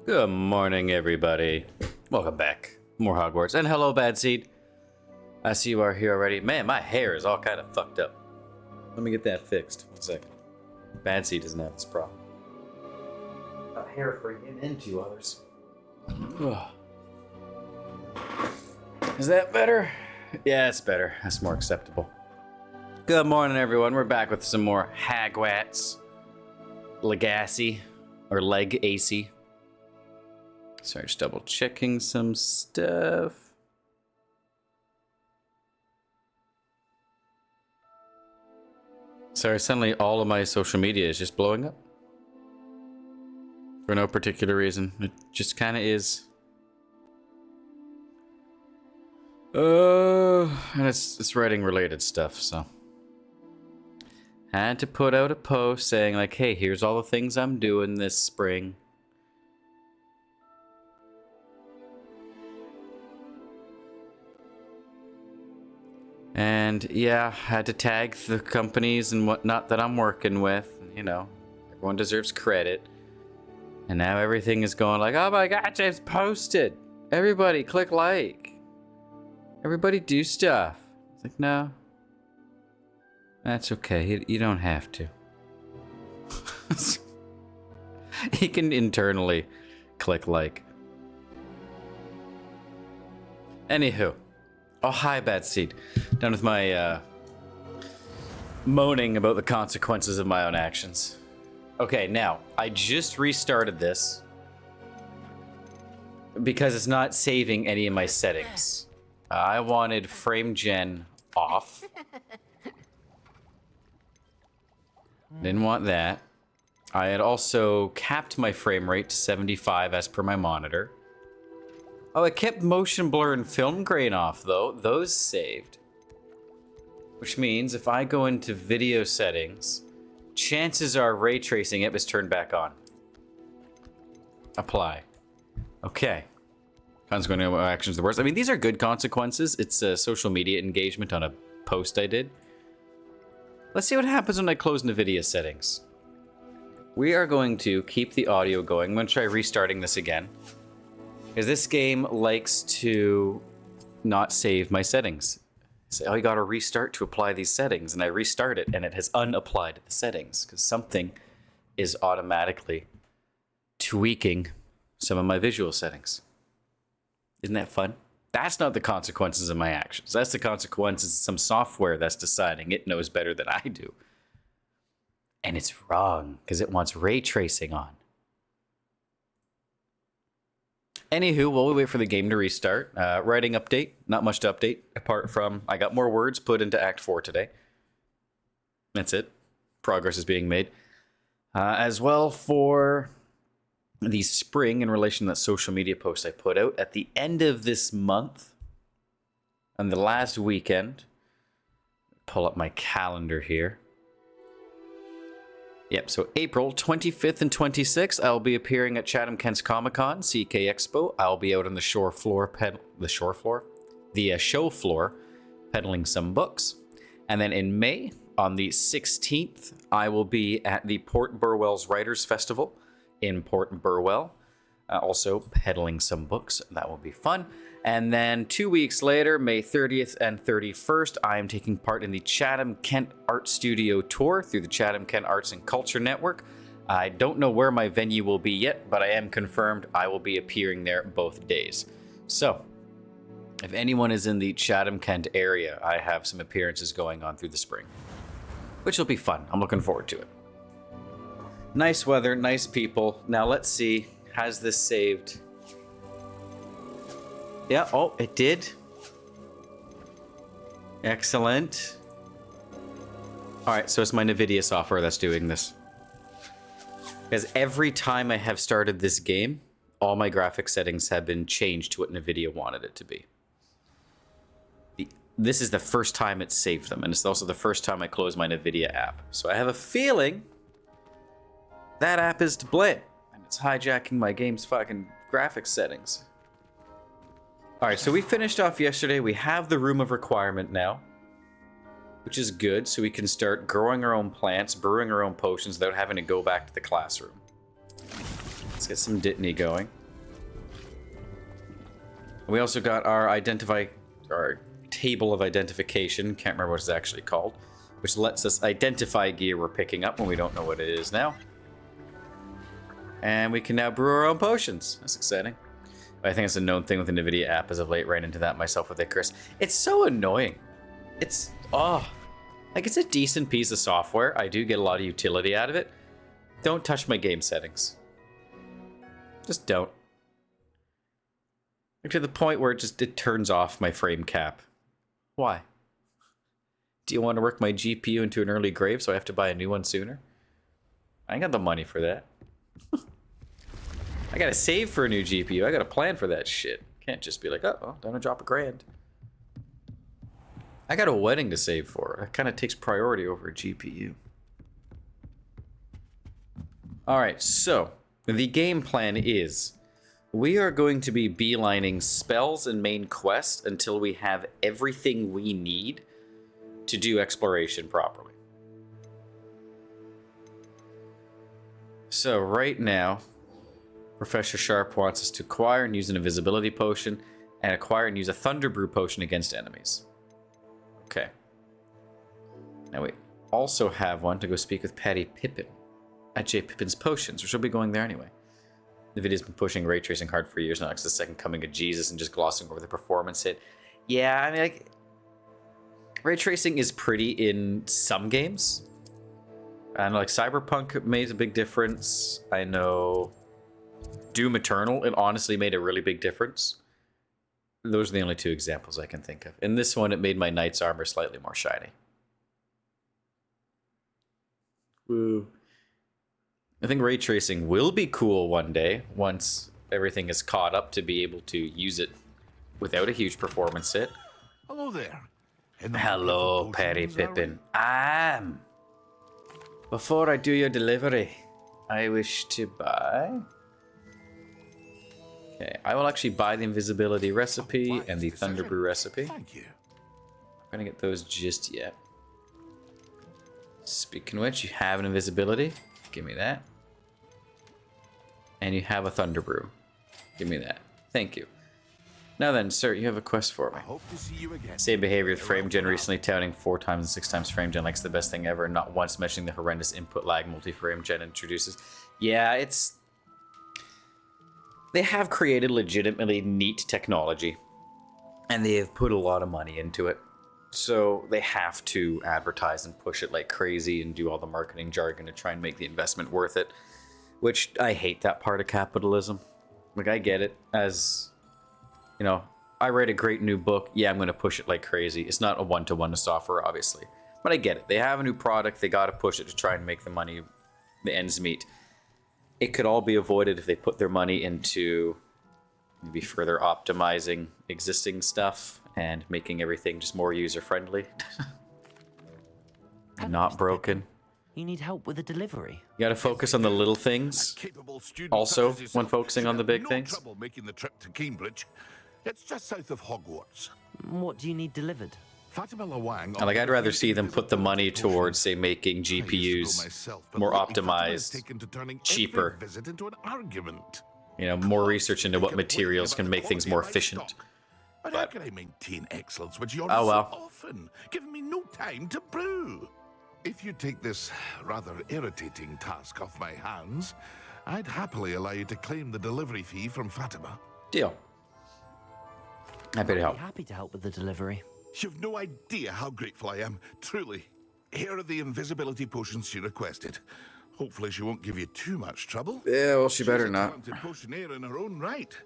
Good morning, everybody. Welcome back. More Hogwarts. And hello, Bad Seed. I see you are here already. Man, my hair is all kind of fucked up. Let me get that fixed. 1 second. Bad Seed doesn't have this problem. Got hair for him and 2 others. Is that better? Yeah, it's better. That's more acceptable. Good morning, everyone. We're back with some more Hogwarts Legacy, or Legacy. Sorry, just double checking some stuff. Sorry, suddenly all of my social media is just blowing up. For no particular reason. It just kind of is. And it's writing related stuff, so. Had to put out a post saying like, hey, here's all the things I'm doing this spring. And yeah, had to tag the companies and whatnot that I'm working with. You know, everyone deserves credit. And now everything is going like, oh my god, it's posted. Everybody click like. Everybody do stuff. It's like, no. That's okay. You don't have to. You can internally click like. Anywho. Oh, hi, Bad Seed. Done with my moaning about the consequences of my own actions. Okay, now, I just restarted this because it's not saving any of my settings. I wanted frame gen off. Didn't want that. I had also capped my frame rate to 75 as per my monitor. Oh, I kept motion blur and film grain off, though. Those saved. Which means if I go into video settings, chances are ray tracing it was turned back on. Apply. Okay. Consequences of actions the worst. I mean, these are good consequences. It's a social media engagement on a post I did. Let's see what happens when I close NVIDIA settings. We are going to keep the audio going. I'm going to try restarting this again. Because this game likes to not save my settings. Say, oh, you gotta restart to apply these settings. And I restart it, and it has unapplied the settings. Because something is automatically tweaking some of my visual settings. Isn't that fun? That's not the consequences of my actions. That's the consequences of some software that's deciding it knows better than I do. And it's wrong, because it wants ray tracing on. Anywho, while we wait for the game to restart, writing update, not much to update, apart from I got more words put into Act 4 today. That's it. Progress is being made. As well for the spring in relation to that social media post I put out at the end of this month, on the last weekend, pull up my calendar here. Yep, so April 25th and 26th, I'll be appearing at Chatham-Kent's Comic-Con, CK Expo. I'll be out on the show floor, peddling some books. And then in May, on the 16th, I will be at the Port Burwell's Writers Festival in Port Burwell, also peddling some books. That will be fun. And then 2 weeks later, May 30th and 31st, I am taking part in the Chatham-Kent Art Studio Tour through the Chatham-Kent Arts and Culture Network. I don't know where my venue will be yet, but I am confirmed I will be appearing there both days. So, if anyone is in the Chatham-Kent area, I have some appearances going on through the spring, which will be fun. I'm looking forward to it. Nice weather, nice people. Now let's see, has this saved? Yeah, oh, it did. Excellent. Alright, so it's my NVIDIA software that's doing this. Because every time I have started this game, all my graphic settings have been changed to what NVIDIA wanted it to be. This is the first time it's saved them, and it's also the first time I close my NVIDIA app. So I have a feeling that app is to blame, and it's hijacking my game's fucking graphics settings. Alright, so we finished off yesterday. We have the Room of Requirement now, which is good, so we can start growing our own plants, brewing our own potions without having to go back to the classroom. Let's get some Dittany going. We also got our our table of identification. Can't remember what it's actually called, which lets us identify gear we're picking up when we don't know what it is now. And we can now brew our own potions. That's exciting. I think it's a known thing with the NVIDIA app as of late. Ran into that myself with Icarus. It's so annoying. It's like it's a decent piece of software. I do get a lot of utility out of it. Don't touch my game settings. Just don't. Like to the point where it turns off my frame cap. Why? Do you want to work my GPU into an early grave so I have to buy a new one sooner? I ain't got the money for that. I gotta save for a new GPU. I gotta plan for that shit. Can't just be like, oh, well, don't drop $1,000. I got a wedding to save for. That kind of takes priority over a GPU. Alright, so the game plan is we are going to be beelining spells and main quest until we have everything we need to do exploration properly. So right now, Professor Sharp wants us to acquire and use an invisibility potion and acquire and use a thunder brew potion against enemies. Okay. Now we also have one to go speak with Patty Pippin at J. Pippin's Potions, which will be going there anyway. The video's been pushing ray tracing hard for years now. It's the second coming of Jesus and just glossing over the performance hit. Yeah, I mean, like, ray tracing is pretty in some games. I know, like, Cyberpunk made a big difference. I know Doom Eternal, it honestly made a really big difference. Those are the only two examples I can think of. In this one, it made my knight's armor slightly more shiny. Woo. I think ray tracing will be cool one day, once everything is caught up to be able to use it without a huge performance hit. Hello there. Hello, Patty Pippin. Before I do your delivery, I wish to buy... Okay, I will actually buy the invisibility recipe and the thunder brew recipe. Thank you. I'm gonna get those just yet. Speaking of which, you have an invisibility. Give me that. And you have a thunder brew. Give me that. Thank you. Now then, sir, you have a quest for me. I hope to see you again. Same behavior with frame gen, recently touting 4 times and 6 times frame gen like it's the best thing ever, not once mentioning the horrendous input lag multi-frame gen introduces. Yeah, it's... They have created legitimately neat technology, and they have put a lot of money into it. So they have to advertise and push it like crazy and do all the marketing jargon to try and make the investment worth it, which I hate that part of capitalism. Like, I get it as, you know, I write a great new book. Yeah, I'm going to push it like crazy. It's not a one-to-one to software, obviously. But I get it. They have a new product. They got to push it to try and make the money, the ends meet. It could all be avoided if they put their money into maybe further optimizing existing stuff and making everything just more user-friendly. And not broken. You need help with the delivery. You gotta focus on the little things. Also, when focusing on the big things. No trouble making the trip to Cambridge. It's just south of Hogwarts. What do you need delivered? Fatima Lawang. Like, I'd rather see them put the money towards, say, making GPUs more optimized, cheaper. Visit into an argument. You know, more research into what materials can make things more efficient. But how can I maintain excellence when you're Oh, well. so often giving me no time to brew? If you take this rather irritating task off my hands, I'd happily allow you to claim the delivery fee from Fatima. Deal. Happy to help. I'd be happy to help with the delivery. You've no idea how grateful I am, truly. Here are the invisibility potions she requested. Hopefully she won't give you too much trouble. Yeah, well, she better She's a not. talented potioneer in her own right.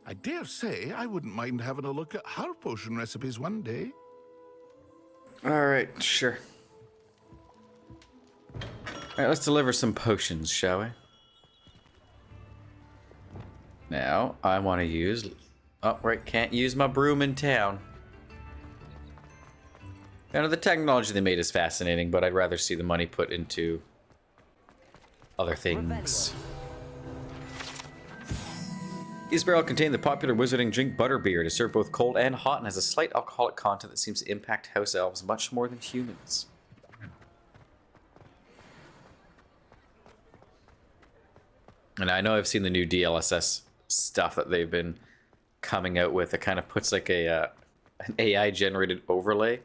I dare say I wouldn't mind having a look at her potion recipes one day. Alright, sure. Alright, let's deliver some potions, shall we? Now, I want to use... Oh, right, can't use my broom in town. You know, the technology they made is fascinating, but I'd rather see the money put into other things. These barrels contain the popular wizarding drink butterbeer. It is served both cold and hot and has a slight alcoholic content that seems to impact house elves much more than humans. And I know I've seen the new DLSS stuff that they've been coming out with. It kind of puts like an AI generated overlay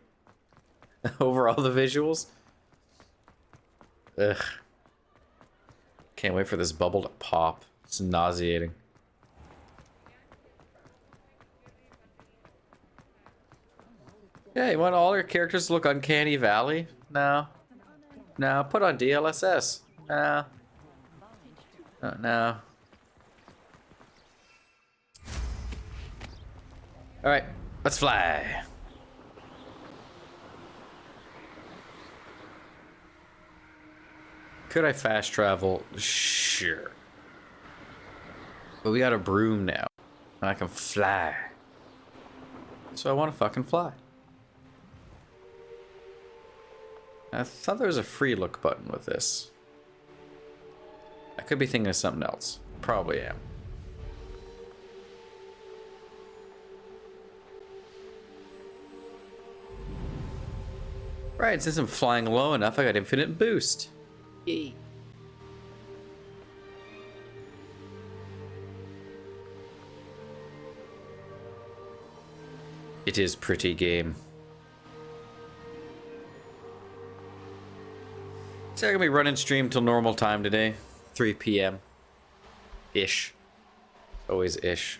over all the visuals. Ugh. Can't wait for this bubble to pop. It's nauseating. Yeah, you want all your characters to look Uncanny Valley? No. No, put on DLSS. No. No. Alright, let's fly. Could I fast travel? Sure. But we got a broom now. And I can fly. So I want to fucking fly. I thought there was a free look button with this. I could be thinking of something else. Probably am. Right, since I'm flying low enough, I got infinite boost. Yay. It is pretty game. So I'm gonna be running stream till normal time today, 3 p.m. ish. Always ish.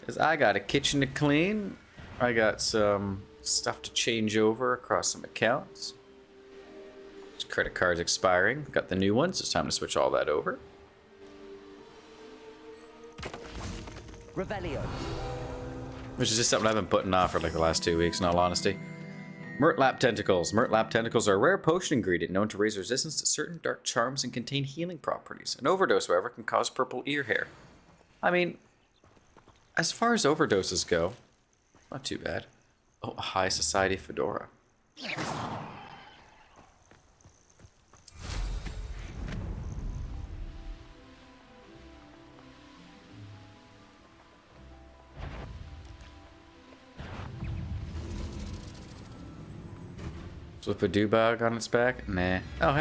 Cause I got a kitchen to clean. I got some stuff to change over across some accounts. This credit card's expiring. Got the new ones. It's time to switch all that over. Revelio. Which is just something I've been putting off for like the last 2 weeks, in all honesty. Murtlap Tentacles. Murtlap Tentacles are a rare potion ingredient known to raise resistance to certain dark charms and contain healing properties. An overdose, however, can cause purple ear hair. I mean, as far as overdoses go, not too bad. Oh, a high society fedora. Flip a dewbag on its back? Nah. Oh, hey.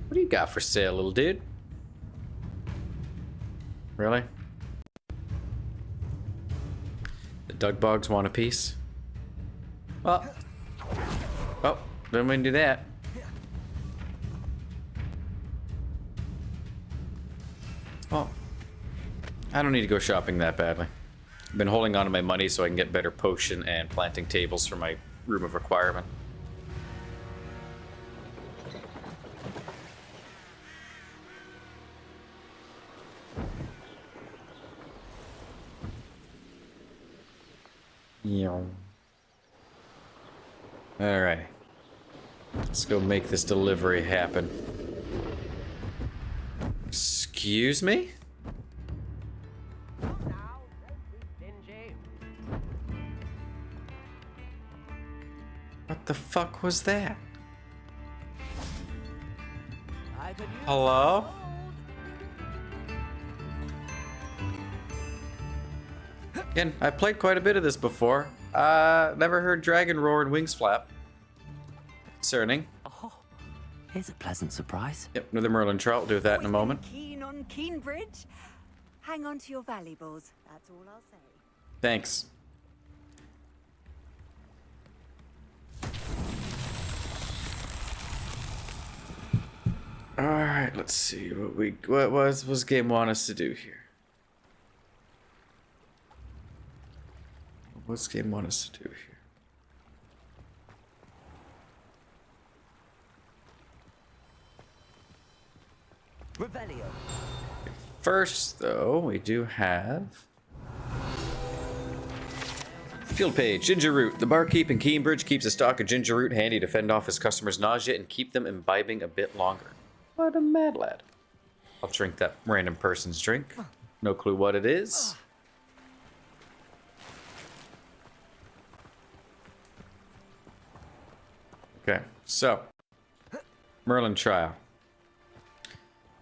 What do you got for sale, little dude? Really? The Dugbogs want a piece? Well, then we can do that. Well, I don't need to go shopping that badly. I've been holding on to my money so I can get better potion and planting tables for my room of requirement. Alright. Let's go make this delivery happen. Excuse me? What the fuck was that? Hello? Again, I played quite a bit of this before. Never heard Dragon Roar and Wings Flap. Concerning. Oh, here's a pleasant surprise. Yep, another Merlin trout. We'll do that in a moment. Keen on Keenbridge? Hang on to your valuables. That's all I'll say. Thanks. All right, let's see what was game want us to do here. What's game want us to do here? Revelio. First, though, we do have field page, ginger root. The barkeep in Keenbridge keeps a stock of ginger root handy to fend off his customers' nausea and keep them imbibing a bit longer. What a mad lad. I'll drink that random person's drink. No clue what it is. Okay, so Merlin trial.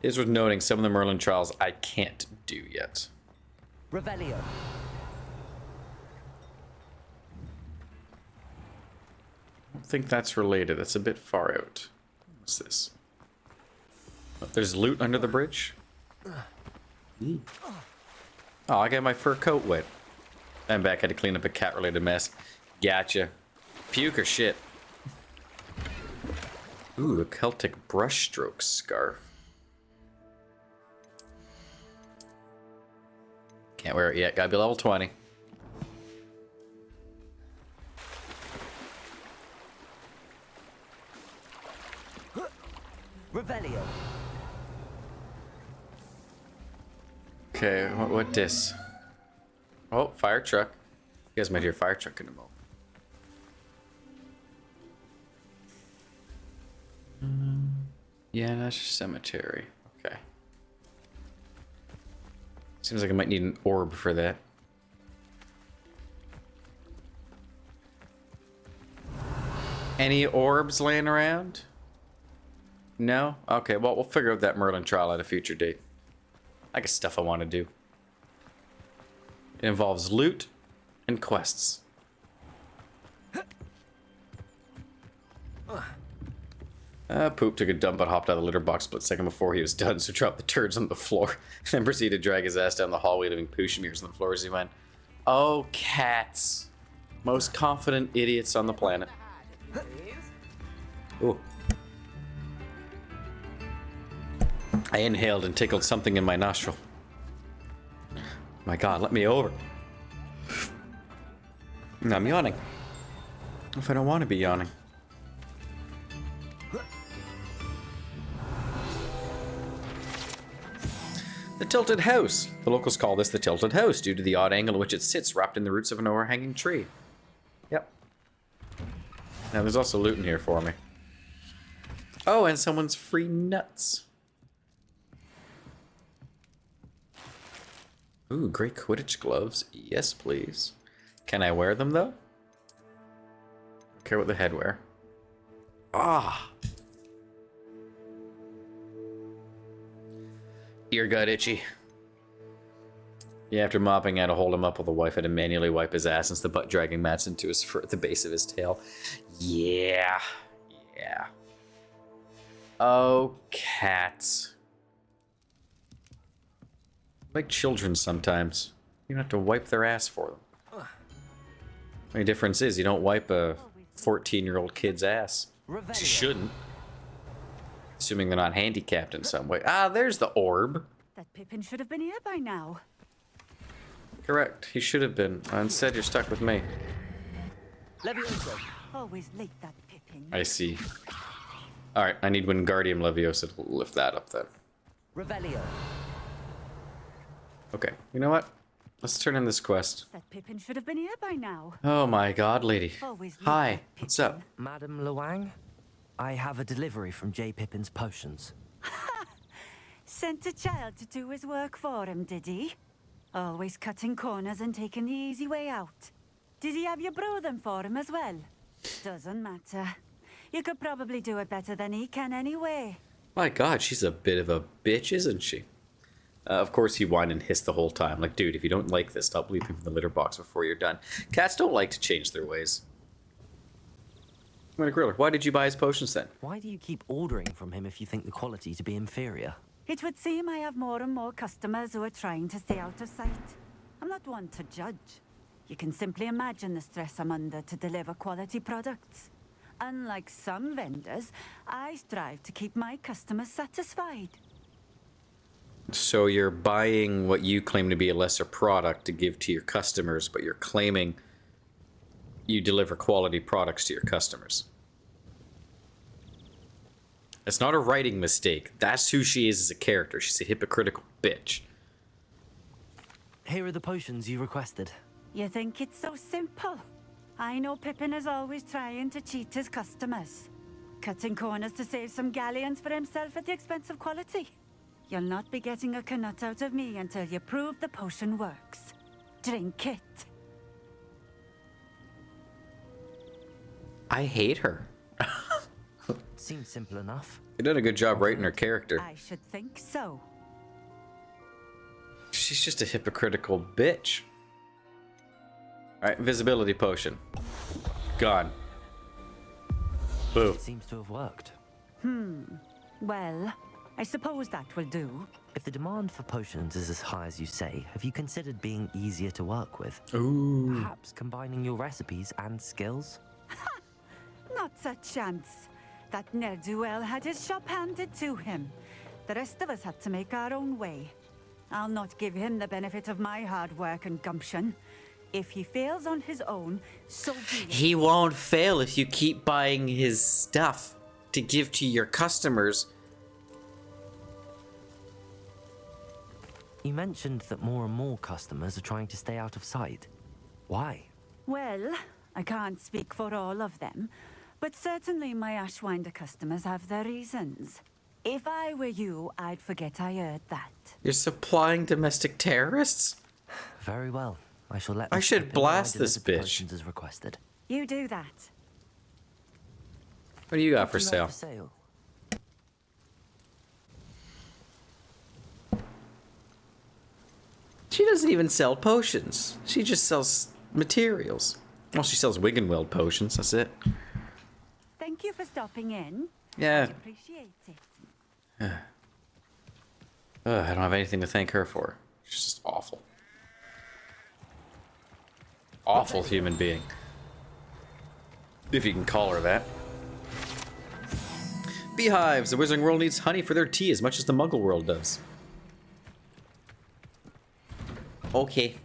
It is worth noting some of the Merlin trials I can't do yet. Revelio. I don't think that's related. That's a bit far out. What's this? There's loot under the bridge. Oh, I got my fur coat wet. I'm back. Had to clean up a cat-related mess. Gotcha. Puke or shit. Ooh, a Celtic brushstroke scarf. Can't wear it yet. Gotta be level 20. Revelio. Okay, what dis? Oh, fire truck. You guys might hear fire truck in a moment. Yeah, that's just cemetery. Okay. Seems like I might need an orb for that. Any orbs laying around? No? Okay, well, we'll figure out that Merlin trial at a future date. I got stuff I want to do. It involves loot and quests. Poop took a dump but hopped out of the litter box split second before he was done, so dropped the turds on the floor. Then proceeded to drag his ass down the hallway, leaving poo smears on the floor as he went. Oh, cats. Most confident idiots on the planet. Ooh. I inhaled and tickled something in my nostril. My god, let me over. I'm yawning. If I don't want to be yawning. The Tilted House. The locals call this the Tilted House due to the odd angle in which it sits wrapped in the roots of an overhanging tree. Yep. Now there's also loot in here for me. Oh, and someone's free nuts. Ooh, great Quidditch gloves. Yes, please. Can I wear them, though? Don't care what the headwear. Ah! Ear got itchy. Yeah, after mopping, I had to hold him up while the wife had to manually wipe his ass since the butt dragging mats into his fur at the base of his tail. Yeah. Yeah. Oh, cats. Like children sometimes. You don't have to wipe their ass for them. The only difference is you don't wipe a 14-year-old kid's ass. You shouldn't. Assuming they're not handicapped in some way. Ah, there's the orb. That Pippin should have been here by now. Correct. He should have been. Instead, you're stuck with me. Levioso. Always late, that Pippin. I see. Alright, I need Wingardium Leviosa to lift that up then. Revelio. Okay, you know what? Let's turn in this quest. That Pippin should have been here by now. Oh my god, lady. Always late, Hi, that what's up? Pippin. Madam Luang, I have a delivery from J. Pippin's potions. Sent a child to do his work for him, did he? Always cutting corners and taking the easy way out. Did he have you brew them for him as well? Doesn't matter. You could probably do it better than he can anyway. My god, she's a bit of a bitch, isn't she? Of course, he whined and hissed the whole time. Like, dude, if you don't like this, stop leaping from the litter box before you're done. Cats don't like to change their ways. I'm gonna grill her. Why did you buy his potions then? Why do you keep ordering from him if you think the quality to be inferior? It would seem I have more and more customers who are trying to stay out of sight. I'm not one to judge. You can simply imagine the stress I'm under to deliver quality products. Unlike some vendors, I strive to keep my customers satisfied. So you're buying what you claim to be a lesser product to give to your customers, but you're claiming you deliver quality products to your customers. It's not a writing mistake. That's who she is as a character. She's a hypocritical bitch. Here are the potions you requested. You think it's so simple? I know Pippin is always trying to cheat his customers. Cutting corners to save some galleons for himself at the expense of quality. You'll not be getting a canut out of me until you prove the potion works. Drink it. I hate her. Seems simple enough. You did a good job writing her character. I should think so. She's just a hypocritical bitch. Alright, invisibility potion. Gone. Boo. It seems to have worked. Well, I suppose that will do. If the demand for potions is as high as you say, have you considered being easier to work with? Ooh. Perhaps combining your recipes and skills? Not a chance. That ne'er-do-well had his shop handed to him. The rest of us had to make our own way. I'll not give him the benefit of my hard work and gumption. If he fails on his own, so be it. He won't fail if you keep buying his stuff to give to your customers. You mentioned that more and more customers are trying to stay out of sight. Why? Well, I can't speak for all of them, but certainly my Ashwinder customers have their reasons. If I were you, I'd forget I heard that. You're supplying domestic terrorists? Very well. I shall let. I Miss should Pippin know I blast this delivered the bitch. potions as requested. You do that. What do you got for What do you sale? have for sale? She doesn't even sell potions. She just sells materials. Well, she sells Wiggenweld potions, that's it. Thank you for stopping in. Yeah. I appreciate it. I don't have anything to thank her for. She's just awful. Awful human being. If you can call her that. Beehives. The Wizarding World needs honey for their tea as much as the Muggle world does. Okay.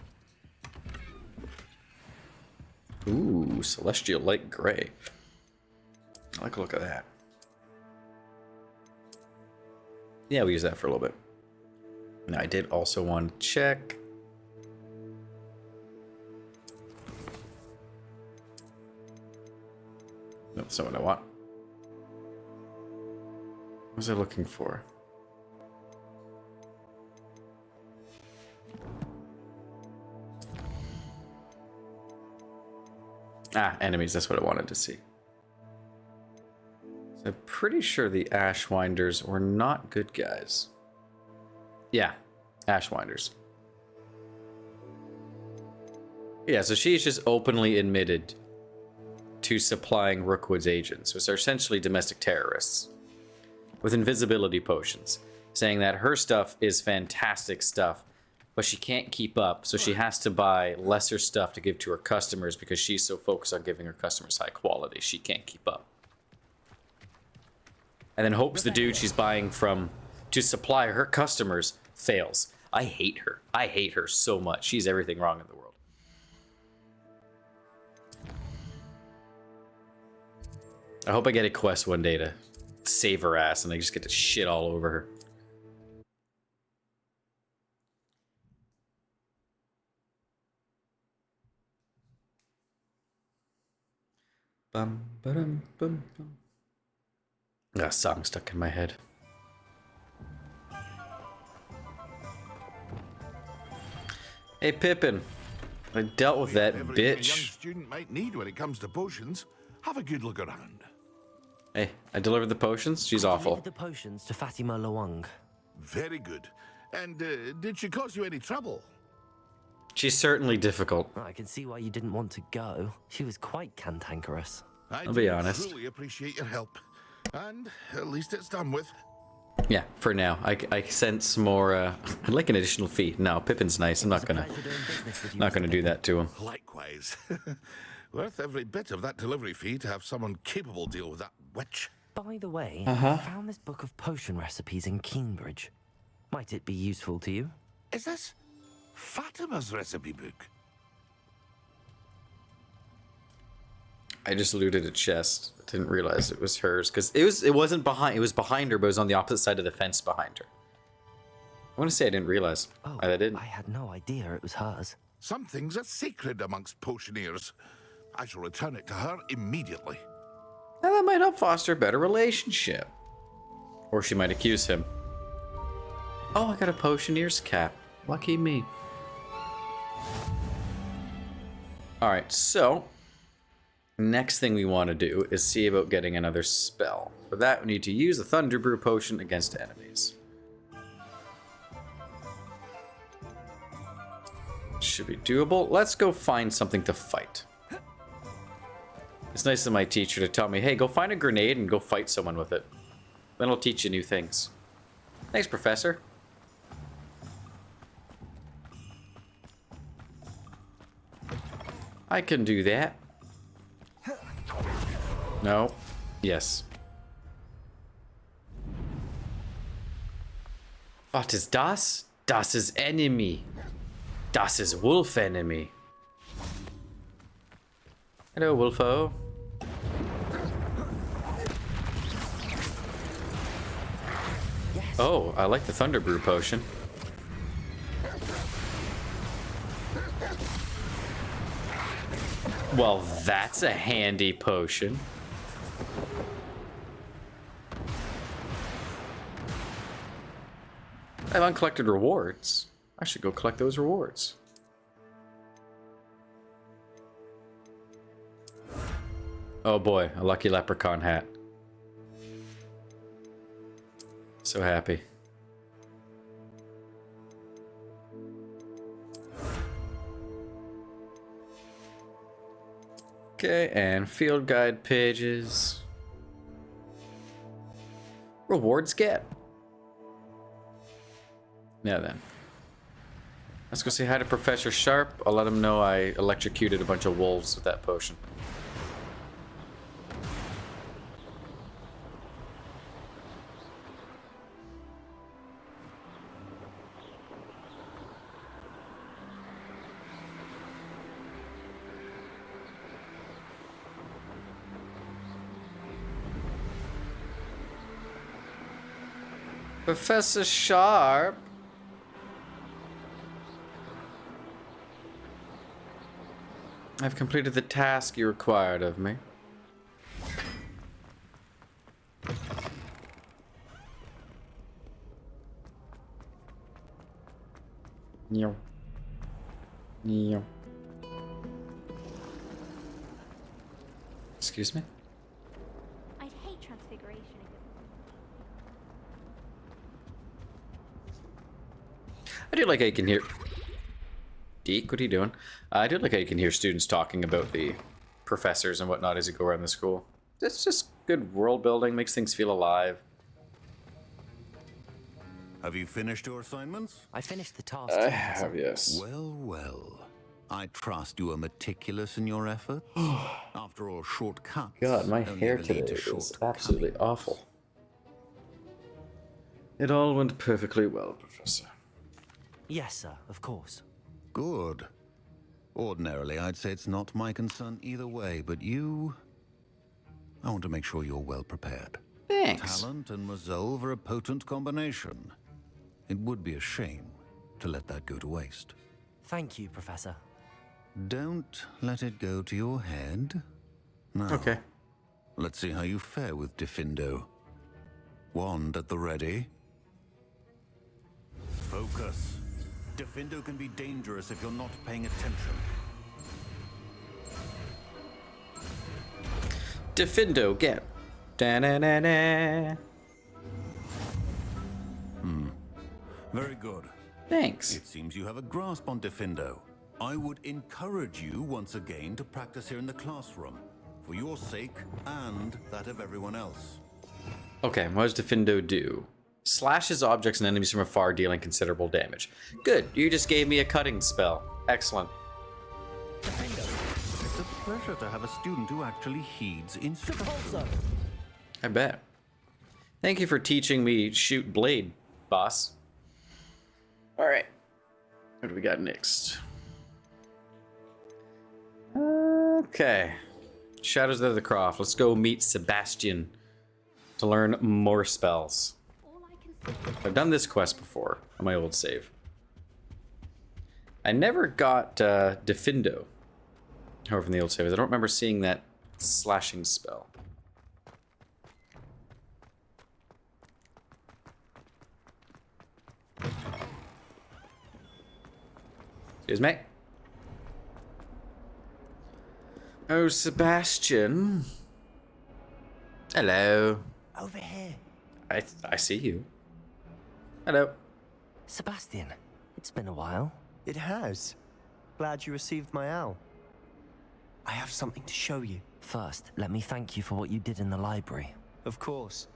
Ooh, celestial light gray. I like a look at that. Yeah, we use that for a little bit. Now, I did also want to check. No, that's not what I want. What was I looking for? Ah, enemies, that's what I wanted to see. So I'm pretty sure the Ashwinders were not good guys. Yeah, Ashwinders. Yeah, so she's just openly admitted to supplying Rookwood's agents, which are essentially domestic terrorists, with invisibility potions, saying that her stuff is fantastic stuff, but she can't keep up, so she has to buy lesser stuff to give to her customers because she's so focused on giving her customers high quality, she can't keep up. And then hopes the dude she's buying from to supply her customers fails. I hate her. I hate her so much. She's everything wrong in the world. I hope I get a quest one day to save her ass and I just get to shit all over her. Bum, ba-dum, bum, bum. That song stuck in my head. Hey Pippin, I dealt with that Everything a young bitch. student might need when it comes to potions. Have a good look around. Hey, I delivered the potions. She's I awful. delivered the potions to Fatima Lawang. Very good. And did she cause you any trouble? She's certainly difficult. I can see why you didn't want to go. She was quite cantankerous. I'll be honest. Truly appreciate your help. And at least it's done with. Yeah, for now. I sense more. I'd like an additional fee. No, Pippin's nice. I'm not gonna do that to him. Likewise. Worth every bit of that delivery fee to have someone capable deal with that witch. By the way, I found this book of potion recipes in Cambridge. Might it be useful to you? Is this Fatima's recipe book? I just looted a chest. I didn't realize it was hers because it wasn't behind. It was behind her, but it was on the opposite side of the fence behind her. I want to say I didn't realize. Oh, I didn't. I had no idea it was hers. Some things are sacred amongst potioneers. I shall return it to her immediately. Now that might help foster a better relationship. Or she might accuse him. Oh, I got a potioneer's cap. Lucky me. Alright, so next thing we want to do is see about getting another spell. For that, we need to use the Thunder Brew potion against enemies. Should be doable. Let's go find something to fight. It's nice of my teacher to tell me, hey, go find a grenade and go fight someone with it. Then I'll teach you new things. Thanks, Professor. I can do that. No. Yes. What is das? Das is enemy. Das is wolf enemy. Hello, Wolfo. Yes. Oh, I like the Thunder Brew potion. Well, that's a handy potion. I have uncollected rewards. I should go collect those rewards. Oh boy, a lucky leprechaun hat. So happy. Okay, and field guide pages. Rewards get. Now then. Let's go say hi to Professor Sharp. I'll let him know I electrocuted a bunch of wolves with that potion. Professor Sharp. I've completed the task you required of me. Meow. Meow. Excuse me? I'd hate transfiguration again. I do like how you can hear... Deke, what are you doing? I do like how you can hear students talking about the professors and whatnot as you go around the school. It's just good world building, makes things feel alive. Have you finished your assignments? I finished the task. I have, yes. Well, well. I trust you are meticulous in your efforts. After all, shortcuts. God, my only hair lead today to is shortcomings. absolutely awful. It all went perfectly well, Professor. Yes, sir, of course. Good. Ordinarily, I'd say it's not my concern either way, but you... I want to make sure you're well prepared. Thanks. Talent and resolve are a potent combination. It would be a shame to let that go to waste. Thank you, Professor. Don't let it go to your head. Now, Okay. let's see how you fare with Diffindo. Wand at the ready. Focus. Diffindo can be dangerous if you're not paying attention. Diffindo, get. Da-na-na-na. Very good. Thanks. It seems you have a grasp on Diffindo. I would encourage you once again to practice here in the classroom, for your sake and that of everyone else. Okay, what does Diffindo do? Slashes objects and enemies from afar, dealing considerable damage. Good, you just gave me a cutting spell. Excellent. It's a pleasure to have a student who actually heeds instructions. I bet. Thank you for teaching me shoot blade, boss. Alright. What do we got next? Okay. Shadows of the Croft. Let's go meet Sebastian to learn more spells. All I can say I've done this quest before on my old save. I never got Diffindo. However, from the old save, I don't remember seeing that slashing spell. Excuse me. Oh, Sebastian. Hello. Over here. I see you. Hello. Sebastian, it's been a while. It has. Glad you received my owl. I have something to show you. First, let me thank you for what you did in the library. Of course.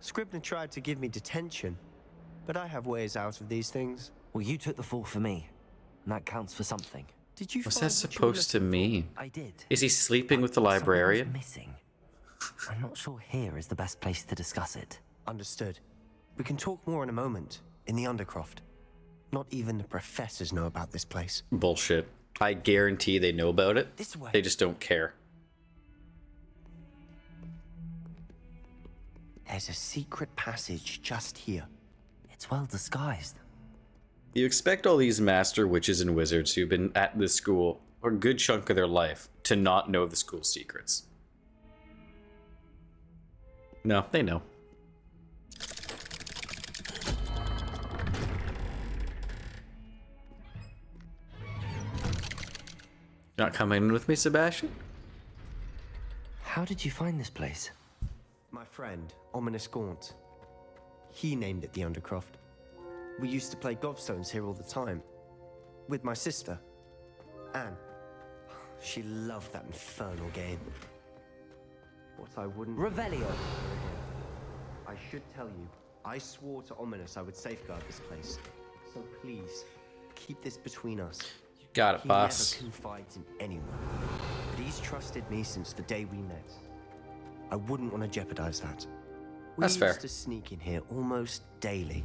Scribner tried to give me detention, but I have ways out of these things. Well, you took the fall for me, and that counts for something. Did you What's find that what you were supposed to looking for? mean? I did. Is he sleeping with the Something was librarian? missing. I'm not sure here is the best place to discuss it. Understood. We can talk more in a moment, in the Undercroft. Not even the professors know about this place. Bullshit. I guarantee they know about it. This way. They just don't care. There's a secret passage just here. It's well disguised. You expect all these master witches and wizards who've been at this school for a good chunk of their life to not know the school's secrets. No, they know. Not coming in with me, Sebastian? How did you find this place? My friend, Ominous Gaunt. He named it the Undercroft. We used to play gobstones here all the time. With my sister, Anne. She loved that infernal game. What I wouldn't... Revelio. I should tell you, I swore to Ominous I would safeguard this place. So please, keep this between us. You got it, He boss. never confides in anyone. But he's trusted me since the day we met. I wouldn't want to jeopardize that. We That's fair. used to sneak in here almost daily.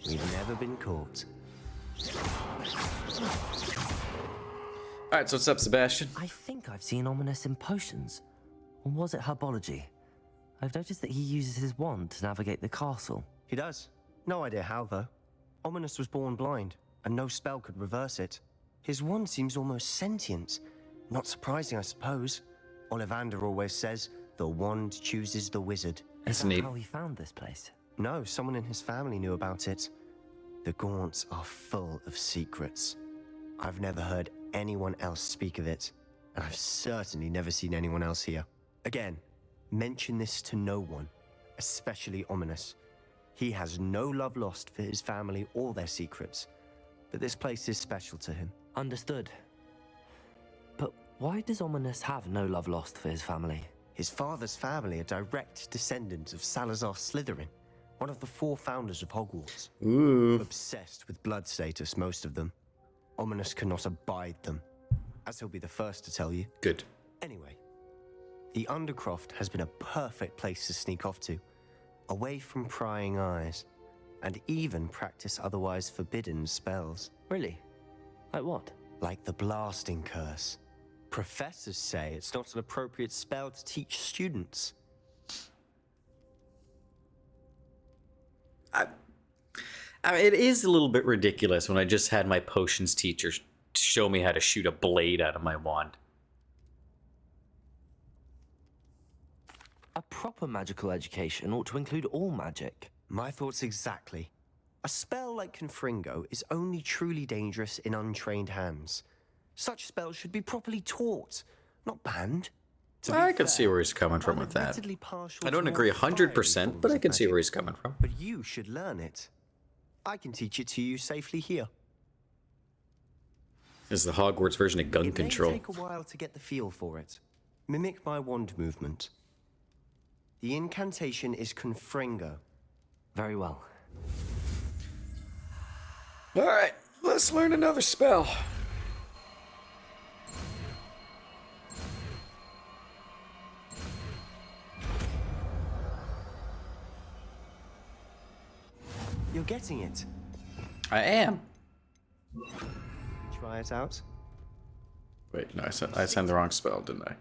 We've never been caught. Alright, so what's up, Sebastian? I think I've seen Ominous in potions. Or was it herbology? I've noticed that he uses his wand to navigate the castle. He does. No idea how, though. Ominous was born blind, and no spell could reverse it. His wand seems almost sentient. Not surprising, I suppose. Ollivander always says, the wand chooses the wizard. That's Is that neat. how he found this place? No, someone in his family knew about it. The Gaunts are full of secrets. I've never heard anyone else speak of it, and I've certainly never seen anyone else here. Again, mention this to no one, especially Ominous. He has no love lost for his family or their secrets, but this place is special to him. Understood. But why does Ominous have no love lost for his family? His father's family are direct descendants of Salazar Slytherin, one of the 4 founders of Hogwarts. Ooh. Obsessed with blood status, most of them. Ominous cannot abide them, as he'll be the first to tell you. Good. Anyway, the Undercroft has been a perfect place to sneak off to, away from prying eyes, and even practice otherwise forbidden spells. Really? Like what? Like the Blasting Curse. Professors say it's not an appropriate spell to teach students. I mean, it is a little bit ridiculous when I just had my potions teacher show me how to shoot a blade out of my wand. A proper magical education ought to include all magic. My thoughts exactly. A spell like Confringo is only truly dangerous in untrained hands. Such spells should be properly taught, not banned. To be I can fair, see where he's coming from I'm with that. admittedly partial I don't to agree more fiery 100%, but forms I of can see where magic. he's coming from. But you should learn it. I can teach it to you safely here. This is the Hogwarts version of gun It control. may take a while to get the feel for it. Mimic my wand movement. The incantation is Confringo. Very well. Alright, let's learn another spell. You're getting it. I am. Try it out. Wait, no, I signed the wrong spell, didn't I?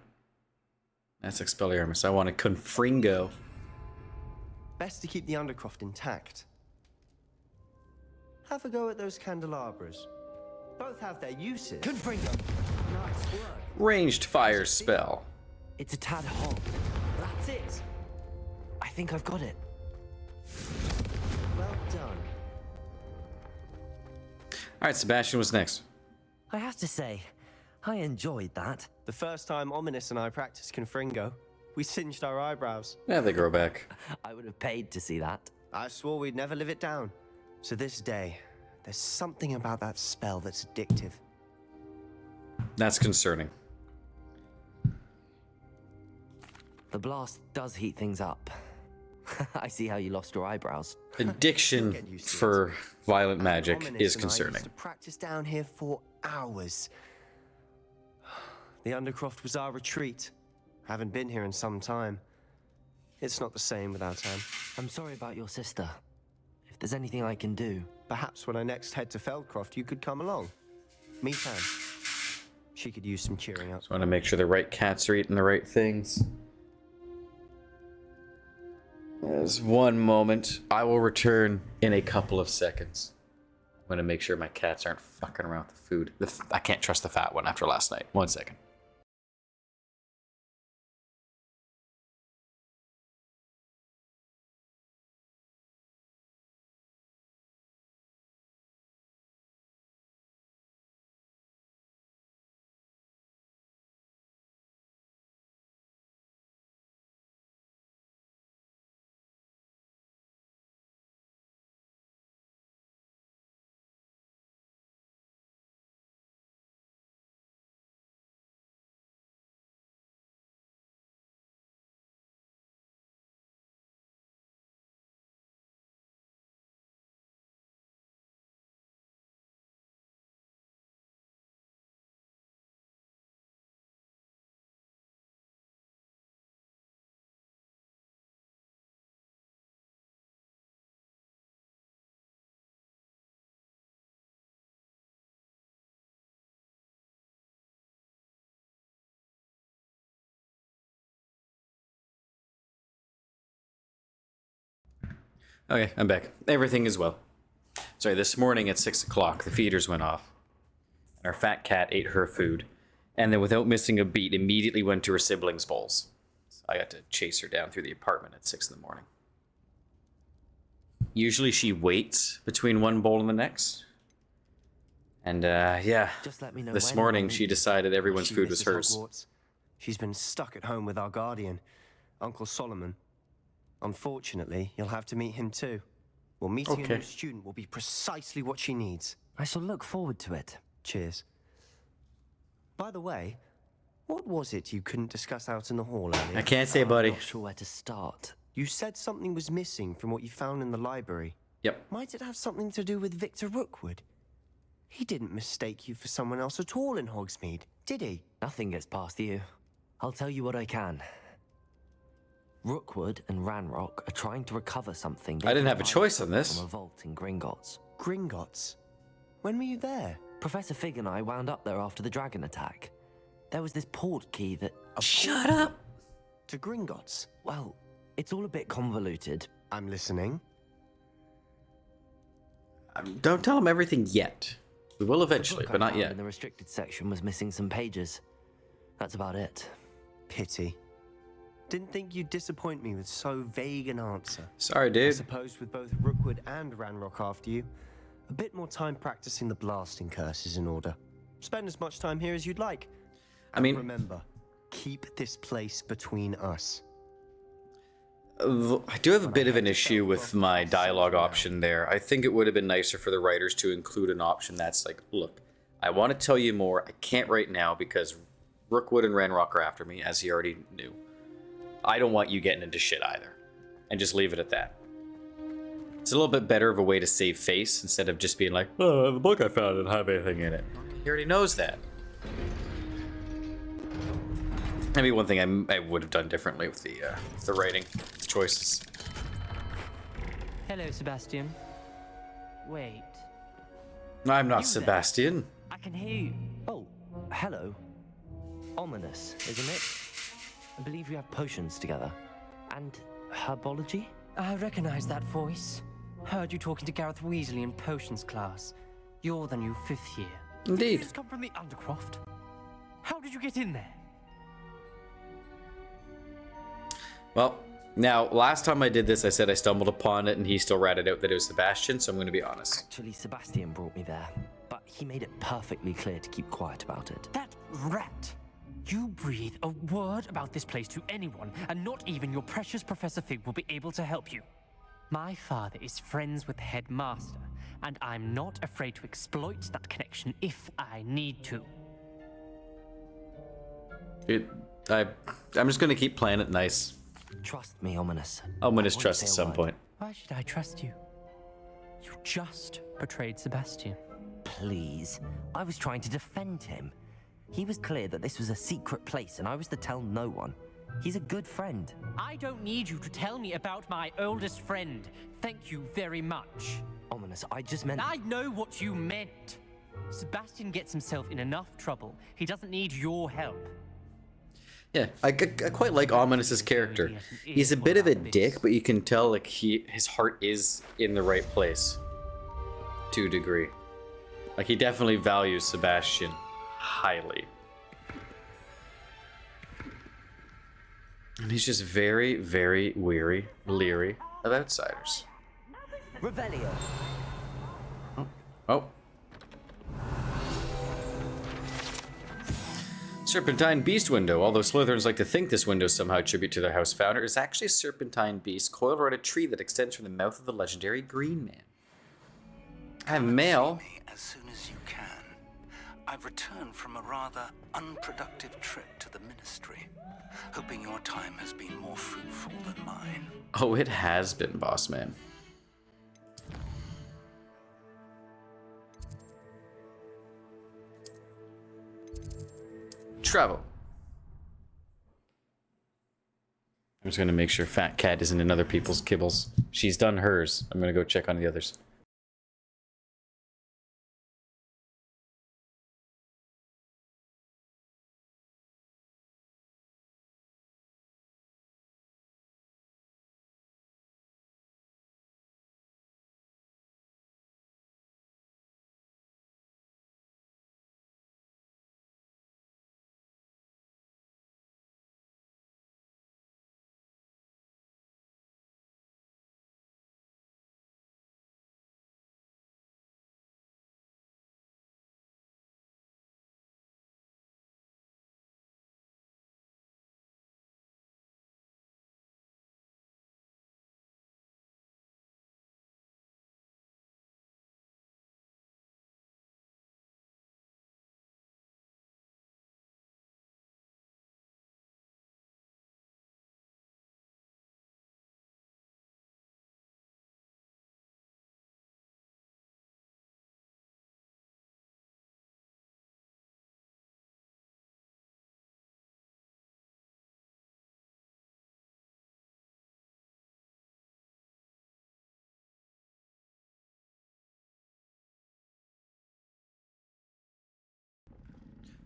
That's Expelliarmus. I want a Confringo. Best to keep the Undercroft intact. Have a go at those candelabras. Both have their uses. Confringo! Nice work. Ranged fire spell. It's a tad hot. That's it! I think I've got it. Well done. Alright, Sebastian, what's next? I have to say, I enjoyed that. The first time Ominous and I practiced Confringo, we singed our eyebrows. Yeah, they grow back. I would have paid to see that. I swore we'd never live it down. So this day, there's something about that spell that's addictive. That's concerning. The blast does heat things up. I see how you lost your eyebrows. Addiction Get used to for violent magic Ominous is and I concerning. used to practice down here for hours. The Undercroft was our retreat. Haven't been here in some time. It's not the same without Anne. I'm sorry about your sister. If there's anything I can do... Perhaps when I next head to Feldcroft, you could come along. Meet Anne. She could use some cheering up. Just want to make sure the right cats are eating the right things. There's one moment. I will return in a couple of seconds. I'm going to make sure my cats aren't fucking around with the food. I can't trust the fat one after last night. 1 second. Okay, I'm back. Everything is well. Sorry, this morning at 6 o'clock, the feeders went off. Our fat cat ate her food, and then without missing a beat, immediately went to her siblings' bowls. So I got to chase her down through the apartment at 6 in the morning. Usually she waits between one bowl and the next. And, yeah, Just let me know this when morning I'll she meet. decided everyone's She food was misses hers. Hogwarts. She's been stuck at home with our guardian, Uncle Solomon. Unfortunately, you'll have to meet him too. Well, meeting a Okay. new student will be precisely what she needs. I shall look forward to it. Cheers. By the way, what was it you couldn't discuss out in the hall earlier? I can't say, buddy. I'm not sure where to start. You said something was missing from what you found in the library. Yep. Might it have something to do with Victor Rookwood? He didn't mistake you for someone else at all in Hogsmeade, did he? Nothing gets past you. I'll tell you what I can. Rookwood and Ranrock are trying to recover something. I didn't have a choice on this. From a vault in Gringotts. Gringotts? When were you there? Professor Fig and I wound up there after the dragon attack. There was this port key that... Shut up! To Gringotts? Well, it's all a bit convoluted. I'm listening. Don't tell him everything yet. We will The eventually, book but I not found yet. in the restricted section was missing some pages. That's about it. Pity. Didn't think you'd disappoint me with so vague an answer. Sorry, I dude. suppose with both Rookwood and Ranrock after you, a bit more time practicing the blasting curse is in order. Spend as much time here as you'd like. I mean, Remember, keep this place between us. I do have a bit of an issue with my dialogue option there. I think it would have been nicer for the writers to include an option that's like, look, I want to tell you more. I can't right now because Rookwood and Ranrock are after me, as he already knew. I don't want you getting into shit either. And just leave it at that. It's a little bit better of a way to save face instead of just being like, oh, the book I found didn't have anything in it. He already knows that. Maybe one thing I would have done differently with the writing choices. Hello, Sebastian. Wait, I'm not You there. Sebastian. I can hear you. Oh, hello. Ominous, isn't it? I believe we have potions together. And herbology? I recognize that voice. Heard you talking to Gareth Weasley in potions class. You're the new 5th year. Did you Indeed. just come from the Undercroft? How did you get in there? Well, now, last time I did this, I said I stumbled upon it, and he still ratted out that it was Sebastian, so I'm going to be honest. Actually, Sebastian brought me there. But he made it perfectly clear to keep quiet about it. That rat! You breathe a word about this place to anyone, and not even your precious Professor Fig will be able to help you. My father is friends with the headmaster, and I'm not afraid to exploit that connection if I need to. I'm just going to keep playing it nice. Trust me, Ominous. Ominous I won't trust say at a some word. point. Why should I trust you? You just betrayed Sebastian. Please. I was trying to defend him. He was clear that this was a secret place and I was to tell no one. He's a good friend. I don't need you to tell me about my oldest friend. Thank you very much. Ominous, I just meant... I know what you meant. Sebastian gets himself in enough trouble. He doesn't need your help. Yeah, I quite like Ominous's character. He's a bit of a dick, but you can tell like his heart is in the right place. To a degree. Like he definitely values Sebastian highly. And he's just very, very leery of outsiders. Revelio. Oh. Serpentine Beast window. Although Slytherins like to think this window is somehow a tribute to their house founder, is actually a serpentine beast coiled around a tree that extends from the mouth of the legendary Green Man. I have mail. See me as soon as you can. I've returned from a rather unproductive trip to the Ministry, hoping your time has been more fruitful than mine. Oh, it has been, boss man. Travel. I'm just gonna make sure Fat Cat isn't in other people's kibbles. She's done hers. I'm gonna go check on the others.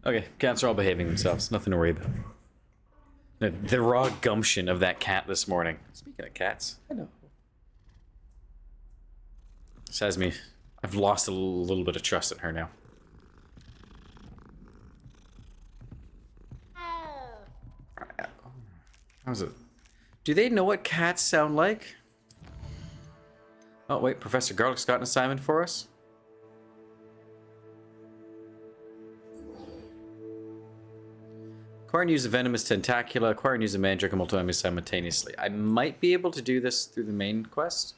Okay, cats are all behaving themselves. Nothing to worry about. The raw gumption of that cat this morning. Speaking of cats, I know. This has me. I've lost a little bit of trust in her now. How's it? Do they know what cats sound like? Oh, wait, Professor Garlick's got an assignment for us? Acquire and use a venomous tentacula. Acquire and use a mandrake and multi simultaneously. I might be able to do this through the main quest.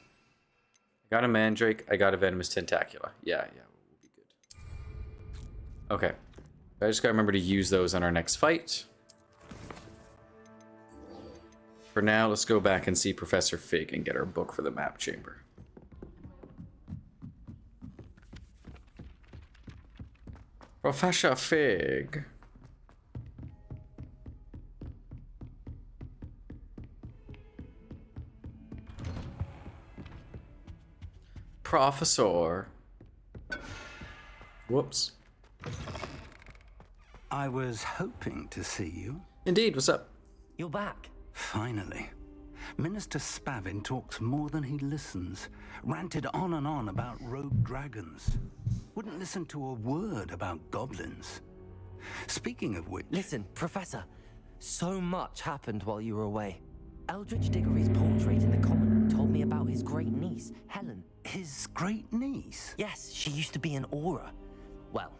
I got a mandrake. I got a venomous tentacula. Yeah, we'll be good. Okay. I just gotta remember to use those on our next fight. For now, let's go back and see Professor Fig and get our book for the map chamber. Professor Fig. Professor. Whoops. I was hoping to see you. Indeed, what's up? You're back. Finally. Minister Spavin talks more than he listens. Ranted on and on about rogue dragons. Wouldn't listen to a word about goblins. Speaking of which... Listen, Professor. So much happened while you were away. Eldridge Diggory's portrait in the common room told me about his great niece, Helen. His great niece? Yes, she used to be an Auror. Well,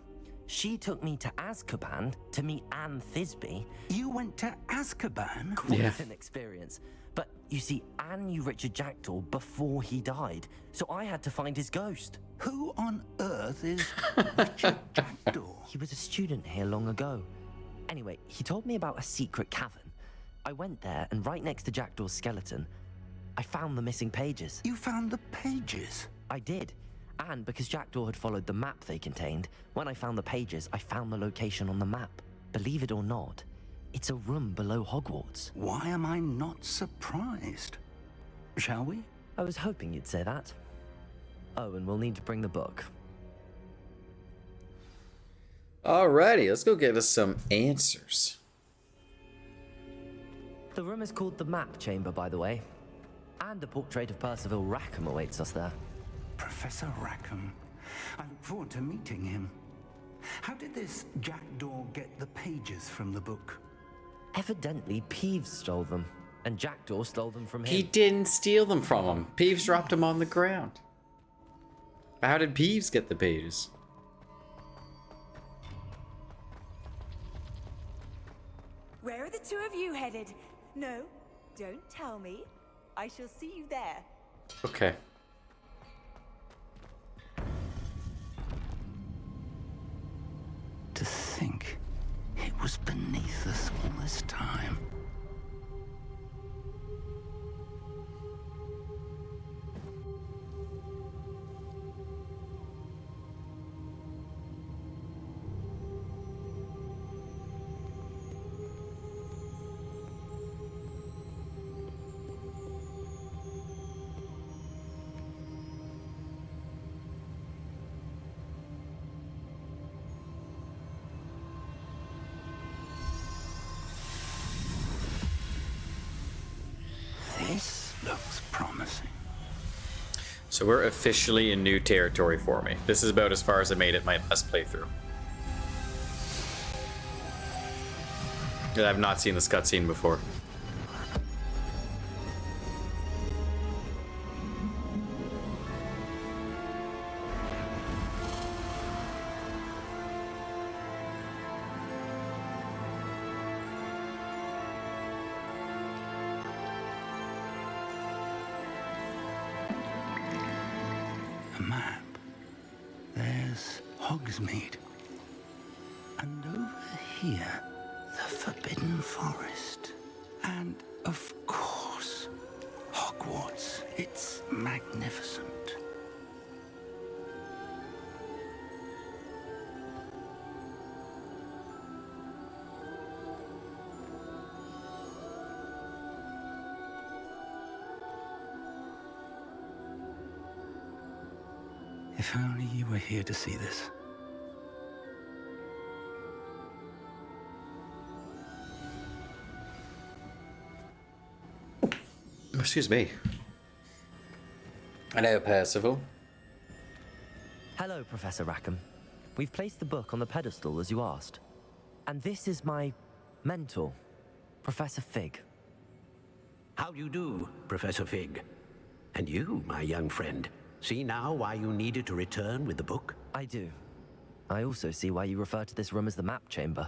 she took me to Azkaban to meet Anne Thisbe. You went to Azkaban? Quite an experience. But you see, Anne knew Richard Jackdaw before he died, so I had to find his ghost. Who on earth is Richard Jackdaw? He was a student here long ago. Anyway, he told me about a secret cavern. I went there, and right next to Jackdaw's skeleton, I found the missing pages. You found the pages? I did. And because Jackdaw had followed the map they contained, when I found the pages, I found the location on the map. Believe it or not, it's a room below Hogwarts. Why am I not surprised? Shall we? I was hoping you'd say that. Oh, and we'll need to bring the book. Alrighty, let's go get us some answers. The room is called the Map Chamber, by the way. And a portrait of Percival Rackham awaits us there. Professor Rackham. I look forward to meeting him. How did this Jackdaw get the pages from the book? Evidently, Peeves stole them, and Jackdaw stole them from him. He didn't steal them from him. Peeves dropped them on the ground. How did Peeves get the pages? Where are the two of you headed? No, don't tell me. I shall see you there. Okay. To think it was beneath us all this time. This looks promising. So we're officially in new territory for me. This is about as far as I made it my best playthrough. I've not seen this cutscene before. A map. There's Hogsmeade. And over here, the Forbidden Forest. And, of course, Hogwarts. It's magnificent. If only you were here to see this. Excuse me. Hello, Percival. Hello, Professor Rackham. We've placed the book on the pedestal, as you asked. And this is my mentor, Professor Fig. How do you do, Professor Fig? And you, my young friend, see now why you needed to return with the book? I do. I also see why you refer to this room as the Map Chamber.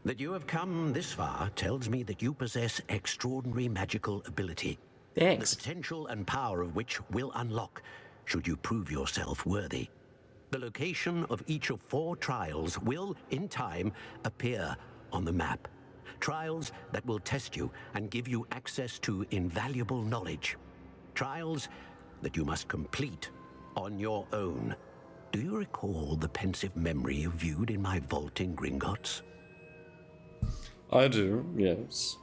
That you have come this far tells me that you possess extraordinary magical ability. Thanks. The potential and power of which will unlock, should you prove yourself worthy. The location of each of 4 trials will, in time, appear on the map. Trials that will test you and give you access to invaluable knowledge. Trials that you must complete on your own. Do you recall the pensive memory you viewed in my vault in Gringotts? I do, yes.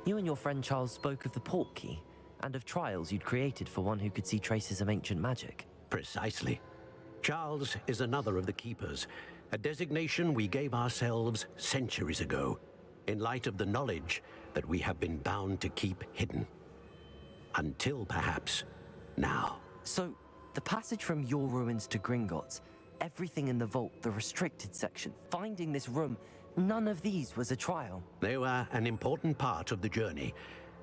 You and your friend Charles spoke of the Portkey and of trials you'd created for one who could see traces of ancient magic. Precisely. Charles is another of the Keepers, a designation we gave ourselves centuries ago, in light of the knowledge that we have been bound to keep hidden. Until perhaps now. So, the passage from your ruins to Gringotts, everything in the vault, the restricted section, finding this room, none of these was a trial. They were an important part of the journey,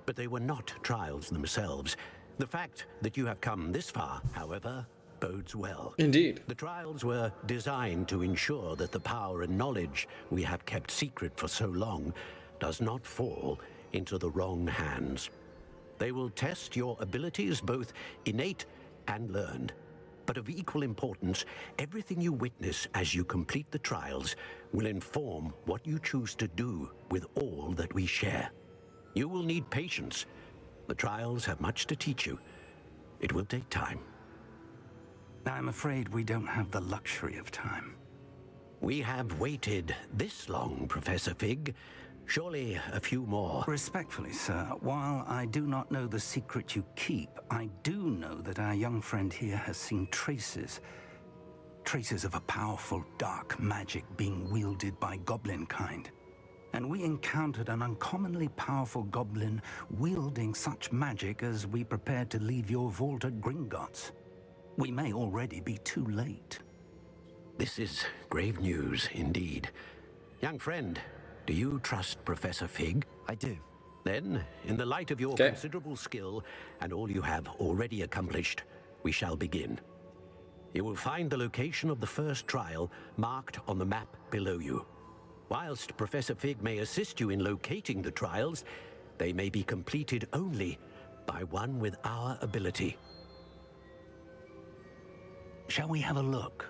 but they were not trials themselves. The fact that you have come this far, however, bodes well. Indeed. The trials were designed to ensure that the power and knowledge we have kept secret for so long does not fall into the wrong hands. They will test your abilities, both innate and learned. But of equal importance, everything you witness as you complete the trials will inform what you choose to do with all that we share. You will need patience. The trials have much to teach you. It will take time. I'm afraid we don't have the luxury of time. We have waited this long, Professor Fig. Surely a few more. Respectfully, sir, while I do not know the secret you keep, I do know that our young friend here has seen traces of a powerful dark magic being wielded by goblin kind. And we encountered an uncommonly powerful goblin wielding such magic as we prepared to leave your vault at Gringotts. We may already be too late. This is grave news indeed. Young friend, do you trust Professor Fig? I do. Then, in the light of your considerable skill and all you have already accomplished, we shall begin. You will find the location of the first trial marked on the map below you. Whilst Professor Fig may assist you in locating the trials, they may be completed only by one with our ability. Shall we have a look?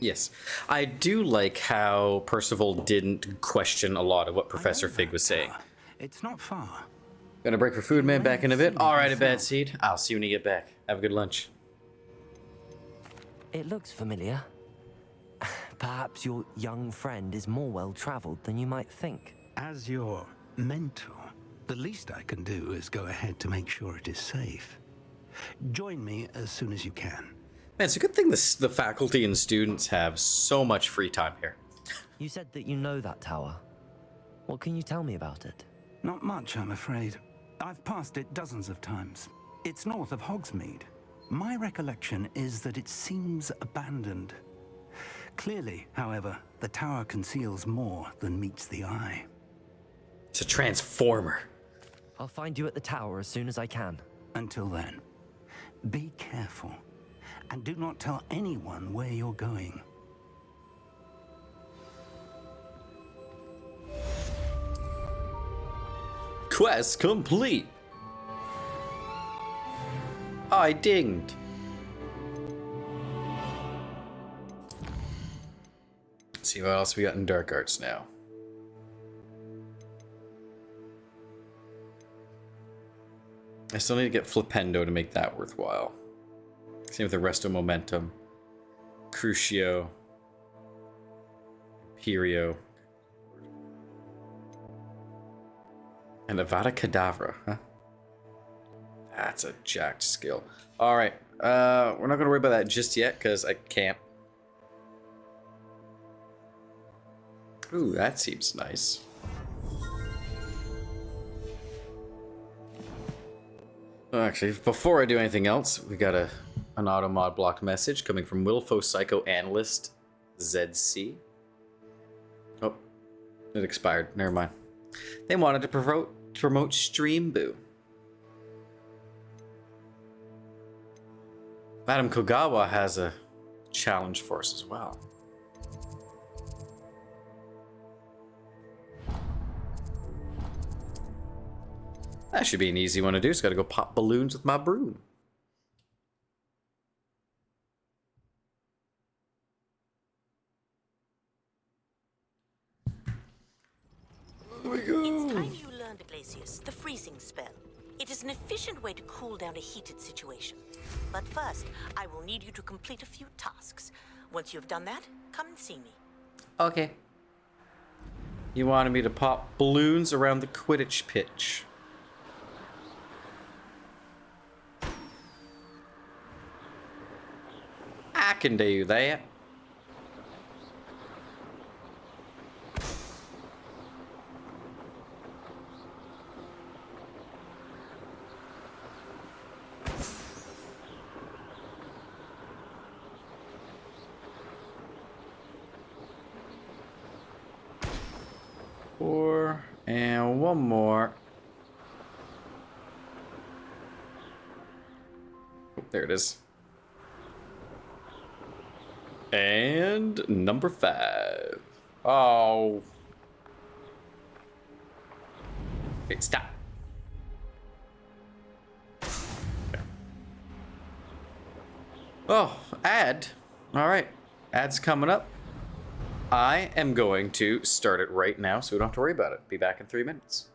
Yes. I do like how Percival didn't question a lot of what Professor Fig was saying. It's not far. Gonna break for food, man. Back in a bit. All right, a bad seed. I'll see you when you get back. Have a good lunch. It looks familiar. Perhaps your young friend is more well-traveled than you might think. As your mentor, the least I can do is go ahead to make sure it is safe. Join me as soon as you can. Man, it's a good thing the faculty and students have so much free time here. You said that you know that tower. What can you tell me about it? Not much, I'm afraid. I've passed it dozens of times. It's north of Hogsmeade. My recollection is that it seems abandoned. Clearly, however, the tower conceals more than meets the eye. It's a transformer. I'll find you at the tower as soon as I can. Until then, be careful. And do not tell anyone where you're going. Quest complete. I dinged. Let's see what else we got in Dark Arts now. I still need to get Flipendo to make that worthwhile. Same with the Resto Momentum, Crucio, Imperio, and Avada Kedavra, huh? That's a jacked skill. Alright, we're not gonna worry about that just yet, because I can't. Ooh, that seems nice. Oh, actually, before I do anything else, we got an automod blocked message coming from Wilfo Psychoanalyst ZC. Oh, it expired. Never mind. They wanted to promote Stream Boo. Madam Kogawa has a challenge for us as well. That should be an easy one to do. Just gotta go pop balloons with my broom. There we go. It's time you learned, Iglesias, the freezing spell. It is an efficient way to cool down a heated situation. But first, I will need you to complete a few tasks. Once you've done that, come and see me. Okay. You wanted me to pop balloons around the Quidditch pitch. I can do that. Four, and one more. Oh, there it is. And number 5. Oh. Wait, stop. Okay. Oh, ad. All right. Ad's coming up. I am going to start it right now so we don't have to worry about it. Be back in 3 minutes.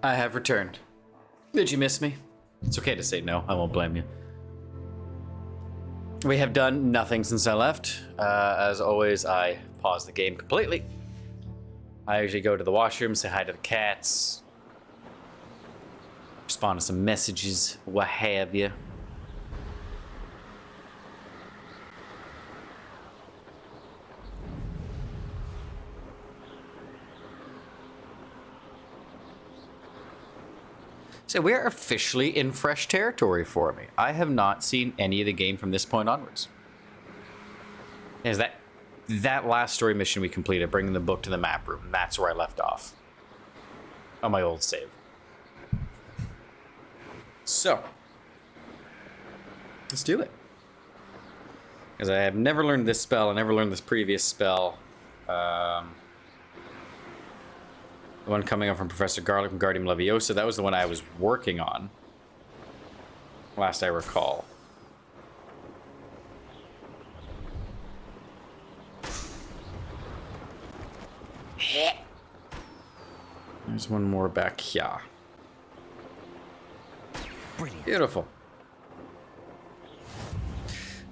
I have returned. Did you miss me? It's okay to say no. I won't blame you. We have done nothing since I left. As always, I pause the game completely. I usually go to the washroom, say hi to the cats, respond to some messages, what have you. So we're officially in fresh territory for me. I have not seen any of the game from this point onwards. Is that last story mission we completed, bringing the book to the map room? That's where I left off on my old save. So let's do it. Because I have never learned this spell. I never learned this previous spell. The one coming up from Professor Garlic from Guardium Leviosa, that was the one I was working on. Last I recall. There's one more back here. Brilliant. Beautiful.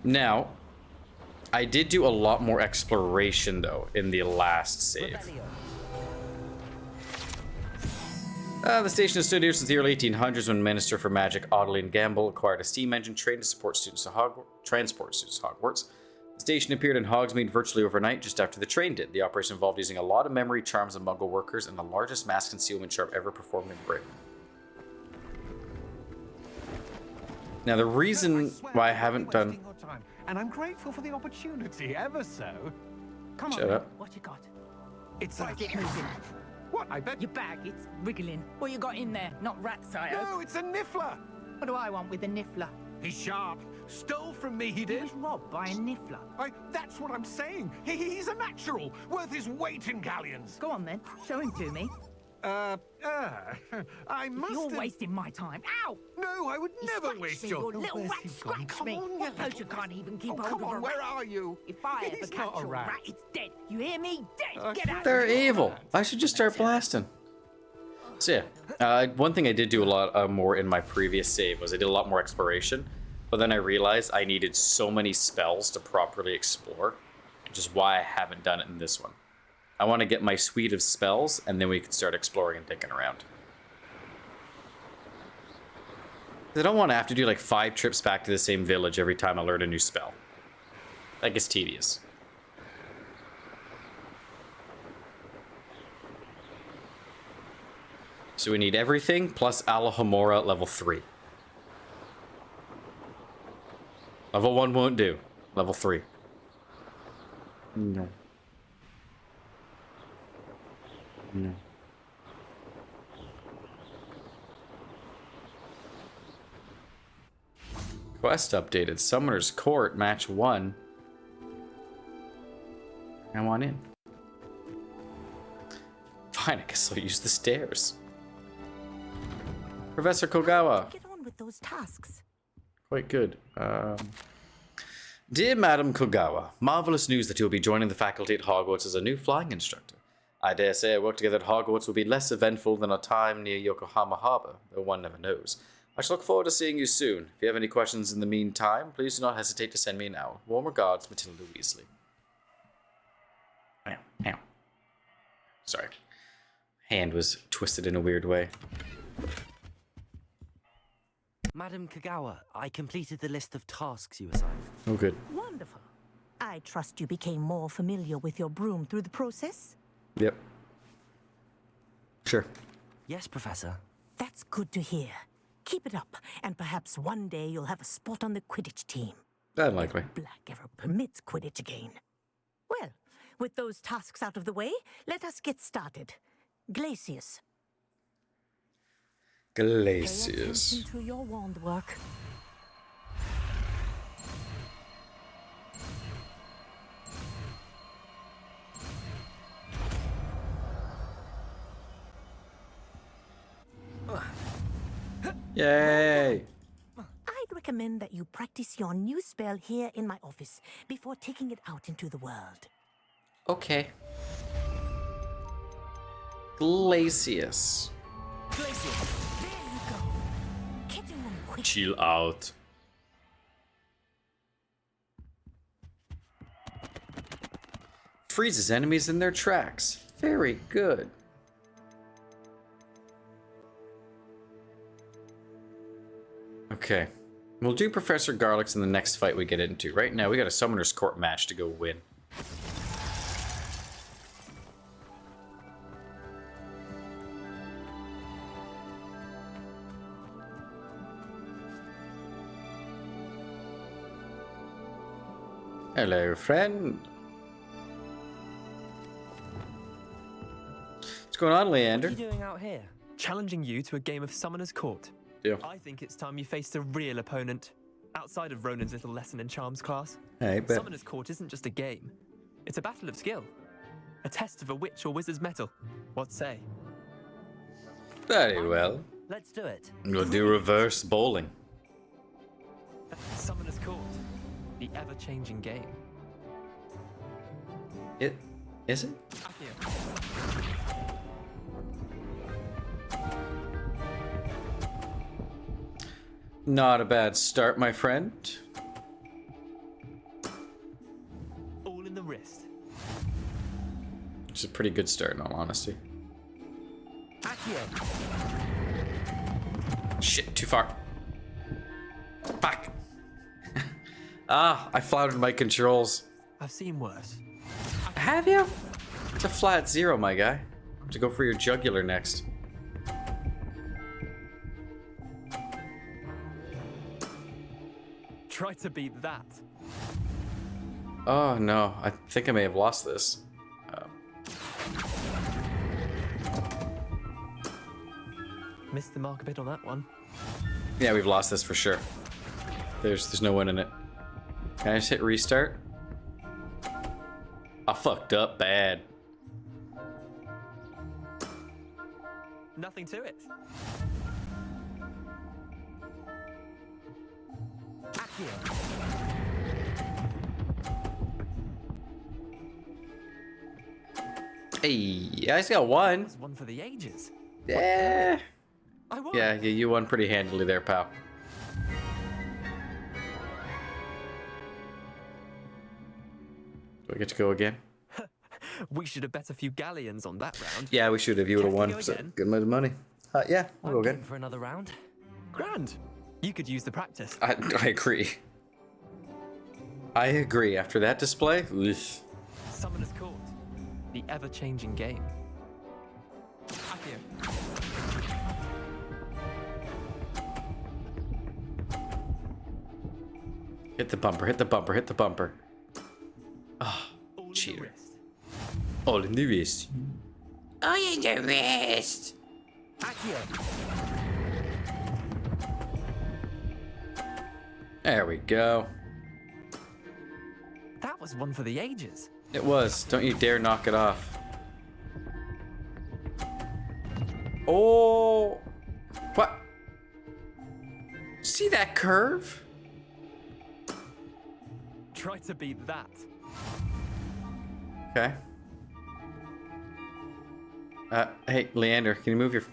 Now, I did do a lot more exploration, though, in the last save. The station stood here since the early 1800s when Minister for Magic Audley and Gamble acquired a steam engine train to support students to transport students to Hogwarts. The station appeared in Hogsmeade virtually overnight, just after the train did. The operation involved using a lot of memory charms of Muggle workers and the largest mass concealment charm ever performed in Britain. Now, the reason why I haven't done... And I'm grateful for the opportunity, ever so. Come Shut on, up. What you got? It's a... Get moving. What? I bet... Your bag, it's wriggling. What you got in there? Not rats, I hope. No, it's a niffler. What do I want with a niffler? He's sharp. Stole from me, he did. He was robbed by a niffler. That's what I'm saying. He's a natural, worth his weight in galleons. Go on then, show him to me. I must You're have... wasting my time. Ow! No, I would never waste me, your... You little rat, scratch me. What poacher can't even keep hold come of on, a where rat? are you? If I ever He's catch not a your rat. rat, it's dead. You hear me? Dead. Get out. They're evil. I should just start blasting. So yeah, one thing I did do a lot more in my previous save was I did a lot more exploration, but then I realized I needed so many spells to properly explore, which is why I haven't done it in this one. I want to get my suite of spells, and then we can start exploring and digging around. I don't want to have to do like 5 trips back to the same village every time I learn a new spell. That gets tedious. So we need everything plus Alohomora level 3. Level 1 won't do. Level 3. No. No. Quest updated. Summoner's Court, match 1. I want in. Fine, I guess I'll use the stairs. Professor Kogawa. Get on with those tasks. Quite good. Dear Madam Kogawa, marvelous news that you'll be joining the faculty at Hogwarts as a new flying instructor. I dare say our work together at Hogwarts will be less eventful than our time near Yokohama Harbor, though one never knows. I shall look forward to seeing you soon. If you have any questions in the meantime, please do not hesitate to send me now. Warm regards, Matilda Weasley. Ow, ow. Sorry. Hand was twisted in a weird way. Madam Kagawa, I completed the list of tasks you assigned. Oh, good. Wonderful. I trust you became more familiar with your broom through the process? Yep. Sure. Yes, Professor. That's good to hear. Keep it up, and perhaps one day you'll have a spot on the Quidditch team. Unlikely. If Black ever permits Quidditch again. Well, with those tasks out of the way, let us get started. Glacius. Pay Glacius. attention to your wand work. Yay! I'd recommend that you practice your new spell here in my office before taking it out into the world. Okay. Glacius. There you go. Getting them quick. Chill out. Freezes enemies in their tracks. Very good. Okay. We'll do Professor Garlics in the next fight we get into. Right now, we got a Summoner's Court match to go win. Hello, friend. What's going on, Leander? What are you doing out here? Challenging you to a game of Summoner's Court. Yeah. I think it's time you faced a real opponent. Outside of Ronan's little lesson in charms class. Hey, but Summoner's Court isn't just a game. It's a battle of skill. A test of a witch or wizard's mettle. What say? very well. Let's do it. We'll do reverse bowling. Summoner's Court. The ever-changing game. It is it? Not a bad start, my friend. All in the wrist. Which is a pretty good start, in all honesty. Shit, too far. Back. I flouted my controls. I've seen worse. Have you? It's a flat 0, my guy. To go for your jugular next. Try to beat that. Oh no, I think I may have lost this. Missed the mark a bit on that one. Yeah, we've lost this for sure. There's no win in it. Can I just hit restart? I fucked up bad. Nothing to it. Hey, I just got one. That's one for the ages. Yeah. I won. Yeah, you won pretty handily there, pal. Do I get to go again? We should have bet a few galleons on that round. Yeah, we should have. You would have Care to won. go So, again? good amount of money. Yeah, I'll go again. For another round. Grand. You could use the practice. I agree. I agree. After that display, oof. Summoner's Court. The ever-changing game. Accio. Hit the bumper, hit the bumper, hit the bumper. Ah, oh, cheater. All in the wrist. All in the wrist. There we go. That was one for the ages. It was. Don't you dare knock it off. Oh. What? See that curve? Try to beat that. Okay. Hey, Leander, can you move your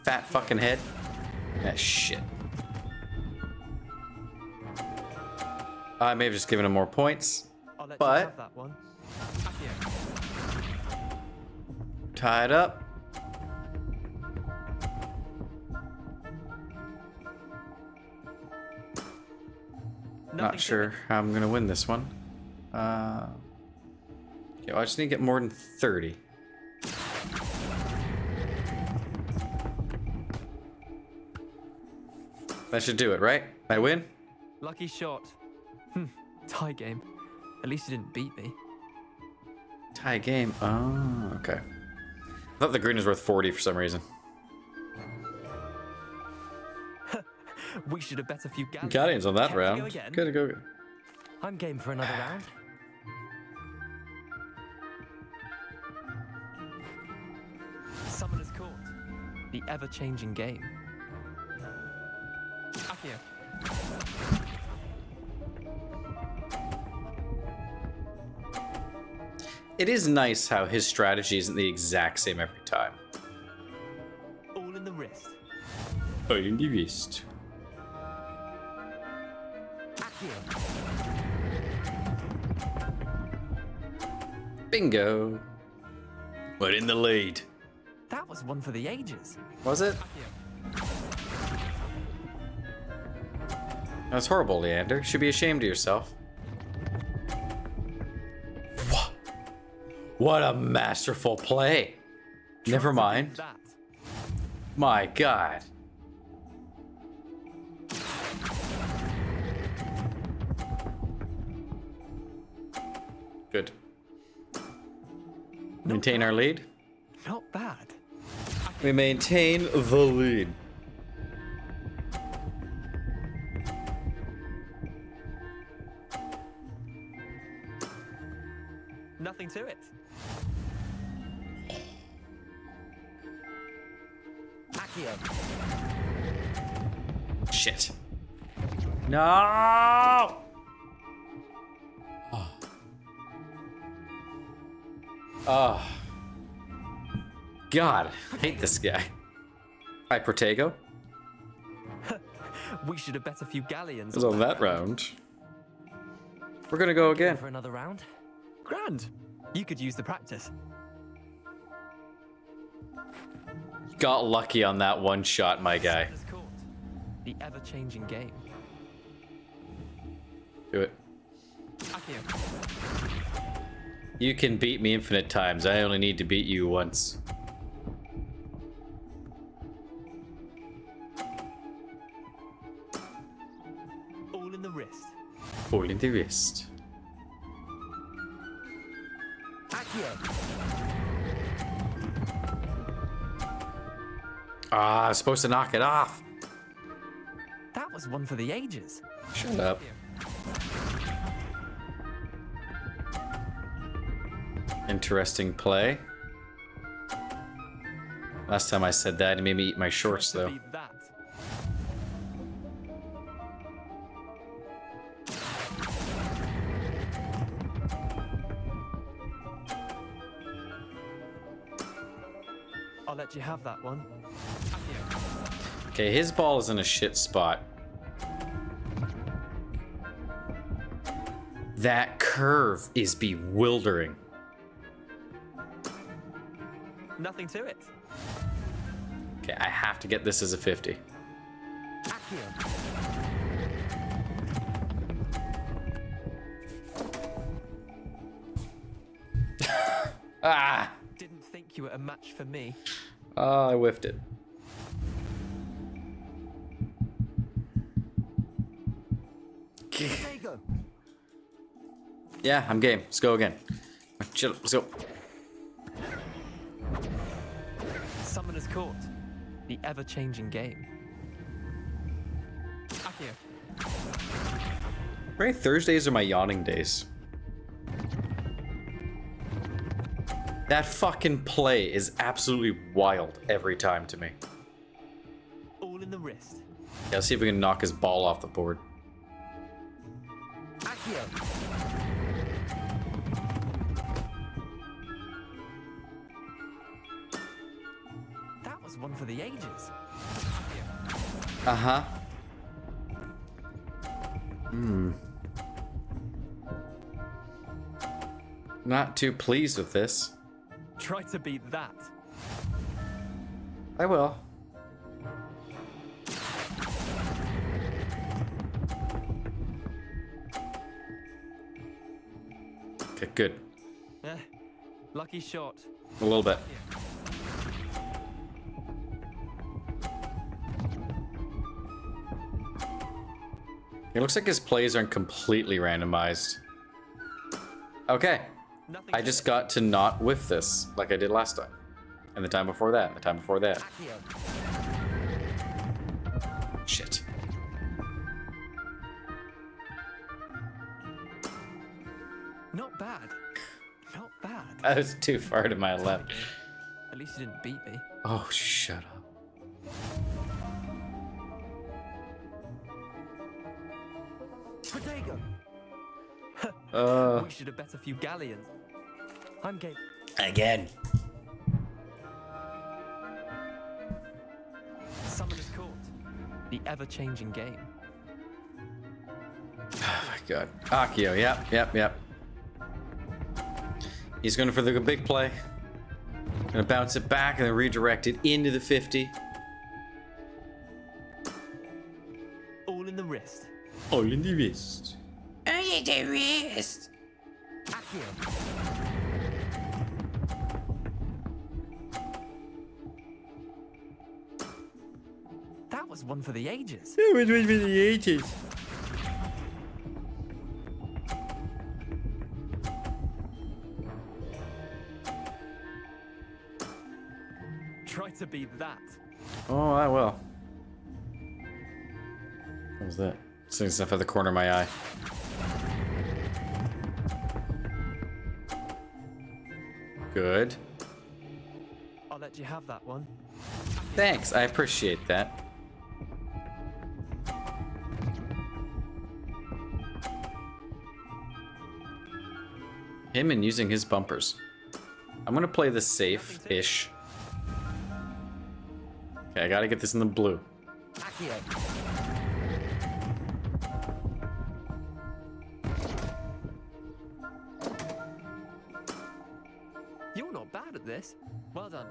fat fucking head? Ah, shit. I may have just given him more points, I'll let you but have that one. Accio. tie it up. Not sure how I'm gonna win this one. Okay, well, I just need to get more than 30. That should do it, right? I win? Lucky shot. Tie game. At least you didn't beat me. Tie game. Oh, okay. I thought the green was worth 40 for some reason. We should have bet a few galleons. Guardians on that Care to go round. again? Good to go. I'm game for another round. Summoner's Court. The ever-changing game. Accio. It is nice how his strategy isn't the exact same every time. All in the wrist. Heulen die Wist. Bingo. We're in the lead. That was one for the ages. Was it? That's horrible, Leander. Should be ashamed of yourself. What a masterful play. Never mind. My God. Good. Maintain our lead. Not bad. We maintain the lead. Nothing to it. Shit. No! Oh. God, I hate this guy. Hi, Protego. We should have bet a few galleons. It was on that round. We're gonna go again. For another round? Grand. You could use the practice. Got lucky on that one shot, my guy. The ever-changing game. Do it. You can beat me infinite times. I only need to beat you once. All in the wrist. All in the wrist. Ah, I was supposed to knock it off. That was one for the ages. Shut up. Interesting play. Last time I said that, it made me eat my shorts, though. I'll let you have that one. Okay, his ball is in a shit spot. That curve is bewildering. Nothing to it. Okay, I have to get this as a 50. Ah! Didn't think you were a match for me. Oh, I whiffed it. Yeah, I'm game. Let's go again. Chill, let's go. Summoner's Court. The ever-changing game. Right, Thursdays are my yawning days. That fucking play is absolutely wild every time to me. All in the wrist. Yeah, let's see if we can knock his ball off the board. That was one for the ages. Uh-huh. Hmm. Not too pleased with this. Try to beat that. I will. Okay, good. Lucky shot. A little bit. It looks like his plays aren't completely randomized. Okay. I just got to not whiff this like I did last time. And the time before that, and the time before that. Shit. Not bad. Not bad. That was too far to my left. At least you didn't beat me. Oh, shut up. We should have bet a few galleons. I'm game. Again. Summoner's Court. The ever-changing game. Oh my god. Akio, yep. He's going for the big play. Gonna bounce it back and then redirect it into the 50. All in the wrist. All in the wrist. All in the wrist. That was one for the ages. That was one for the ages. Try to beat that. Oh, I will. What was that? Seeing stuff at the corner of my eye. Good. I'll let you have that one. Thanks, I appreciate that. Him and using his bumpers. I'm gonna play this safe-ish. Okay, I gotta get this in the blue. You're not bad at this. Well done.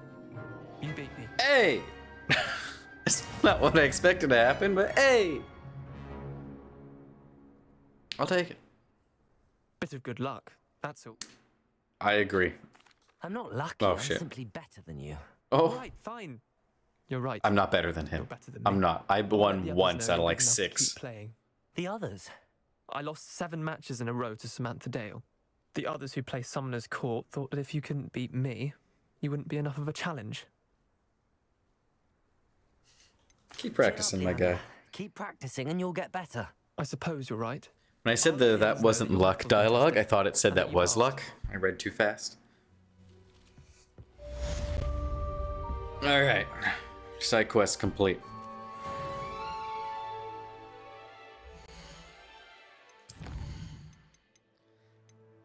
You beat me. Hey! It's not what I expected to happen, but hey! I'll take it. Bit of good luck, that's all. I agree. I'm not lucky, Oh, I'm shit. simply better than you. Oh. Right, fine. You're right. I'm not better than him. Better than I'm me. not. I I'll let the won others once know out of you're like good enough to 6. keep playing. The others? I lost 7 matches in a row to Samantha Dale. The others who play Summoner's Court thought that if you couldn't beat me, you wouldn't be enough of a challenge. Keep practicing, my guy. Keep practicing and you'll get better. I suppose you're right. When I said that wasn't luck dialogue, I thought it said that was luck. I read too fast. Alright. Side quest complete.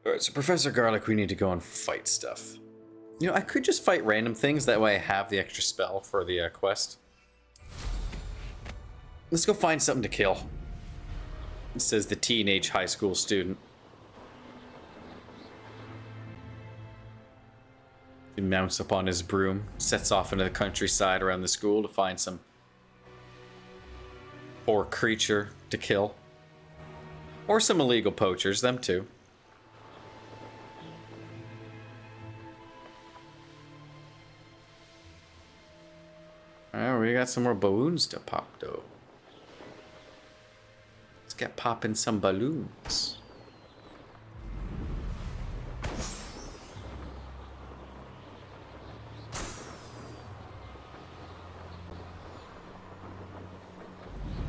Alright, so Professor Garlic, we need to go and fight stuff. You know, I could just fight random things, that way I have the extra spell for the quest. Let's go find something to kill. It says the teenage high school student. He mounts upon his broom, sets off into the countryside around the school to find some poor creature to kill. Or some illegal poachers, them too. Alright, we got some more balloons to pop though. Let's get popping some balloons.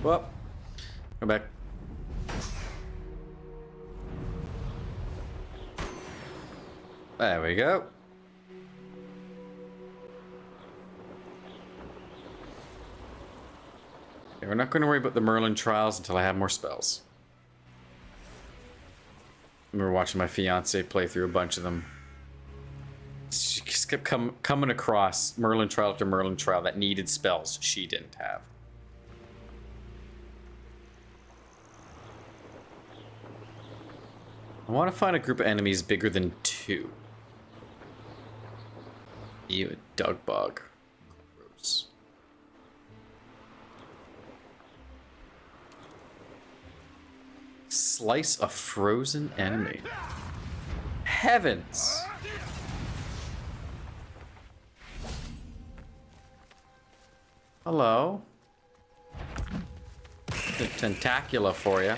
Well, go back. There we go. Okay, we're not going to worry about the Merlin trials until I have more spells. I remember watching my fiance play through a bunch of them. She just kept coming across Merlin trial after Merlin trial that needed spells she didn't have. I want to find a group of enemies bigger than 2. Ew, a dug bug. Gross. Slice a frozen enemy. Heavens! Hello? The tentacula for you.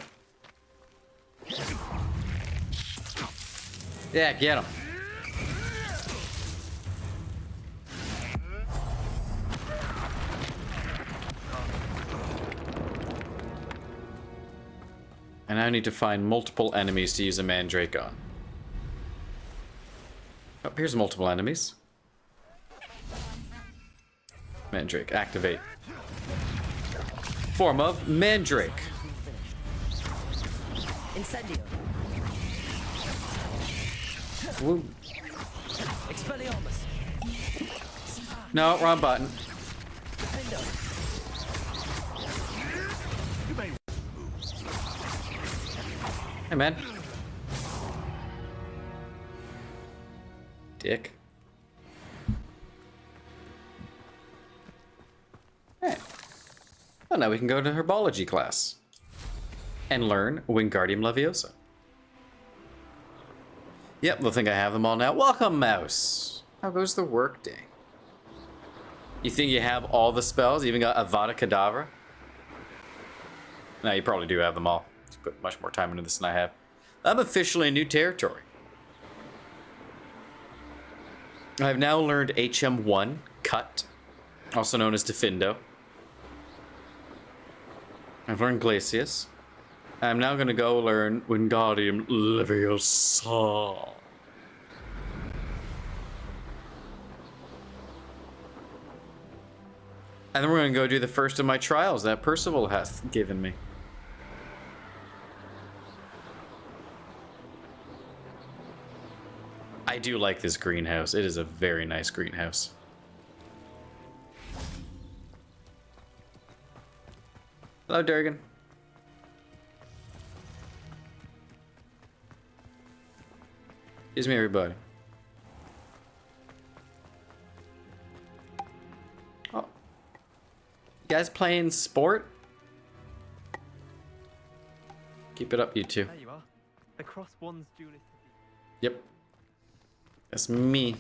Yeah, get him. And I need to find multiple enemies to use a mandrake on. Oh, here's multiple enemies. Mandrake, activate. Form of mandrake. Incendio. Woo. Expelliarmus. No, wrong button. Hey, man. Dick. Alright. Well, now we can go to herbology class. And learn Wingardium Leviosa. Yep, I think I have them all now. Welcome, Mouse. How goes the work day? You think you have all the spells? You even got Avada Kedavra? No, you probably do have them all. You put much more time into this than I have. I'm officially in new territory. I've now learned HM1, Cut, also known as Defendo. I've learned Glacius. I'm now going to go learn Wingardium Leviosa. And then we're going to go do the first of my trials that Percival hath given me. I do like this greenhouse. It is a very nice greenhouse. Hello, Durgan. Excuse me, everybody. Oh. You guys playing sport? Keep it up, you two. There you are. The cross one's duelist. Yep. That's me.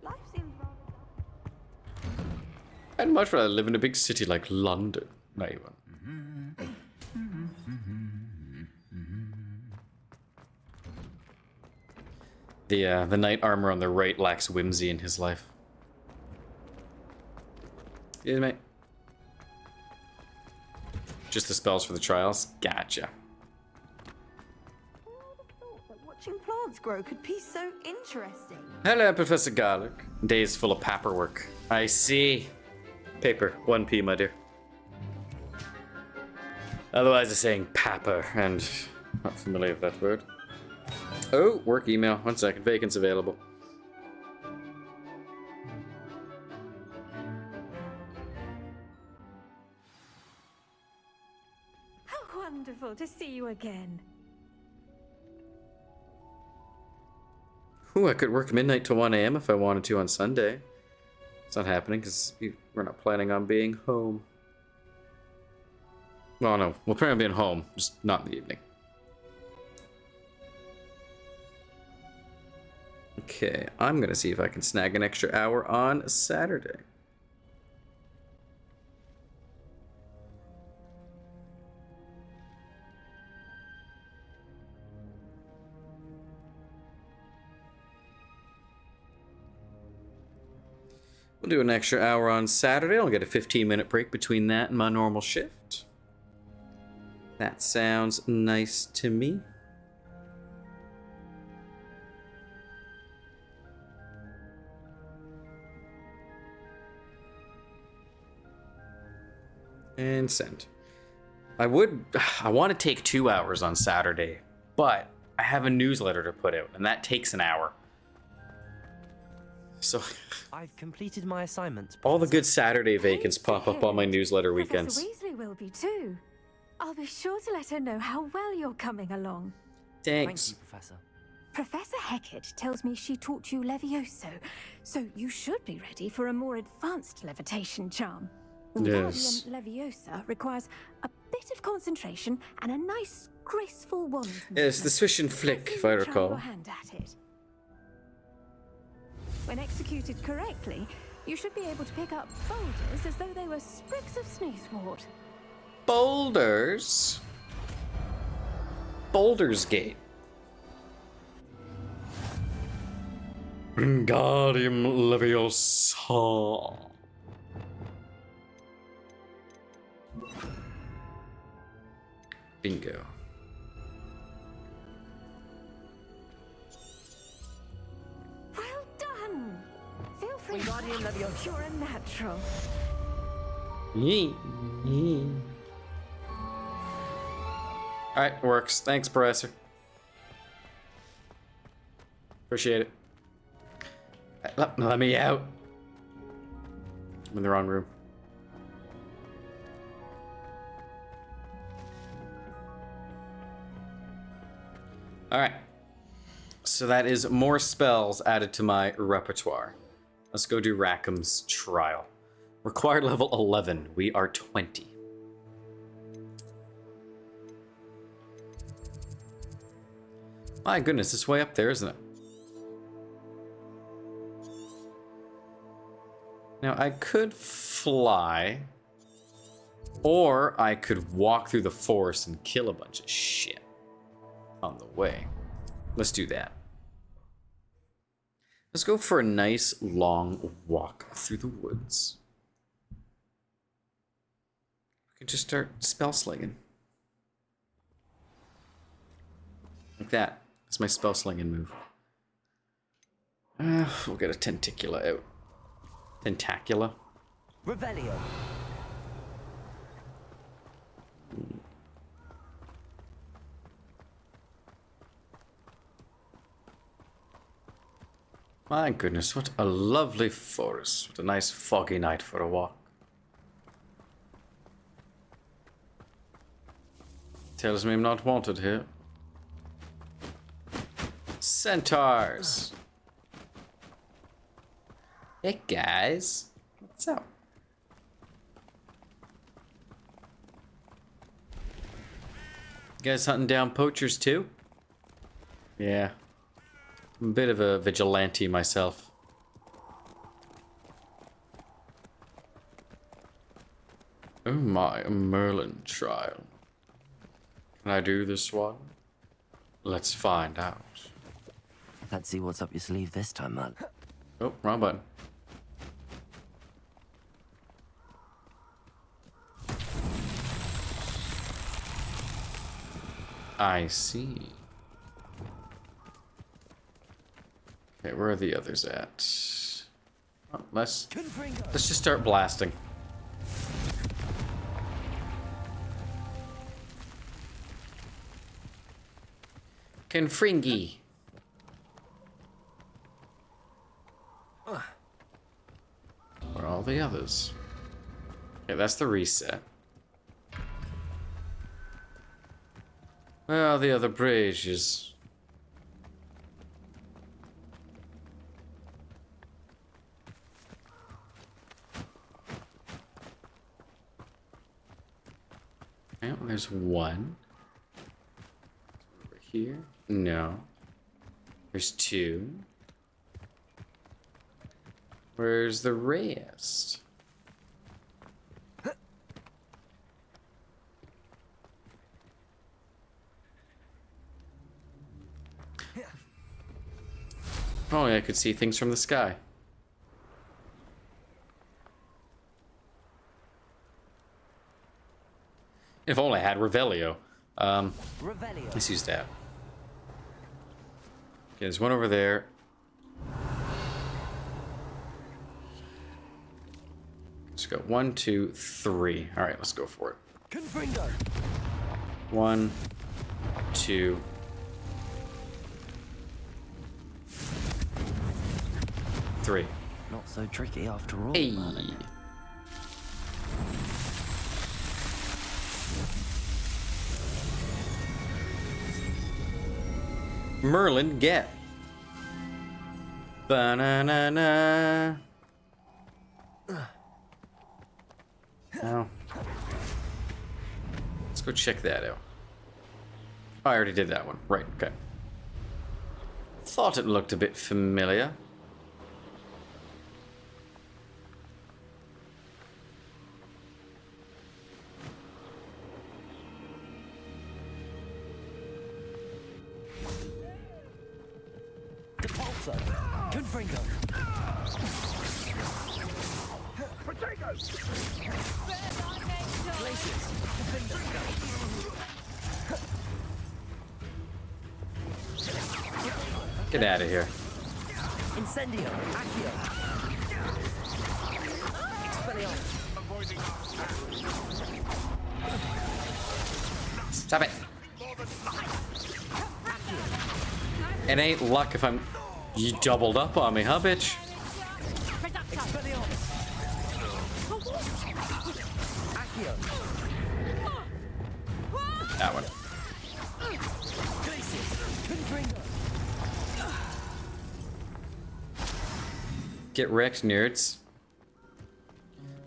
Life seems rather I'd much rather live in a big city like London. Not even. The knight armor on the right lacks whimsy in his life. Excuse me. Just the spells for the trials? Gotcha. that watching plants grow could be so interesting. Hello, Professor Garlic. Days full of paperwork. I see. Paper, 1p, my dear. Otherwise, it's saying papper, and not familiar with that word. Oh, work email. 1 second. Vacants available. How wonderful to see you again. Ooh, I could work midnight to 1 a.m. if I wanted to on Sunday. It's not happening because we're not planning on being home. Well, no. We'll plan on being home, just not in the evening. Okay, I'm gonna see if I can snag an extra hour on Saturday. We'll do an extra hour on Saturday. I'll get a 15-minute break between that and my normal shift. That sounds nice to me. And send. I want to take 2 hours on Saturday, but I have a newsletter to put out, and that takes an hour. So I've completed my assignments. all the good Saturday vacants pop up on my newsletter weekends. Professor Weasley will be too. I'll be sure to let her know how well you're coming along. Thanks. Thank you, Professor. Professor Hecat tells me she taught you Levioso, so you should be ready for a more advanced levitation charm. Yes. Wingardium Leviosa requires a bit of concentration and a nice, graceful wand. Yes, the swish and flick, if I Try recall. your hand at it. When executed correctly, you should be able to pick up boulders as though they were sprigs of sneezewort. Boulders? Boulders Gate. Wingardium Leviosa. Bingo. Well done! Feel free to Wingardium Leviosa. You're a natural. Alright, works. Thanks, Professor. Appreciate it. Let me out. I'm in the wrong room. Alright. So that is more spells added to my repertoire. Let's go do Rackham's trial. Required level 11. We are 20. My goodness, it's way up there, isn't it? Now, I could fly, or I could walk through the forest and kill a bunch of shit on the way. Let's do that. Let's go for a nice long walk through the woods. We can just start spell slinging. Like that. That's my spell slinging move. We'll get a tentacula out. Tentacula. Revelio. My goodness, what a lovely forest. What a nice foggy night for a walk. Tells me I'm not wanted here. Centaurs. Hey guys, what's up? You guys hunting down poachers too? Yeah. I'm a bit of a vigilante myself. Oh my, a Merlin trial. Can I do this one? Let's find out. Let's see what's up your sleeve this time, man. Oh, wrong button. I see. Okay, where are the others at? Oh, let's just start blasting. Confringy. Where are all the others? Okay, that's the reset. Where are the other braziers? Okay, well, there's one. Over here? No. There's two. Where's the rest? If only I could see things from the sky. If only I had Revelio. Let's use that. Okay, there's one over there. Let's go 1, 2, 3. All right, let's go for it. Confringo. 1, 2. 3. Not so tricky after all. Hey. Man. Merlin, get. Ba-na-na-na. Now, let's go check that out. Oh, I already did that one. Right, okay. Thought it looked a bit familiar. Confringo. Potatoes! Get out of here. Incendio. Accio. Expelliarmus. Stop it. It ain't luck if I'm... You doubled up on me, huh, bitch? That one. Get wrecked, nerds.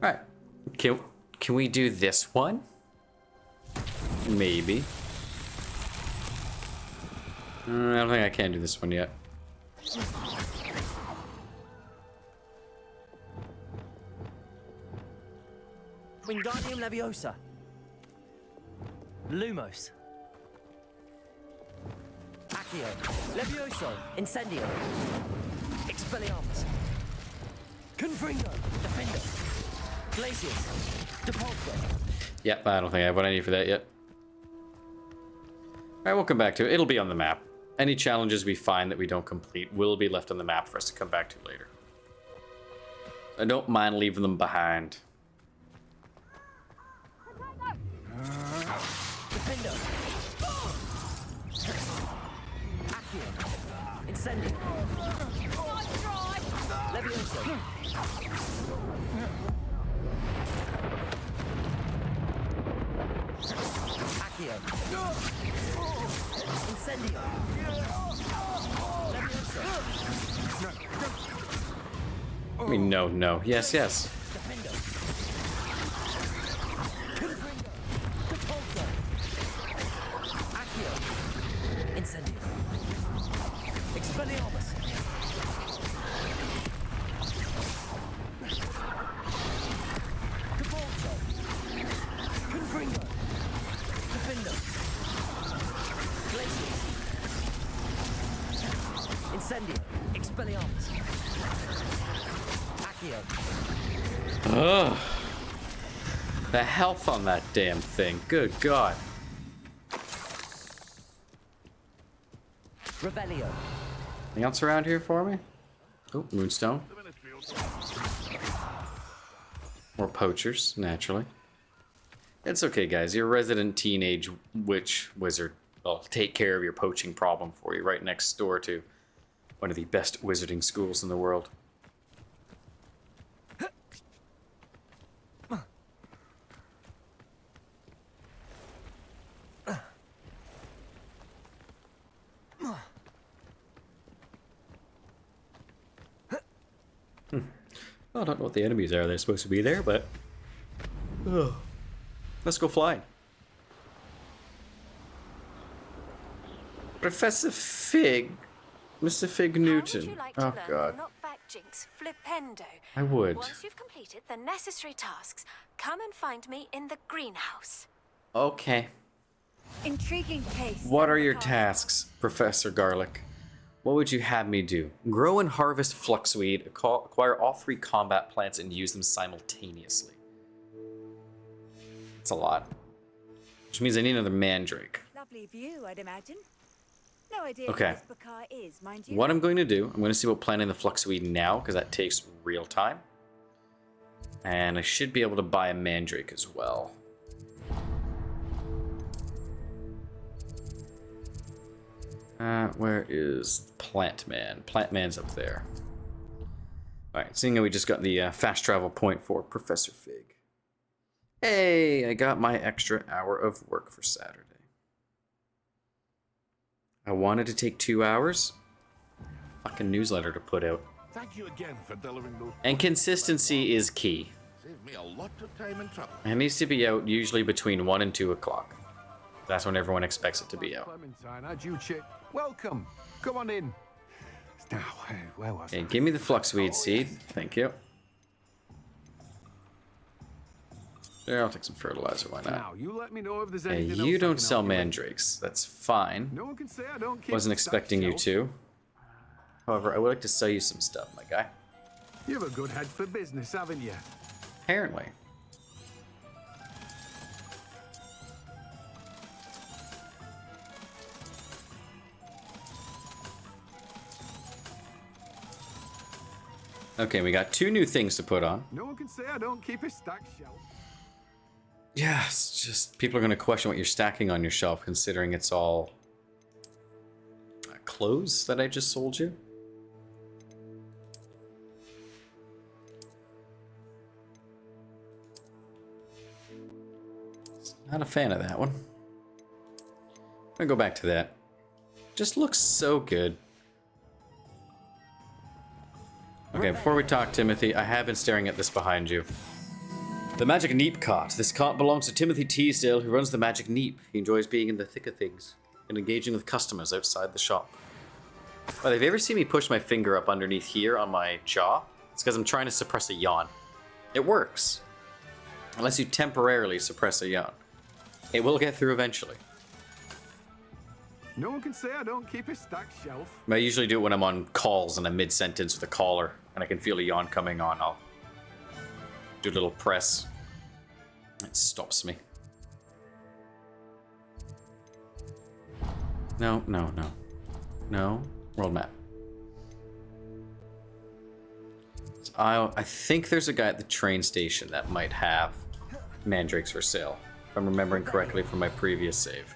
Alright. Can we do this one? Maybe. I don't think I can do this one yet. Wingardium Leviosa. Lumos. Accio. Levioso. Incendio. Expelliarmus. Confringo. Defender. Glacius. Depulso. Yep, I don't think I have what I need for that yet. Alright, we'll come back to it. It'll be on the map. Any challenges we find that we don't complete will be left on the map for us to come back to later. I don't mind leaving them behind. Defender. Accio. Incendio. Levioso. Accio. Incendio. Levioso. I mean, no. Yes, yes. Defender. Confringo. Depulso. Accio. Incendio. Expelliarmus. Depulso. Confringo. Defender. Glacius. Incendio. Expelliarmus. Accio. Ugh. The health on that damn thing. Good God. Revelio. Anything else around here for me? Oh, Moonstone. More poachers, naturally. It's okay, guys. Your resident teenage witch wizard will take care of your poaching problem for you right next door to one of the best wizarding schools in the world. Well, I don't know what the enemies are. They're supposed to be there, but... Ugh. Let's go flying. Professor Fig. Mr. Fig Newton. Would you like to Oh, learn God. the knockback jinx Flipendo? I would. Once you've completed the necessary tasks, come and find me in the greenhouse. Okay. Intriguing case. What are your tasks, Professor Garlic? What would you have me do? Grow and harvest fluxweed, acquire all 3 combat plants, and use them simultaneously. That's a lot. Which means I need another mandrake. Lovely view, I'd imagine. No idea Okay. what this Bakar is, mind you. What I'm going to do, I'm going to see about planting the fluxweed now, because that takes real time. And I should be able to buy a mandrake as well. Where is Plant Man? Plant Man's up there. Alright, seeing how we just got the fast travel point for Professor Fig. Hey, I got my extra hour of work for Saturday. I wanted to take 2 hours. Fucking newsletter to put out. Thank you again for delivering those. And consistency is key. Saved me a lot of time and trouble. It needs to be out usually between 1 and 2 o'clock. That's when everyone expects it to be out. Clementine, how'd you chick? Welcome. Come on in. Now, where was Okay, give me the fluxweed seed. Thank you. There, I'll take some fertilizer. Why Now, not? you let me know if there's Hey, anything you else I don't can sell help you with. mandrakes. That's fine. No one can say I don't keep Wasn't a expecting stack you shelf. to. However, I would like to sell you some stuff, my guy. You've a good head for business, haven't you? Apparently. Okay, we got 2 new things to put on. No one can say I don't keep a stack shelf. Yeah, it's just people are going to question what you're stacking on your shelf, considering it's all clothes that I just sold you. Not a fan of that one. I'm gonna go back to that. Just looks so good. Okay, before we talk, Timothy, I have been staring at this behind you. The Magic Neep Cart. This cart belongs to Timothy Teasdale, who runs the Magic Neep. He enjoys being in the thick of things and engaging with customers outside the shop. Well, have you ever seen me push my finger up underneath here on my jaw? It's because I'm trying to suppress a yawn. It works. Unless you temporarily suppress a yawn. It will get through eventually. No one can say I don't keep a stacked shelf. I usually do it when I'm on calls and I'm mid-sentence with a caller and I can feel a yawn coming on. I'll do a little press. It stops me. No, no, no. No. World map. So I think there's a guy at the train station that might have mandrakes for sale, if I'm remembering correctly from my previous save.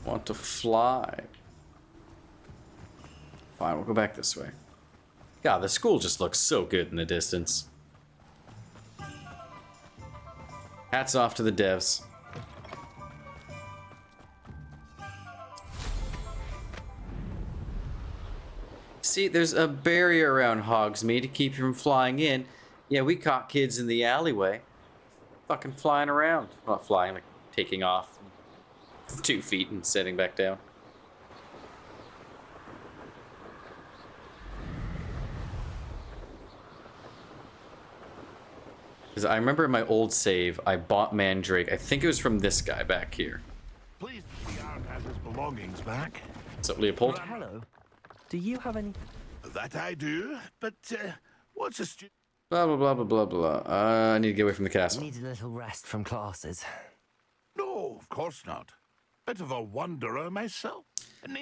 Want to fly. Fine, we'll go back this way. God, the school just looks so good in the distance. Hats off to the devs. See, there's a barrier around Hogsmeade to keep you from flying in. Yeah, we caught kids in the alleyway. Fucking flying around. Not flying, like taking off 2 feet and setting back down. Because I remember in my old save, I bought Mandrake. I think it was from this guy back here. Please, the Yard has his belongings back. What's up, Leopold? Hello. Do you have any... That I do, but what's a Blah, blah, blah, blah, blah, blah. I need to get away from the castle. Need a little rest from classes. No, of course not. Bit of a wanderer myself.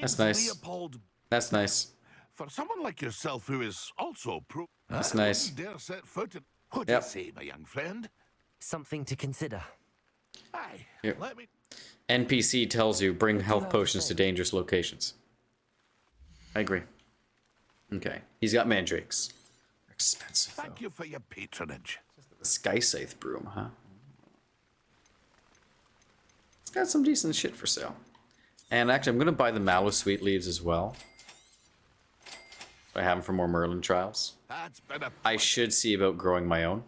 That's nice. Leopold. That's nice. For someone like yourself who is also That's nice. Dare set foot in... What do you say, my young friend? Something to consider. Aye, Here. let me... NPC tells you bring health potions to dangerous locations. I agree. Okay, he's got mandrakes. Expensive. Thank you for your patronage. The Sky Scythe broom, huh? It's got some decent shit for sale. And actually, I'm gonna buy the Mallow Sweet Leaves as well. So I have them for more Merlin trials. That's been a... I should see about growing my own.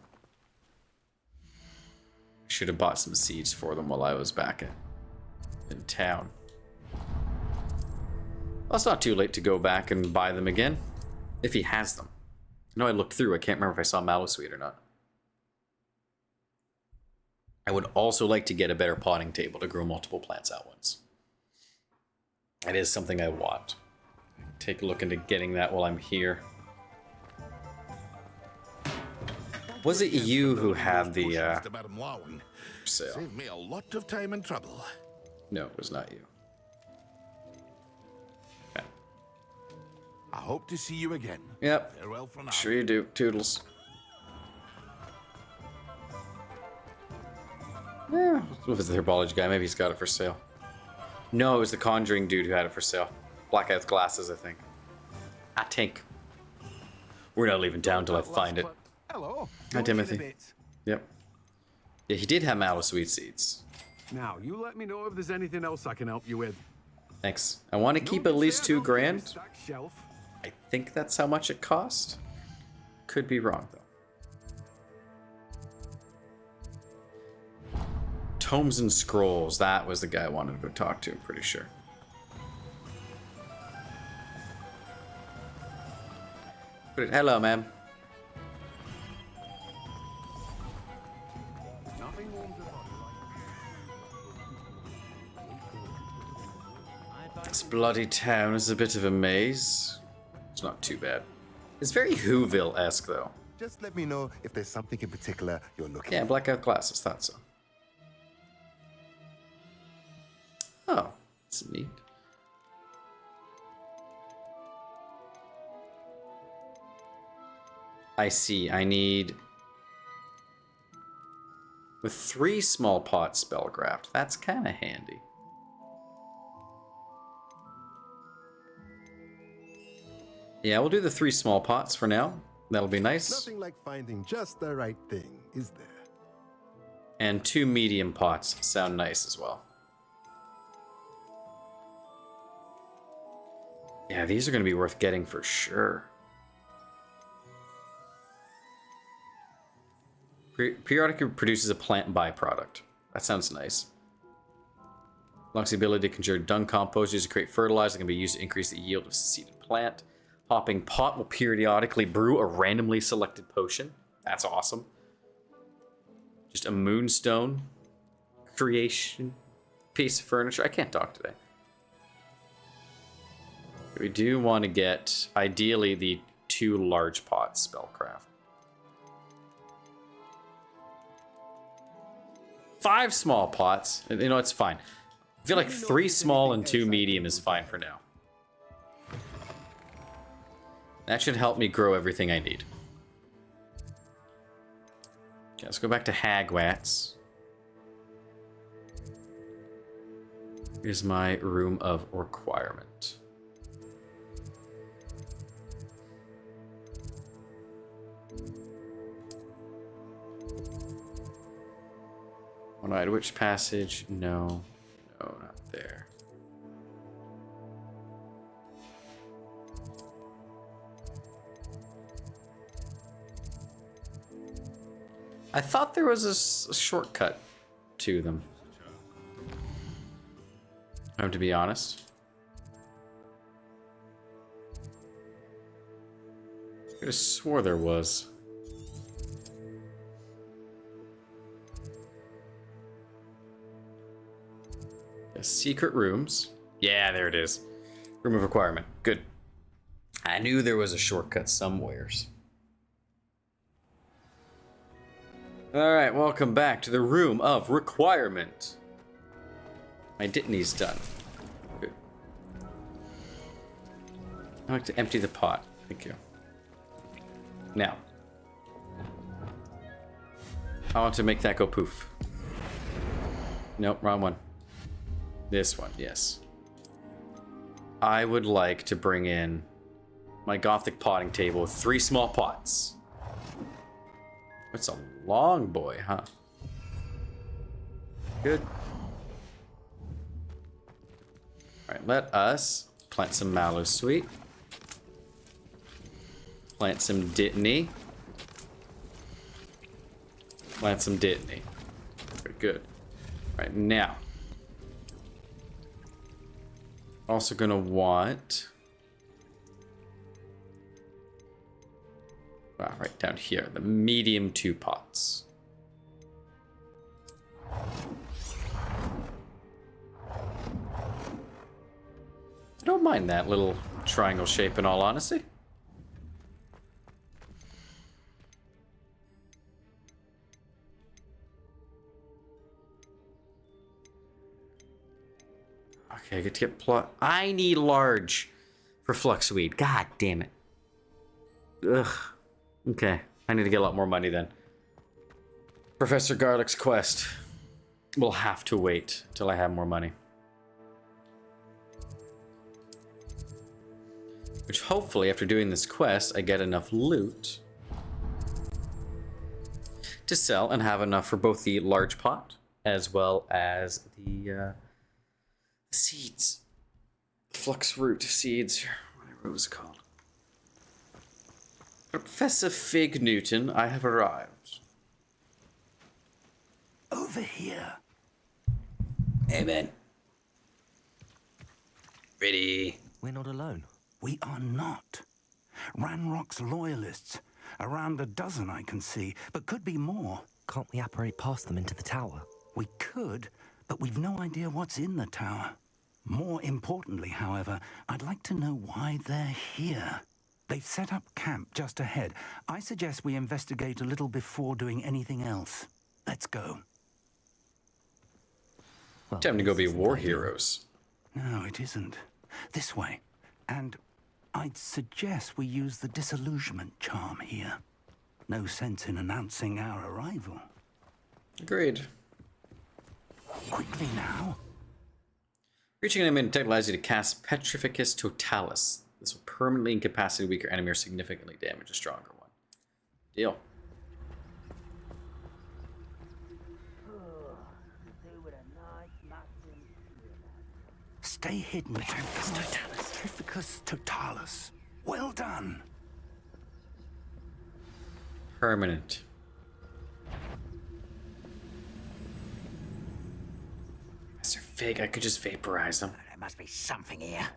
I should have bought some seeds for them while I was back in town. Well, it's not too late to go back and buy them again. If he has them. I know I looked through. I can't remember if I saw Mallow Sweet or not. I would also like to get a better potting table to grow multiple plants at once. That is something I want. Take a look into getting that while I'm here. Was it you who had the for sale? Saved me a lot of time and trouble. No, it was not you. Okay. I hope to see you again. Yep. Farewell for now. Sure you do. Toodles. Yeah. What was the herbology guy? Maybe he's got it for sale. No, it was the Conjuring dude who had it for sale. Blackout glasses, I think. I think. We're not leaving town till I find it. Hello. Hi, Timothy. Yep. Yeah, he did have Mallow Sweet Seeds. Now, you let me know if there's anything else I can help you with. Thanks. I want to keep at least $2 grand. I think that's how much it cost. Could be wrong, though. Tomes and Scrolls. That was the guy I wanted to go talk to, I'm pretty sure. Hello, ma'am. This bloody town is a bit of a maze. It's not too bad. It's very Whoville-esque, though. Just let me know if there's something in particular you're looking for. Yeah, blackout glasses, thought so. Oh, that's neat. I see. I need... With 3 small pots spellcraft. That's kind of handy. Yeah, we'll do the 3 small pots for now. That'll be nice. Nothing like finding just the right thing. is there? And 2 medium pots sound nice as well. Yeah, these are going to be worth getting for sure. Periodically produces a plant byproduct. That sounds nice. Unlocks the ability to conjure dung compost used to create fertilizer that can be used to increase the yield of seeded plant. Hopping pot will periodically brew a randomly selected potion. That's awesome. Just a moonstone creation piece of furniture. I can't talk today. We do want to get, ideally, the 2 large pots spellcraft. 5 small pots. You know, it's fine. I feel like 3 small and 2 medium is fine for now. That should help me grow everything I need. Okay, let's go back to Hogwarts. Here's my room of requirement. One-eyed witch passage? No. No, not there. I thought there was a shortcut to them. I have to be honest. I could have swore there was. Secret rooms. Yeah, there it is. Room of requirement. Good. I knew there was a shortcut somewheres. Alright, welcome back to the room of requirement. My Ditney's done. Good. I like to empty the pot. Thank you. Now. I want to make that go poof. Nope, wrong one. This one, yes. I would like to bring in my Gothic potting table with 3 small pots. It's a long boy, huh? Good. Alright, let us plant some mallow sweet. Plant some Dittany. Plant some Dittany. Very good. Alright, now. Also gonna want... right down here, the medium 2 pots. I don't mind that little triangle shape in all honesty. Okay, I get to get plot. I need large for Fluxweed. God damn it. Ugh. Okay, I need to get a lot more money then. Professor Garlick's quest will have to wait till I have more money. Which hopefully, after doing this quest, I get enough loot to sell and have enough for both the large pot as well as the seeds. Flux root seeds, whatever it was called. Professor Fig Newton, I have arrived. Over here. Amen. Ready. We're not alone. We are not. Ranrock's loyalists. Around a dozen I can see, but could be more. Can't we apparate past them into the tower? We could, but we've no idea what's in the tower. More importantly, however, I'd like to know why they're here. They've set up camp just ahead. I suggest we investigate a little before doing anything else. Let's go. Well, time to go be war heroes. No, it isn't. This way. And I'd suggest we use the disillusionment charm here. No sense in announcing our arrival. Agreed. Quickly now. Reaching an enemy attack allows you to cast Petrificus Totalis. This will permanently incapacitate a weaker enemy or significantly damage a stronger one. Deal. Stay hidden. Petrificus totalis. Well done. Permanent. Mr. Fig, I could just vaporize them. There must be something here.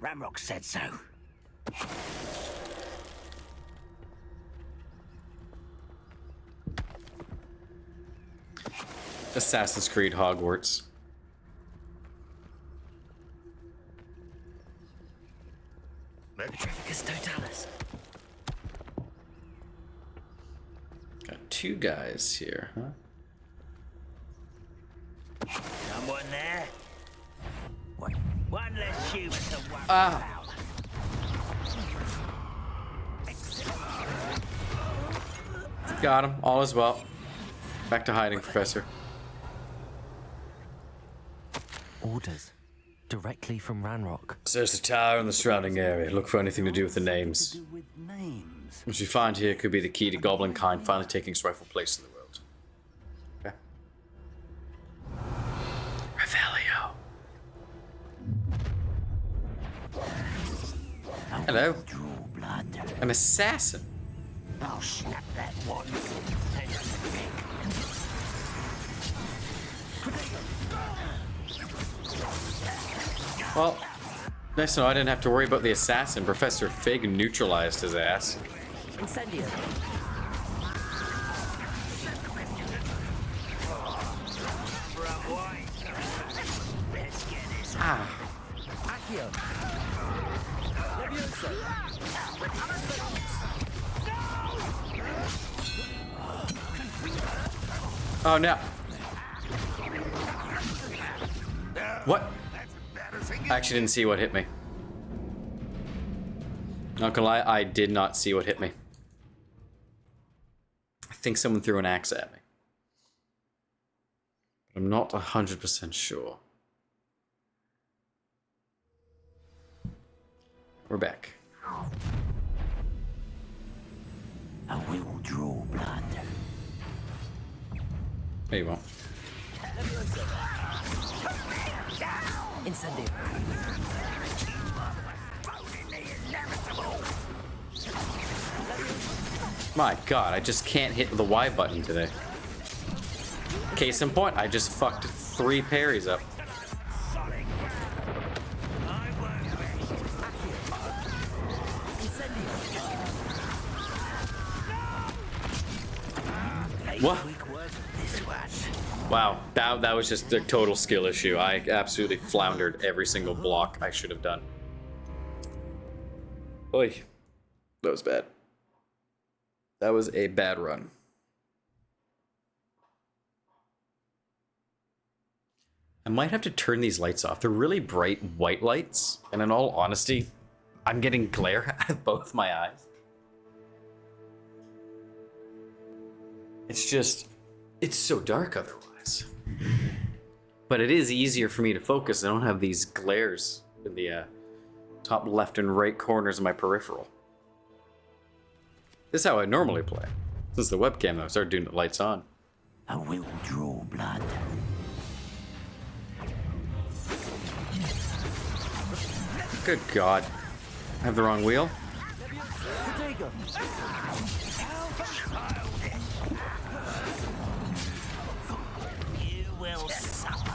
Ramrock said so. Assassin's Creed Hogwarts. Petrificus totalis. Got two guys here, huh? Someone there? One less human to worry Ah. about. Got him. All is well. Back to hiding, Professor. Orders. Directly from Ranrock. Search the tower and the surrounding area. Look for anything to do with the names. What you find here could be the key to Goblin kind finally taking its rightful place in the world. Okay. Revelio. Hello. An assassin. I'll snap that one. Well, nice to know I didn't have to worry about the assassin. Professor Fig neutralized his ass. Incendio. Ah. Accio. Oh no. What? I actually didn't see what hit me. Not gonna lie, I did not see what hit me. I think someone threw an axe at me. But I'm not 100% sure. We're back. I will draw blood. There you won't. Incendio. My god, I just can't hit the Y button today. Case in point, I just fucked 3 parries up. What? Wow, that was just a total skill issue. I absolutely floundered every single block I should have done. Oy, that was bad. That was a bad run. I might have to turn these lights off. They're really bright white lights, and in all honesty, I'm getting glare out of both my eyes. It's just, it's so dark otherwise. But it is easier for me to focus. I don't have these glares in the top left and right corners of my peripheral. This is how I normally play. Since the webcam, though, I started doing the lights on. I will draw blood. Good God. I have the wrong wheel? You will suffer.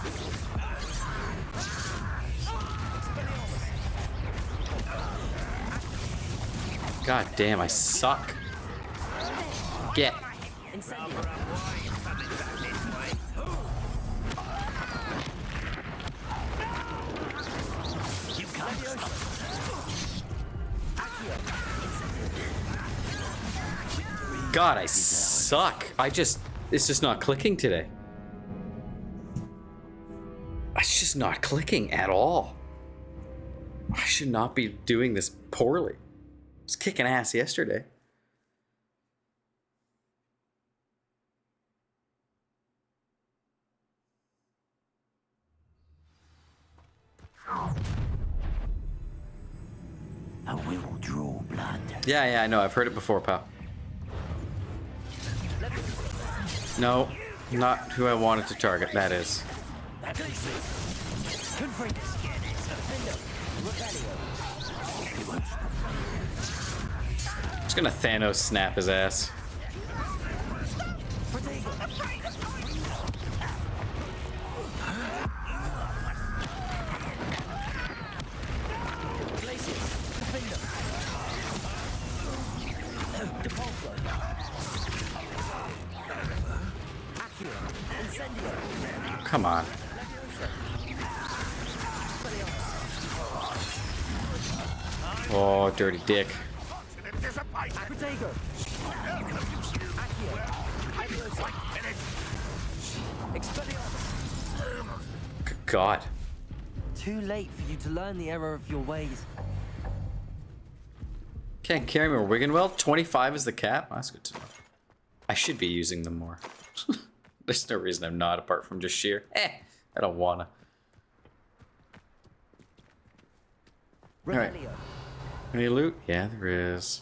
God damn, I suck. Get. God, I suck. It's just not clicking today. It's just not clicking at all. I should not be doing this poorly. I was kicking ass yesterday. I will draw blood. Yeah, I know. I've heard it before, pal. No, not who I wanted to target, that is. Just gonna Thanos snap his ass. Come on. Oh, dirty dick. God. Too late for you to learn the error of your ways. Can't carry more Wiggenweld. 25 is the cap. Oh, that's good to know. I should be using them more. There's no reason I'm not, apart from just sheer. I don't wanna. Alright. Any loot? Yeah, there is.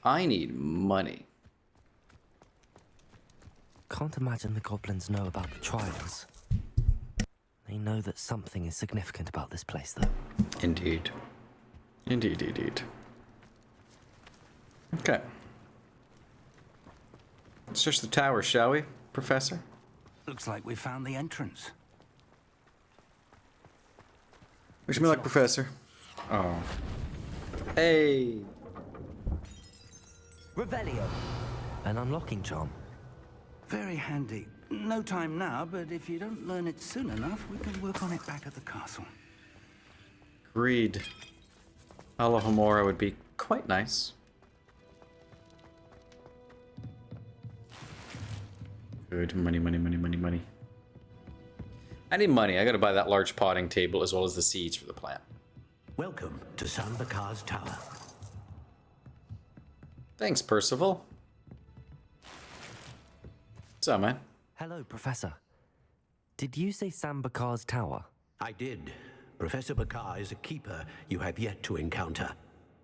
I need money. Can't imagine the goblins know about the trials. They know that something is significant about this place, though. Indeed. Indeed, indeed. Okay. Let's search the tower, shall we, Professor? Looks like we found the entrance. Wish me luck, Professor. Oh. Hey! Revelio. An unlocking charm. Very handy. No time now, but if you don't learn it soon enough, we can work on it back at the castle. Agreed. Alohomora would be quite nice. Good. Money, money, money, money, money. I need money. I gotta buy that large potting table as well as the seeds for the plant. Welcome to Sambakar's Tower. Thanks, Percival. What's up, man? Hello, Professor. Did you say Sambakar's Tower? I did. Professor Bakar is a keeper you have yet to encounter.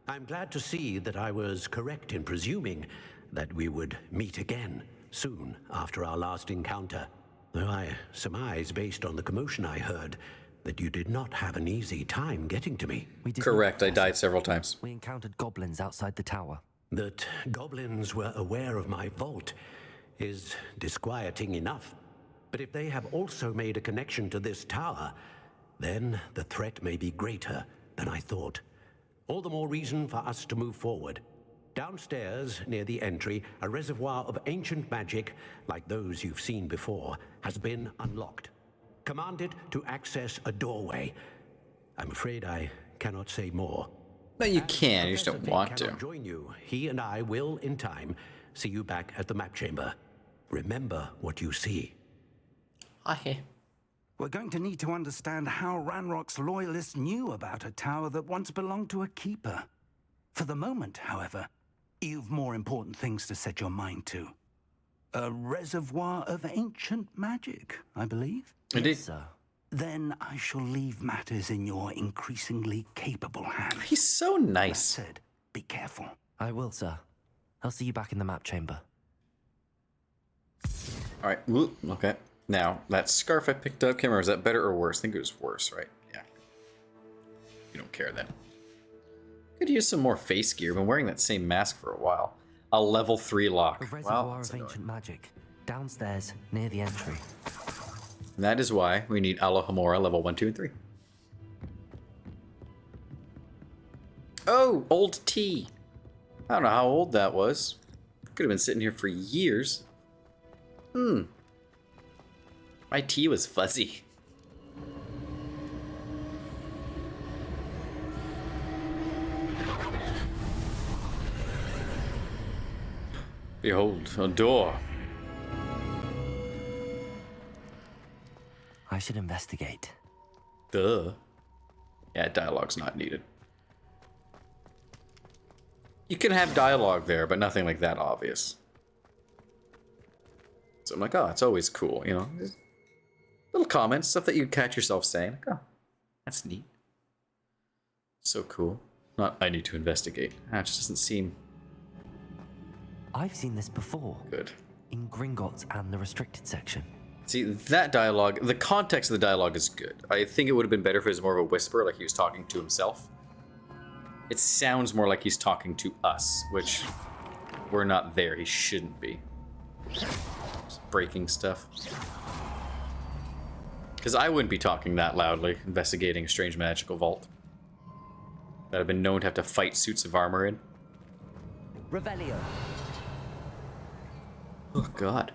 I'm glad to see that I was correct in presuming that we would meet again soon after our last encounter. Though I surmise, based on the commotion I heard, that you did not have an easy time getting to me. We did Correct, not, I died several times. We encountered goblins outside the tower. That goblins were aware of my vault is disquieting enough. But if they have also made a connection to this tower, then the threat may be greater than I thought. All the more reason for us to move forward. Downstairs, near the entry, a reservoir of ancient magic, like those you've seen before, has been unlocked. Commanded to access a doorway. I'm afraid I cannot say more. No, you can. You just don't want to. Join you. He and I will, in time, see you back at the map chamber. Remember what you see. Okay. We're going to need to understand how Ranrock's loyalists knew about a tower that once belonged to a keeper. For the moment, however, you've more important things to set your mind to. A reservoir of ancient magic, I believe? Indeed. Yes, sir. Then I shall leave matters in your increasingly capable hands. He's so nice. That said, be careful. I will, sir. I'll see you back in the map chamber. Alright, okay. Now, that scarf I picked up, can't remember, is that better or worse? I think it was worse, right? Yeah. You don't care then. Could use some more face gear. I've been wearing that same mask for a while. A level 3 lock. A reservoir Wow, of ancient magic. Downstairs, near the entry. And that is why we need Alohomora level 1, 2, and 3. Oh, old tea. I don't know how old that was. Could have been sitting here for years. My tea was fuzzy. Behold, a door. I should investigate. Duh. Yeah, dialogue's not needed. You can have dialogue there, but nothing like that obvious. So I'm like, oh, it's always cool, you know? Just little comments, stuff that you catch yourself saying. Like, oh, that's neat. So cool. Not, I need to investigate. That just doesn't seem I've seen this before. good. In Gringotts and the restricted section. See, that dialogue, the context of the dialogue is good. I think it would have been better if it was more of a whisper, like he was talking to himself. It sounds more like he's talking to us, which we're not there. He shouldn't be. Just breaking stuff. Because I wouldn't be talking that loudly, investigating a strange magical vault that I've been known to have to fight suits of armor in. Revelio. Oh, God.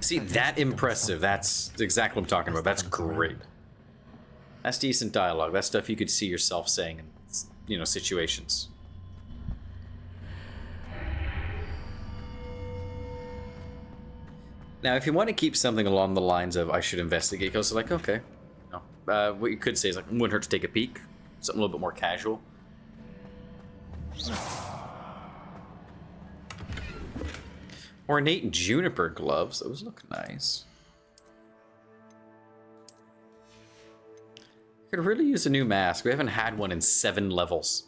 See, that impressive. That's exactly what I'm talking about. That's great. That's decent dialogue. That's stuff you could see yourself saying in, you know, situations. Now, if you want to keep something along the lines of, I should investigate, goes like, okay. No. What you could say is like, wouldn't hurt to take a peek. Something a little bit more casual. Ornate juniper gloves. Those look nice. Could really use a new mask. We haven't had one in 7 levels.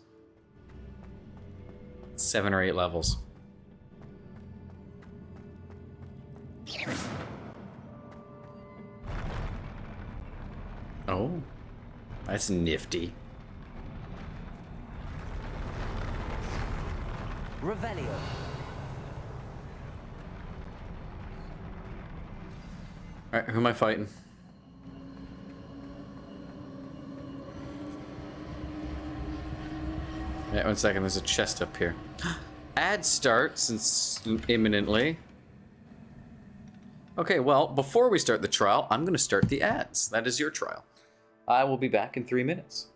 7 or 8 levels. Oh, that's nifty. Revelio. Alright, who am I fighting? Yeah, 1 second, there's a chest up here. Ad starts imminently. Okay, well, before we start the trial, I'm going to start the ads. That is your trial. I will be back in 3 minutes.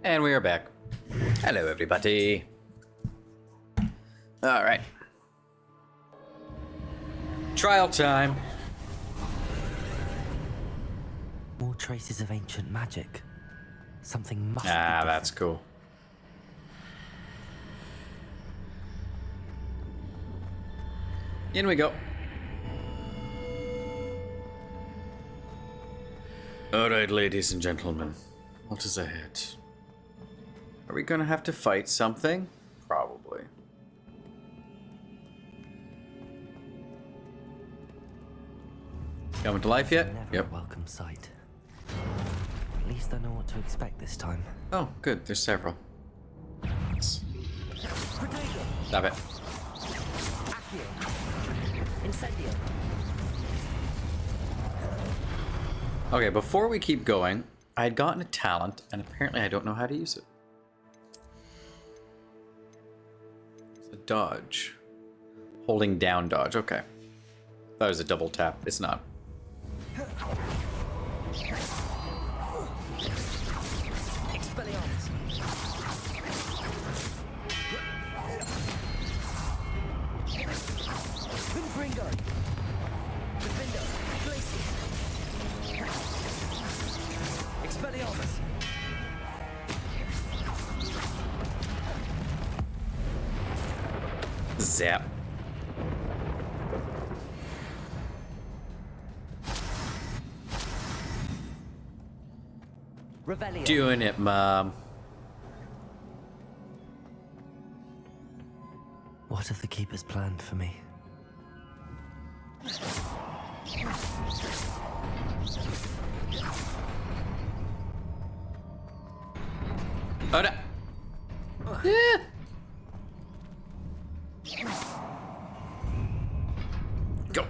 And we are back. Hello, everybody. All right. Trial time. More traces of ancient magic. Something must be That's cool. In we go. All right, ladies and gentlemen. What is ahead? Are we gonna have to fight something? Probably. Coming to life yet? Never a welcome sight. At least I know what to expect this time. Oh, good. There's several. Stop it. Incendio. Okay, before we keep going, I had gotten a talent, and apparently I don't know how to use it. It's a dodge. Holding down dodge, okay. That was a double tap. It's not. Expelliarmus. Winfringo. Defendo. Glacius. Expelliarmus. Zap. Revelio. Doing it, Mom. What have the keepers planned for me? Oh, no. Go.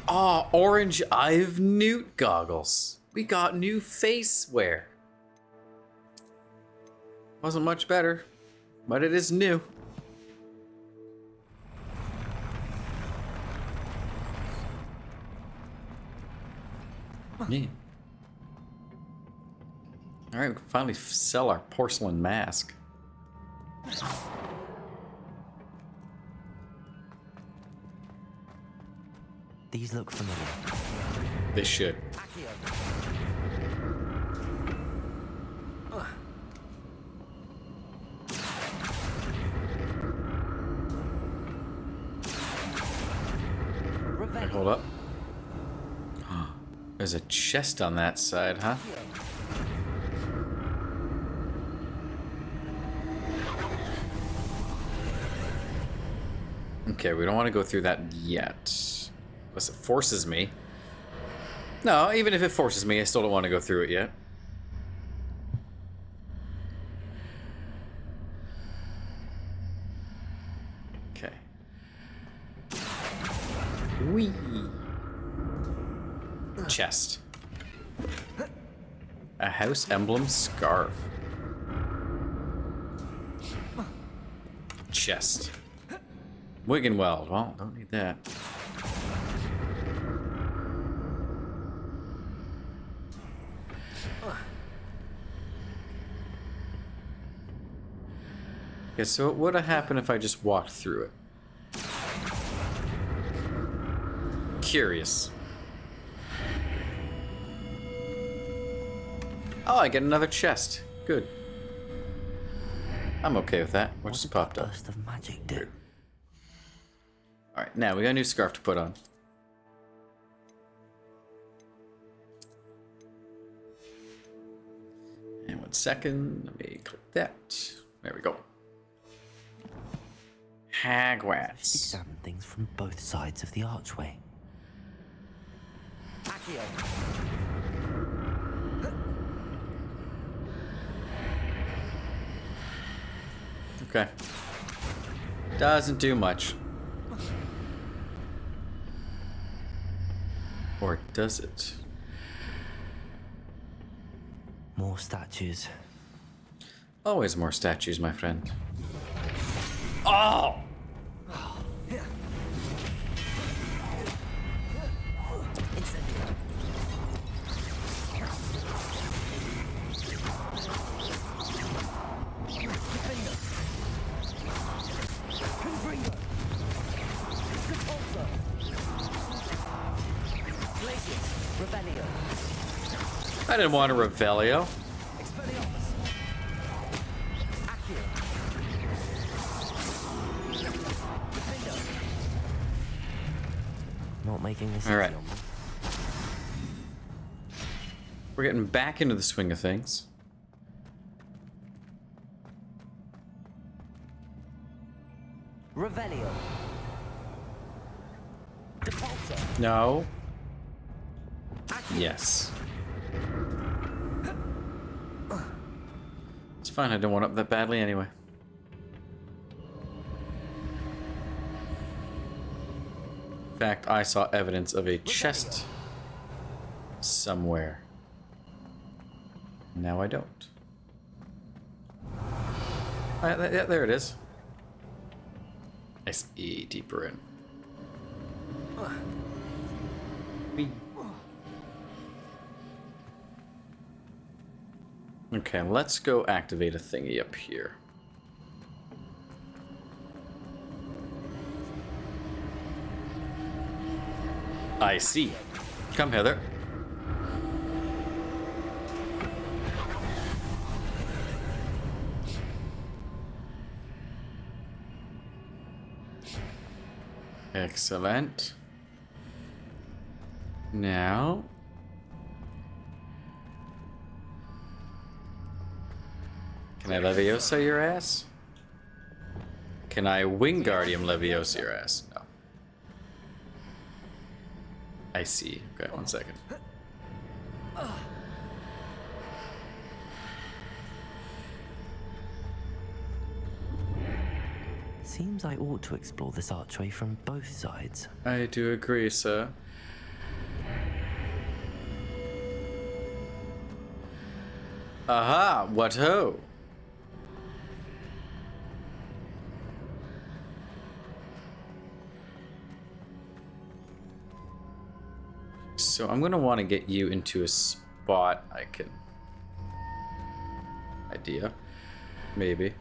Oh, orange I've Newt goggles. We got new face wear. Wasn't much better, but it is new. Yeah. All right, we can finally sell our porcelain mask. These look familiar. They should. Okay, hold up. There's a chest on that side, huh? Okay, we don't want to go through that yet. Unless it forces me. No, even if it forces me, I still don't want to go through it yet. Okay. Whee! Chest. A house emblem scarf. Chest. Wiggenweld. Well, don't need that. Okay, so what would have happened if I just walked through it? Curious. Oh, I get another chest. Good. I'm okay with that. What just popped up? Burst of magic do. Alright, now we got a new scarf to put on. And 1 second, let me click that. There we go. Hogwarts. Examine things from both sides of the archway. Accio. Okay. Doesn't do much. Or does it? More statues. Always more statues, my friend. Oh! I didn't want a Revelio. Not making this All right. easy on me. We're getting back into the swing of things. Revelio. Depulsor. No. Yes. It's fine, I didn't want it up that badly anyway. In fact, I saw evidence of a chest somewhere. Now I don't. Yeah, there it is. I see deeper in. Whee. Okay, let's go activate a thingy up here. I see. Come hither. Excellent. Now... Can I Leviosa your ass? Can I Wingardium Leviosa your ass? No. I see. Okay, 1 second. Seems I ought to explore this archway from both sides. I do agree, sir. Aha! What ho! So I'm gonna want to get you into a spot I can... Idea. Maybe.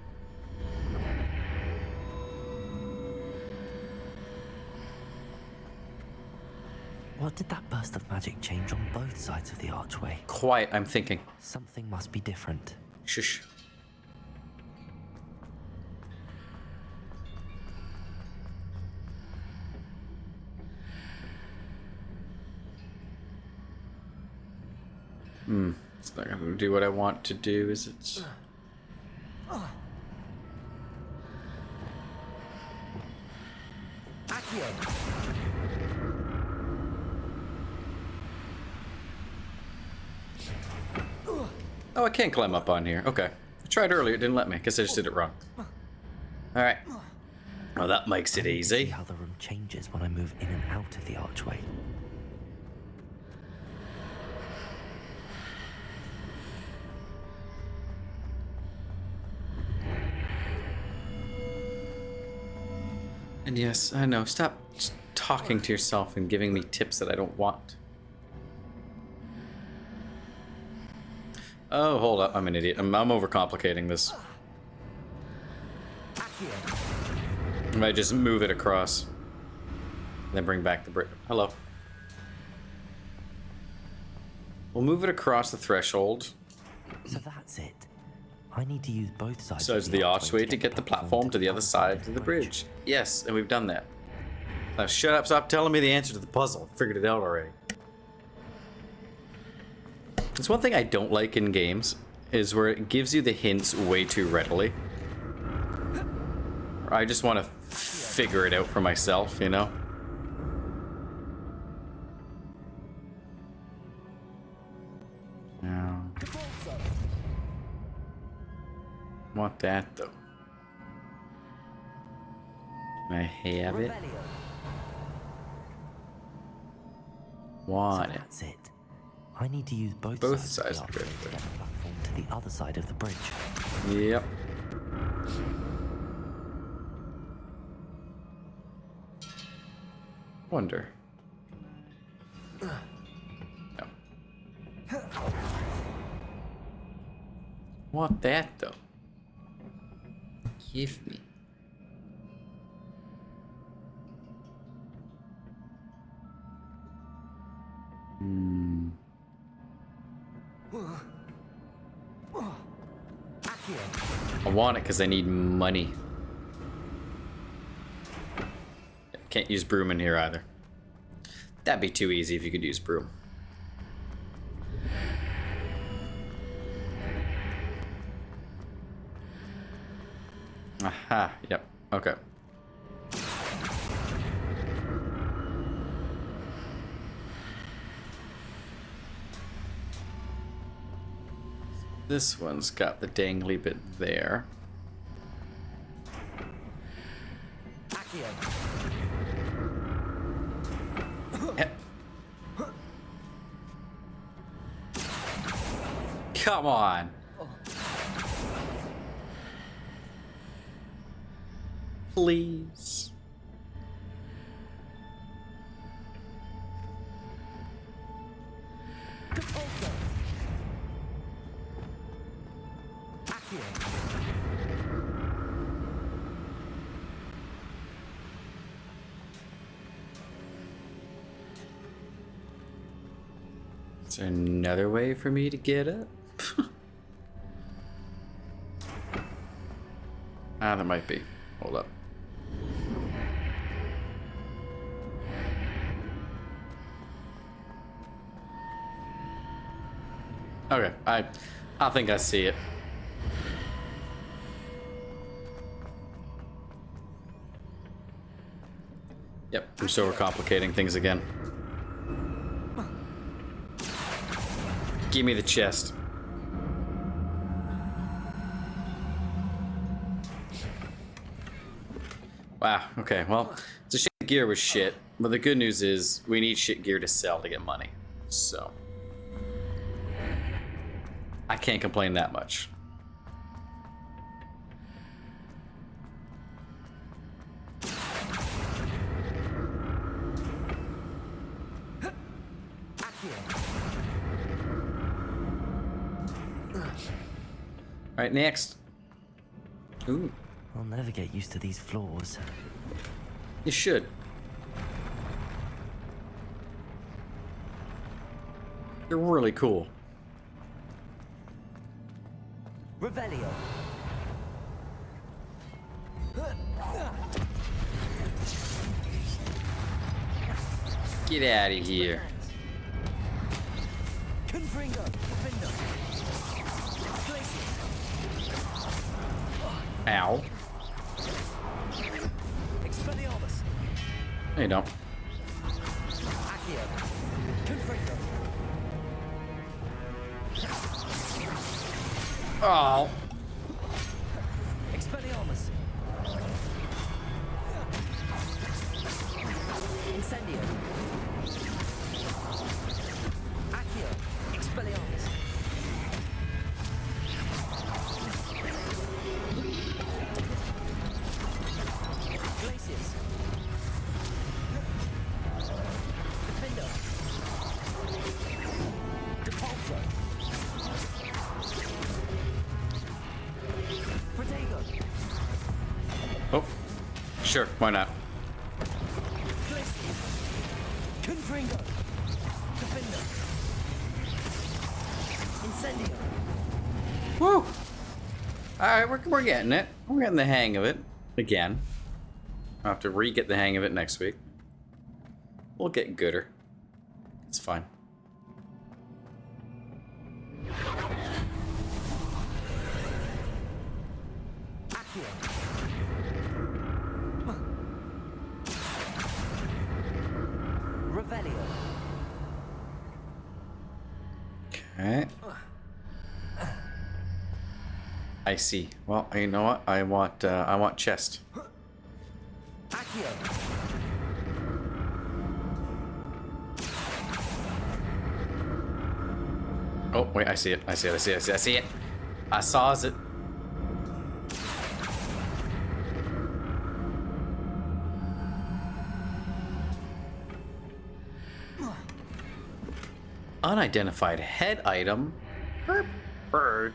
What did that burst of magic change on both sides of the archway? Quiet, I'm thinking. Something must be different. Shush. It's not gonna do what I want to do, is it? Oh, I can't climb up on here. Okay. I tried earlier, it didn't let me. Guess I just did it wrong. Alright. Well, that makes it easy. See how the room changes when I move in and out of the archway. And yes, I know. Stop talking to yourself and giving me tips that I don't want. Oh, hold up. I'm an idiot. I'm overcomplicating this. I might just move it across. Then bring back the brick. Hello. We'll move it across the threshold. So that's it. I need to use both sides. So it's the archway to get the platform to the other side of the bridge. Yes, and we've done that. Now shut up, stop telling me the answer to the puzzle. I figured it out already. It's one thing I don't like in games, is where it gives you the hints way too readily. I just want to figure it out for myself, you know? No. Want that, though. Can I have it? Want it. That's it. I need to use both sides of the archway to get the platform to the other side of the bridge. Yep. Wonder. No. Want that though. Give me. want it because I need money. Can't use broom in here either. That'd be too easy if you could use broom. Aha, yep, okay. This one's got the dangly bit there. Yep. Come on. Please. Is there another way for me to get up? Ah, there might be. Hold up. Okay, I think I see it. Yep, I'm so overcomplicating things again. Give me the chest. Wow, okay, well, it's a shit gear was shit, but the good news is we need shit gear to sell to get money, so I can't complain that much. All right, next. Ooh. I'll never get used to these floors. You should. They're really cool. Revelio. Get out of here. Ow. No, you don't. Oh. Expelliarmus. Incendio. Accio. Expelliarmus. Glacius. Defender. Depulso. Protego. Oh. Sure, why not? Confringo. Defender. Incendio. Woo! Alright, we're getting it. We're getting the hang of it. Again. I'll have to re-get the hang of it next week. We'll get gooder. It's fine. Revelio. Okay. I see. Well, you know what? I want chest. Accio. Oh, wait, I see it. I see it. I see it. I see it. I see it. I saw it. Unidentified head item. Bird.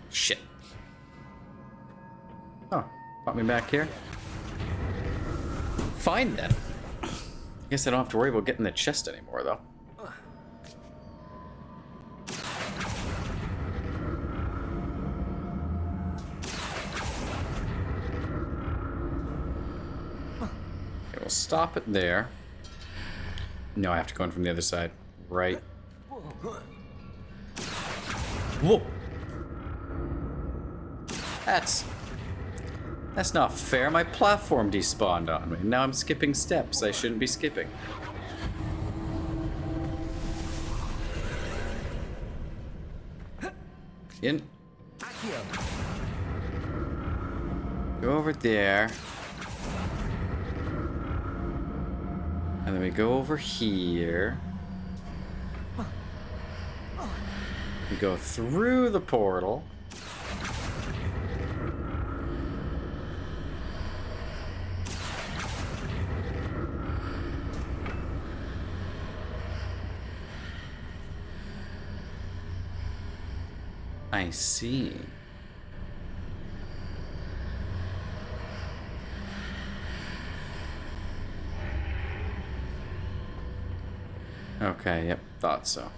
Shit. Oh, brought me back here. Fine then. I guess I don't have to worry about getting the chest anymore, though. we'll stop it there. No, I have to go in from the other side. Right. Whoa! That's not fair. My platform despawned on me. Now I'm skipping steps I shouldn't be skipping. In. Go over there. And then we go over here. We go through the portal. I see. Okay, yep, thought so.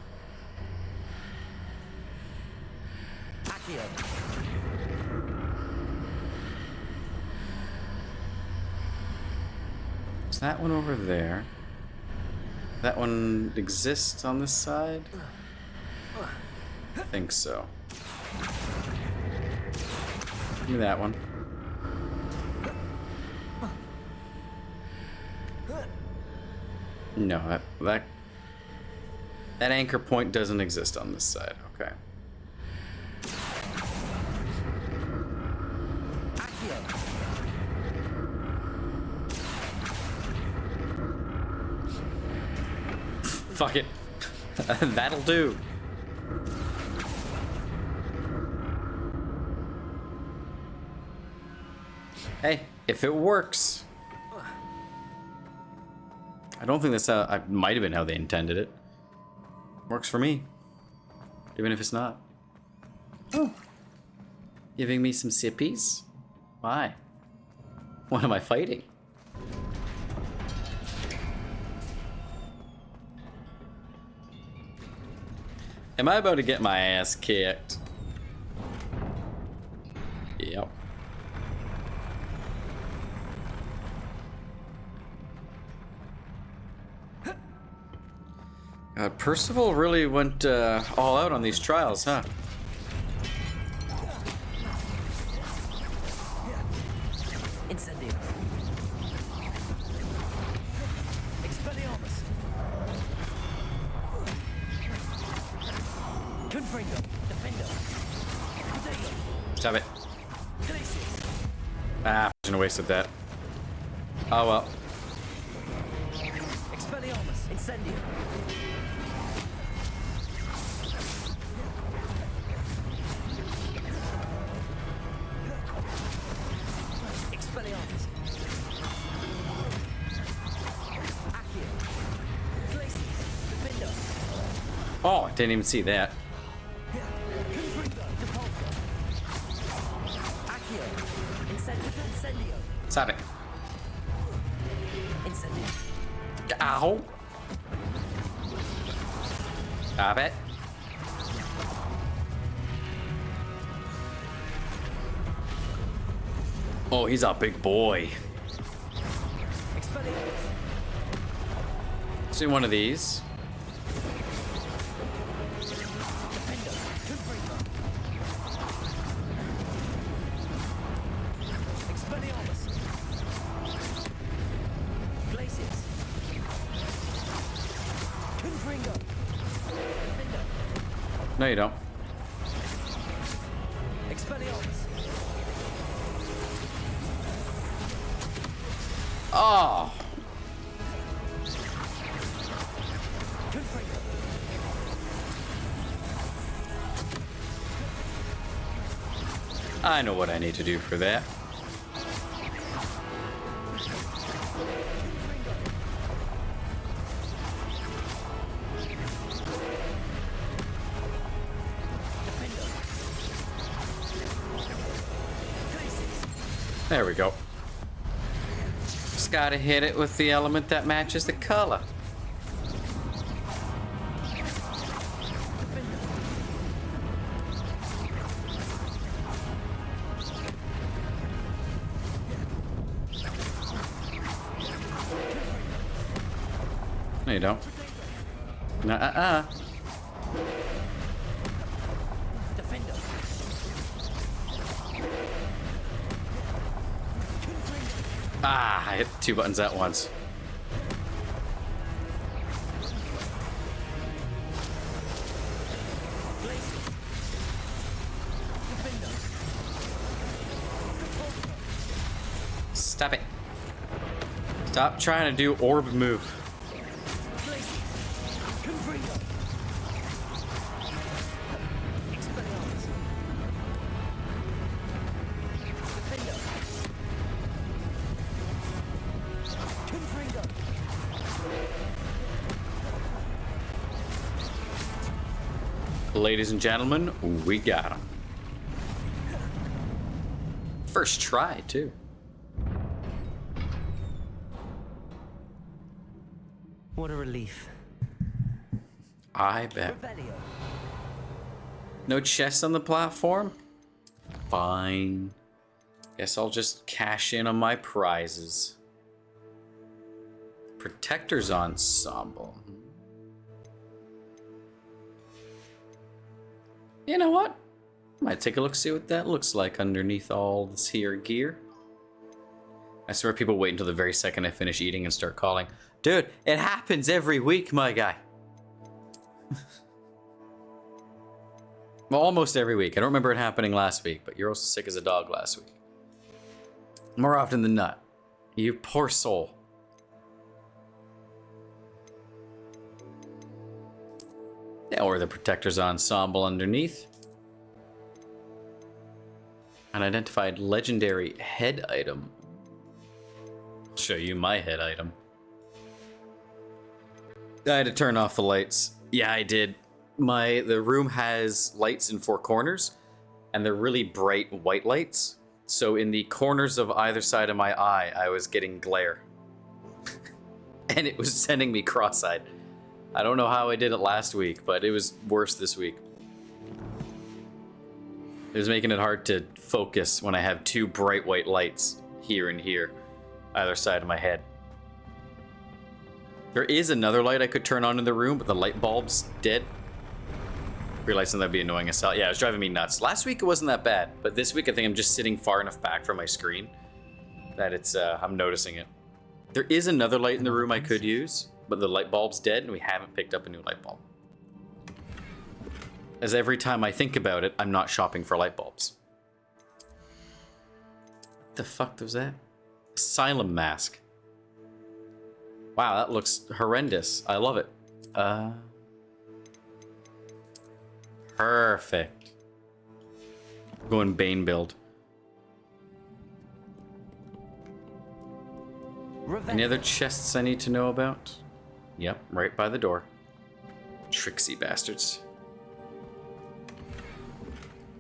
Is that one over there? That one exists on this side? I think so. Give me that one. No, that anchor point doesn't exist on this side. Okay. Fuck it. That'll do. Hey, if it works. I don't think that's how, it might have been how they intended it. Works for me. Even if it's not. Oh. Giving me some sippies? Why? What am I fighting? Am I about to get my ass kicked? Yep. Percival really went all out on these trials, huh? Incendio. Expelliarmus. Confringo. Defender. Stop it. Ah, I shouldn't have wasted that. Oh well. Expelliarmus. Incendio. Oh, I didn't even see that. Stop it. Ow. Stop it. Oh, he's a big boy. Let's do one of these. No, you don't. Oh. I know what I need to do for that. There we go. Just gotta hit it with the element that matches the color. No, you don't. Nuh-uh-uh. Ah, I hit 2 buttons at once. Stop it. Stop trying to do orb move. Ladies and gentlemen, we got him. First try, too. What a relief. I bet. No chests on the platform? Fine. Guess I'll just cash in on my prizes. Protector's Ensemble. You know what? Might take a look, see what that looks like underneath all this here gear. I swear people wait until the very second I finish eating and start calling. Dude, it happens every week, my guy. Well, almost every week. I don't remember it happening last week, but you're also sick as a dog last week. More often than not. You poor soul. Yeah, or the Protector's Ensemble underneath. An identified legendary head item. I'll show you my head item. I had to turn off the lights. Yeah, I did. The room has lights in 4 corners, and they're really bright white lights. So in the corners of either side of my eye, I was getting glare. And it was sending me cross-eyed. I don't know how I did it last week, but it was worse this week. It was making it hard to focus when I have 2 bright white lights here and here, either side of my head. There is another light I could turn on in the room, but the light bulb's dead. Realizing that'd be annoying as hell. Yeah, it was driving me nuts. Last week it wasn't that bad, but this week I think I'm just sitting far enough back from my screen that it's I'm noticing it. There is another light in the room I could use, but the light bulb's dead and we haven't picked up a new light bulb. As every time I think about it, I'm not shopping for light bulbs. What the fuck was that? Asylum mask. Wow, that looks horrendous. I love it. Perfect. Going Bane build. Any other chests I need to know about? Yep, right by the door. Tricksy bastards.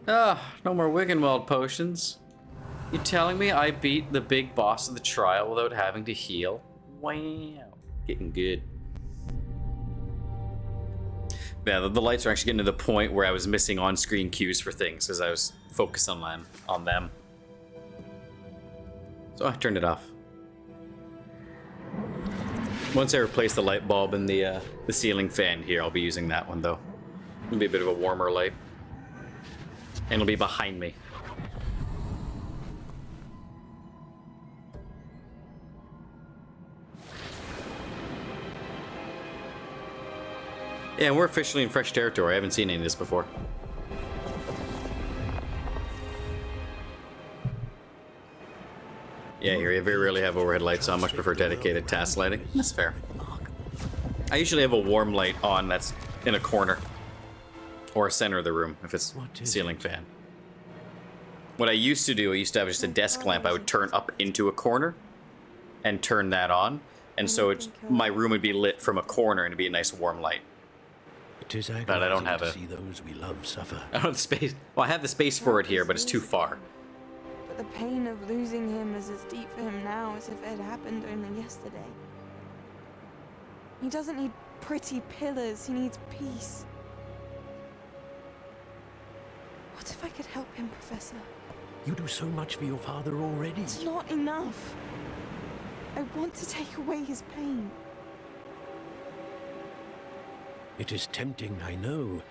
Ah, no more Wiggenweld potions. You telling me I beat the big boss of the trial without having to heal? Wow, getting good. Yeah, the lights are actually getting to the point where I was missing on-screen cues for things because I was focused on them. So I turned it off. Once I replace the light bulb and the ceiling fan here, I'll be using that one though. It'll be a bit of a warmer light. And it'll be behind me. Yeah, we're officially in fresh territory. I haven't seen any of this before. Yeah, here you very rarely have overhead lights, so I much prefer dedicated task lighting. That's fair. I usually have a warm light on that's in a corner. Or a center of the room, if it's ceiling fan. What I used to do, I used to have just a desk lamp I would turn up into a corner and turn that on. And so my room would be lit from a corner and it'd be a nice warm light. But I don't have to see those we love suffer. I don't have the space. Well, I have the space for it here, but it's too far. But the pain of losing him is as deep for him now as if it had happened only yesterday. He doesn't need pretty pillars, he needs peace. What if I could help him, Professor? You do so much for your father already. It's not enough. I want to take away his pain. It is tempting, I know,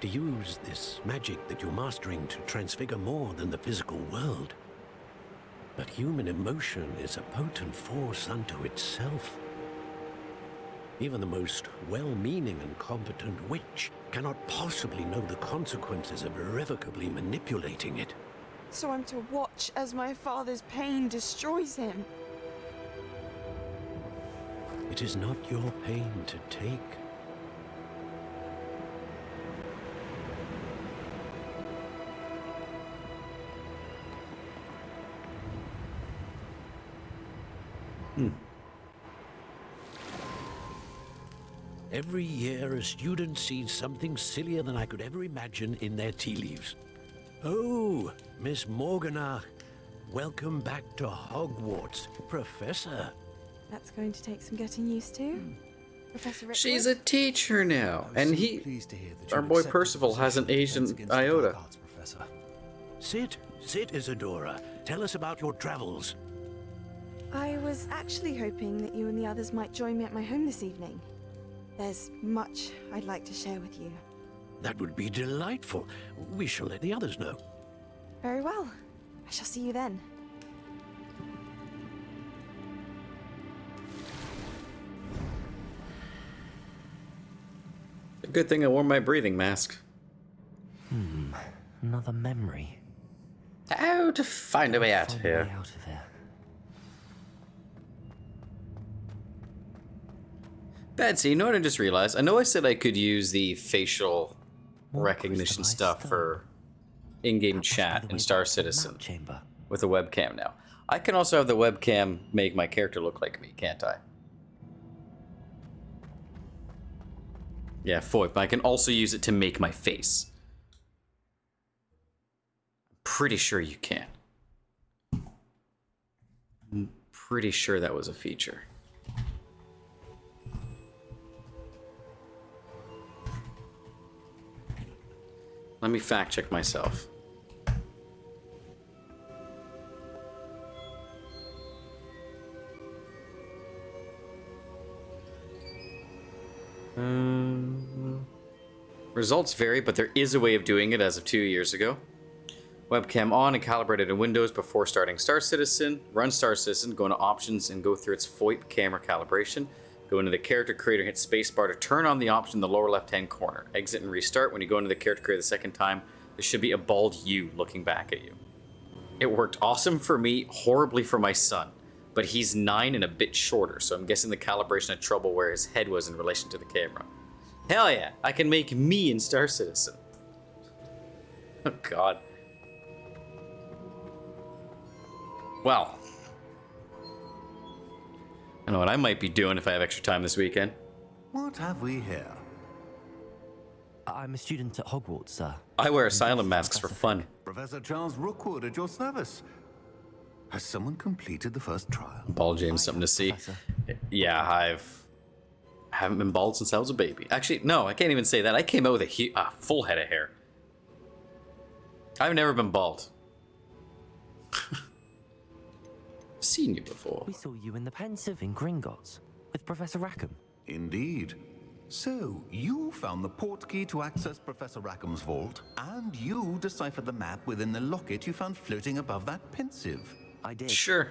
to use this magic that you're mastering to transfigure more than the physical world. But human emotion is a potent force unto itself. Even the most well-meaning and competent witch cannot possibly know the consequences of irrevocably manipulating it. So I'm to watch as my father's pain destroys him. It is not your pain to take. Every year, a student sees something sillier than I could ever imagine in their tea leaves. Oh, Miss Morganach, welcome back to Hogwarts, Professor. That's going to take some getting used to. Professor Rickwood? She's a teacher now, and our boy Percival hasn't aged an iota. Sit, Isadora. Tell us about your travels. I was actually hoping that you and the others might join me at my home this evening. There's much I'd like to share with you. That would be delightful. We shall let the others know. Very well. I shall see you then. A good thing I wore my breathing mask. Another memory. How to find a way out of here. Betsy, you know what I just realized? I know I said I could use the facial recognition stuff for in-game chat in Star Citizen with a webcam now. I can also have the webcam make my character look like me, can't I? Yeah, but I can also use it to make my face. I'm pretty sure you can. I'm pretty sure that was a feature. Let me fact check myself. Results vary, but there is a way of doing it as of 2 years ago. Webcam on and calibrated in Windows before starting Star Citizen. Run Star Citizen, go into options and go through its VoIP camera calibration. Go into the character creator, hit spacebar to turn on the option in the lower left-hand corner. Exit and restart. When you go into the character creator the second time, there should be a bald you looking back at you. It worked awesome for me, horribly for my son. But he's 9 and a bit shorter, so I'm guessing the calibration had trouble where his head was in relation to the camera. Hell yeah, I can make me in Star Citizen. Oh god. Well. I know what I might be doing if I have extra time this weekend. What have we here? I'm a student at Hogwarts, sir. I wear asylum masks for fun. Professor Charles Rookwood at your service. Has someone completed the first trial? Bald James, something to see. Yeah, I haven't been bald since I was a baby. Actually, no, I can't even say that. I came out with a full head of hair. I've never been bald. I've seen you before. We saw you in the Pensive in Gringotts with Professor Rackham. Indeed. So, you found the portkey to access Professor Rackham's vault, and you deciphered the map within the locket you found floating above that Pensive. I did. Sure.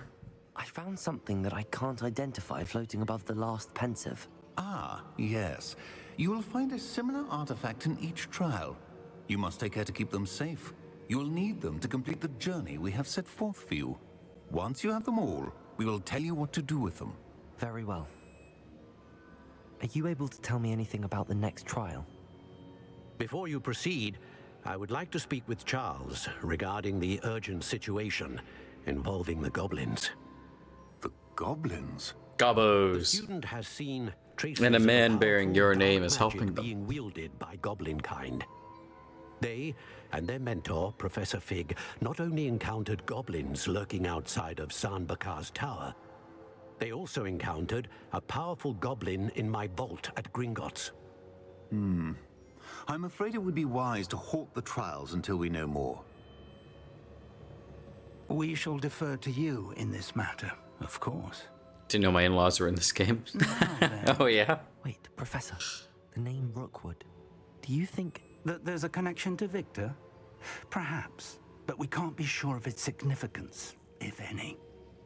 I found something that I can't identify floating above the last Pensive. Ah, yes. You will find a similar artifact in each trial. You must take care to keep them safe. You will need them to complete the journey we have set forth for you. Once you have them all, we will tell you what to do with them. Very well. Are you able to tell me anything about the next trial? Before you proceed, I would like to speak with Charles regarding the urgent situation involving the goblins. The goblins? Gobbos. The student has seen traces and a man of bearing your name is magic helping them. being wielded by goblin kind. They and their mentor, Professor Fig, not only encountered goblins lurking outside of San Bakar's tower, they also encountered a powerful goblin in my vault at Gringotts. I'm afraid it would be wise to halt the trials until we know more. We shall defer to you in this matter, of course. Didn't know my in-laws were in this game. Oh yeah? Wait, Professor. The name Rookwood. Do you think that there's a connection to Victor? Perhaps, but we can't be sure of its significance, if any.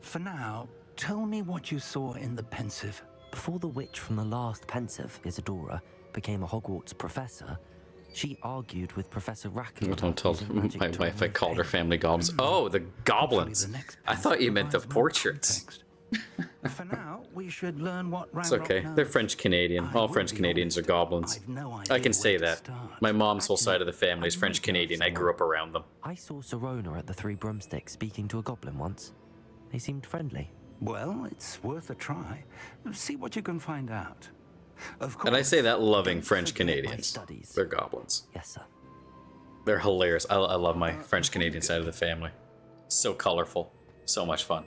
For now, tell me what you saw in the Pensive. Before the witch from the last Pensive, Isadora, became a Hogwarts professor, she argued with Professor Rackham. I don't tell my wife I called her family goblins. Oh, the goblins. I thought you meant the portraits. For now, we should learn what It's okay. They're French Canadian. All French Canadians are goblins. I can say that. My mom's whole side of the family is French Canadian. I grew up around them. I saw Sirona at the Three Broomsticks speaking to a goblin once. They seemed friendly. Well, it's worth a try. See what you can find out. Of course, And I say that loving French Canadians. They're goblins. Yes, sir. They're hilarious. I love my French Canadian side of the family. So colorful. So much fun.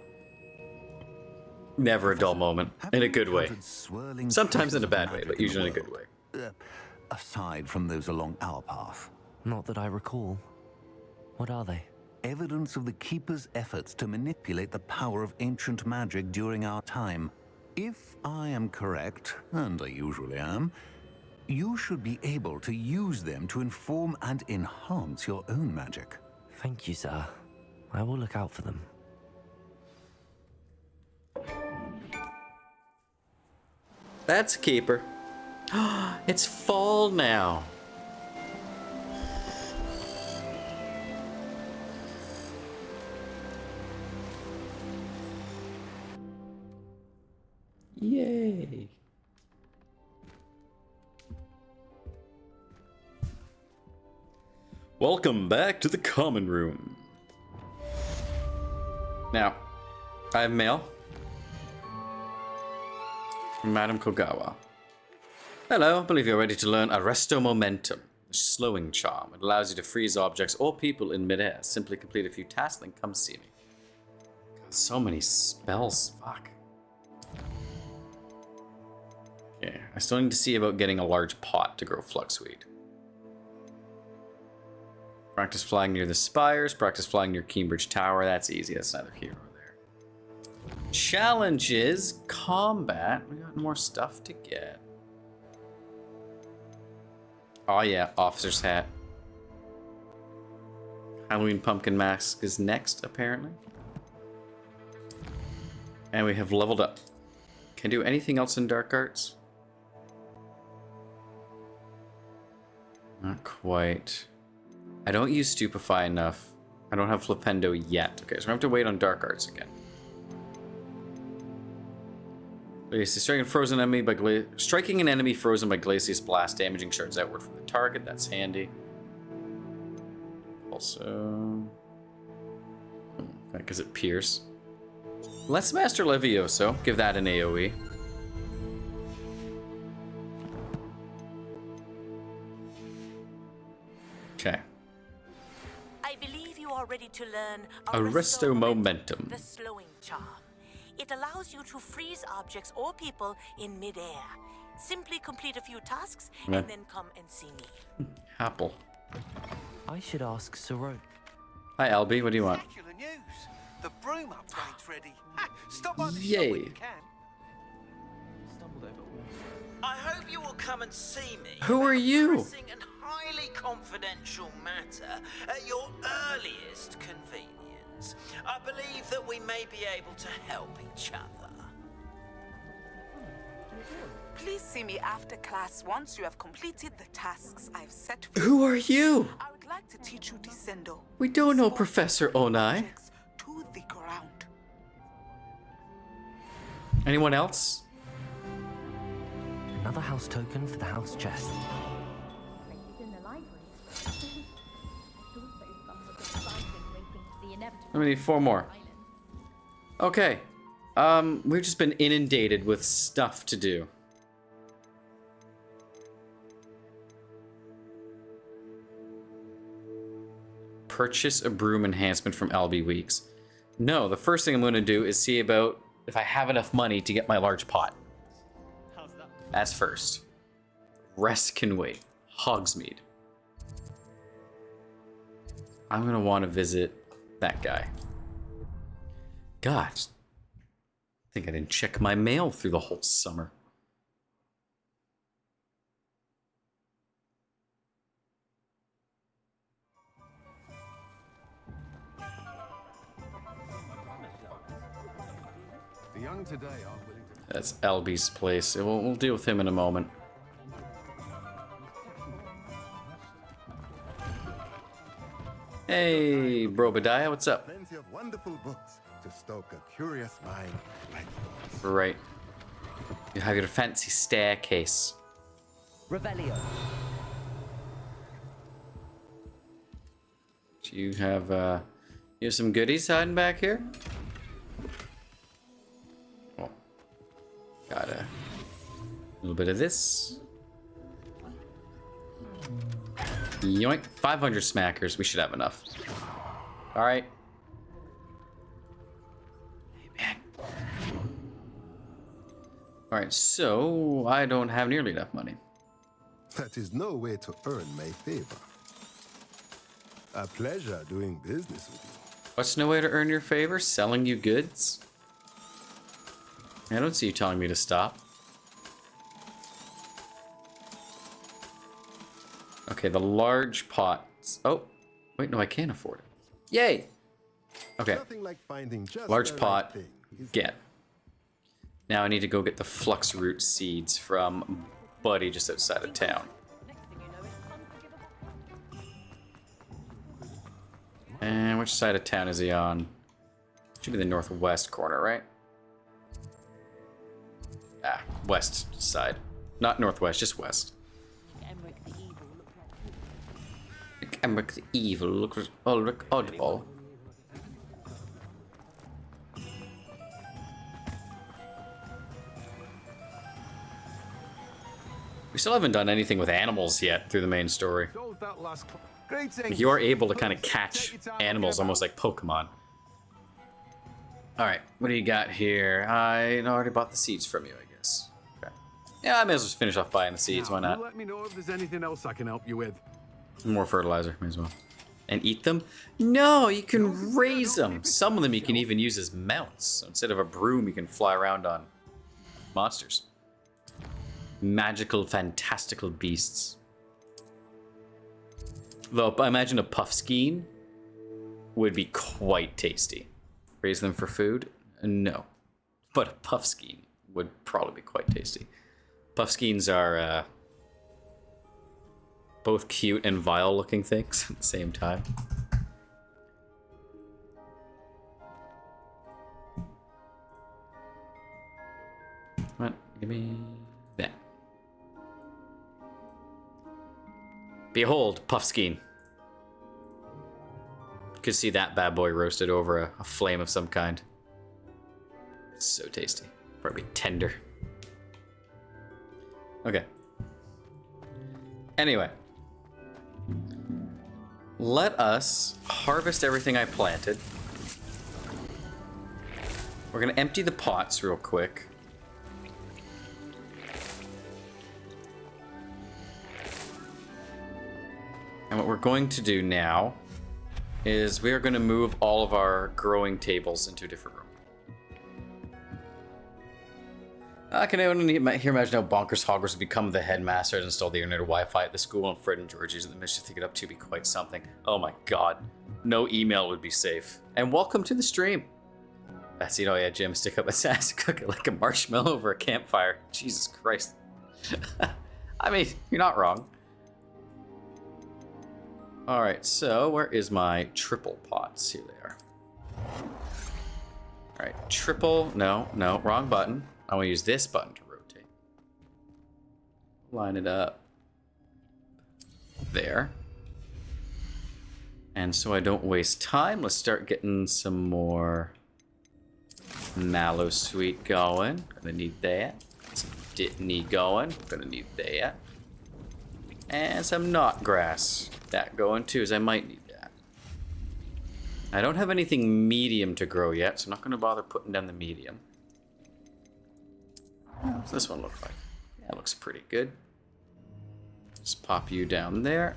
Never a dull moment. In a good way. Sometimes in a bad way, but usually in a good way. Aside from those along our path. Not that I recall. What are they? Evidence of the Keeper's efforts to manipulate the power of ancient magic during our time. If I am correct, and I usually am, you should be able to use them to inform and enhance your own magic. Thank you, sir. I will look out for them. That's a keeper. It's fall now. Yay. Welcome back to the common room. Now, I have mail from Madame Kogawa. Hello, I believe you're ready to learn Arresto Momentum, the slowing charm. It allows you to freeze objects or people in midair. Simply complete a few tasks, then come see me. God, so many spells, fuck. Okay, I still need to see about getting a large pot to grow fluxweed. Practice flying near the spires, practice flying near Cambridge Tower. That's easy, that's neither here nor there. Challenges, combat. We got more stuff to get. Oh yeah, officer's hat. Halloween pumpkin mask is next, apparently. And we have leveled up. Can I do anything else in Dark Arts? Not quite. I don't use Stupefy enough. I don't have Flipendo yet. Okay, so I have to wait on Dark Arts again. Striking an enemy frozen by Glacius Blast, damaging shards outward from the target. That's handy. Also, because it pierce. Let's Master Levioso. Give that an AoE. Okay. I believe you are ready to learn Arresto Momentum. The slowing charm. It allows you to freeze objects or people in midair. Simply complete a few tasks Yeah. and then come and see me. Apple. I should ask Sirona. Hi, Albie. What do you want? Spectacular news. The broom upgrade's ready. Stop by the shop Yay. when you can. I hope you will come and see me. Who are you? Pressing and highly confidential matter at your earliest convenience. I believe that we may be able to help each other. Please see me after class once you have completed the tasks I've set for you. Who are you? I would like to teach you Descendo We don't know Professor Onai. to the ground. Anyone else? Another house token for the house chest. I'm gonna need 4 more. Okay. We've just been inundated with stuff to do. Purchase a broom enhancement from LB Weeks. No, the first thing I'm gonna do is see about if I have enough money to get my large pot. How's that? That's first. Rest can wait. Hogsmeade. I'm gonna want to visit that guy. God. I think I didn't check my mail through the whole summer. young today aren't willing to... That's Albie's place. We'll deal with him in a moment. Hey, Brobadiah, what's up? Plenty of wonderful books to stoke a curious mind like yours. Right. You have your fancy staircase. Revelio. Do you have some goodies hiding back here? Oh. Got a little bit of this. Yoink. 500 smackers. We should have enough. Alright. Hey, man. Alright, so I don't have nearly enough money. That is no way to earn my favor. A pleasure doing business with you. What's no way to earn your favor? Selling you goods? I don't see you telling me to stop. Okay, the large pots. Oh, wait, no, I can't afford it. Yay! Okay. Nothing like finding just Large the pot. right thing, is Get. Now I need to go get the flux root seeds from Buddy just outside of town. And which side of town is he on? Should be the northwest corner, right? Ah, west side. Not northwest, just west. Emmerich the Evil looks Ulrich Oddball. We still haven't done anything with animals yet through the main story. You are able to kind of catch animals almost like Pokemon. Alright, what do you got here? I already bought the seeds from you, I guess. Okay. Yeah, I may as well just finish off buying the seeds, why not? Let me know if there's anything else I can help you with. More fertilizer, may as well. And eat them? No, you can raise them. Some of them you can even use as mounts. So instead of a broom, you can fly around on monsters. Magical, fantastical beasts. Though I imagine a puffskein would be quite tasty. Raise them for food? No. But a puffskein would probably be quite tasty. Puffskeins are both cute and vile looking things at the same time. Come on, give me that. Behold, puffskein. You could see that bad boy roasted over a flame of some kind. So tasty. Probably tender. Okay. Anyway. Let us harvest everything I planted. We're gonna empty the pots real quick. And what we're going to do now is we are going to move all of our growing tables into a different room. I can only imagine how bonkers Hogwarts would become the headmaster and install the internet Wi-Fi at the school, and Fred and Georgie's at the mischief to get up to be quite something. Oh my god. No email would be safe. And welcome to the stream. That's it. Oh yeah, Jim, stick up a sass, cook it like a marshmallow over a campfire. Jesus Christ. I mean, you're not wrong. Alright, so where is my triple pots? Here they are. Alright, triple, no, wrong button. I want to use this button to rotate. Line it up. There. And so I don't waste time, let's start getting some more mallow sweet going. Gonna need that. Some dittany going. Gonna need that. And some knot grass. That going too, as I might need that. I don't have anything medium to grow yet, so I'm not going to bother putting down the medium. What's this one look like? Yeah, it looks pretty good. Just pop you down there.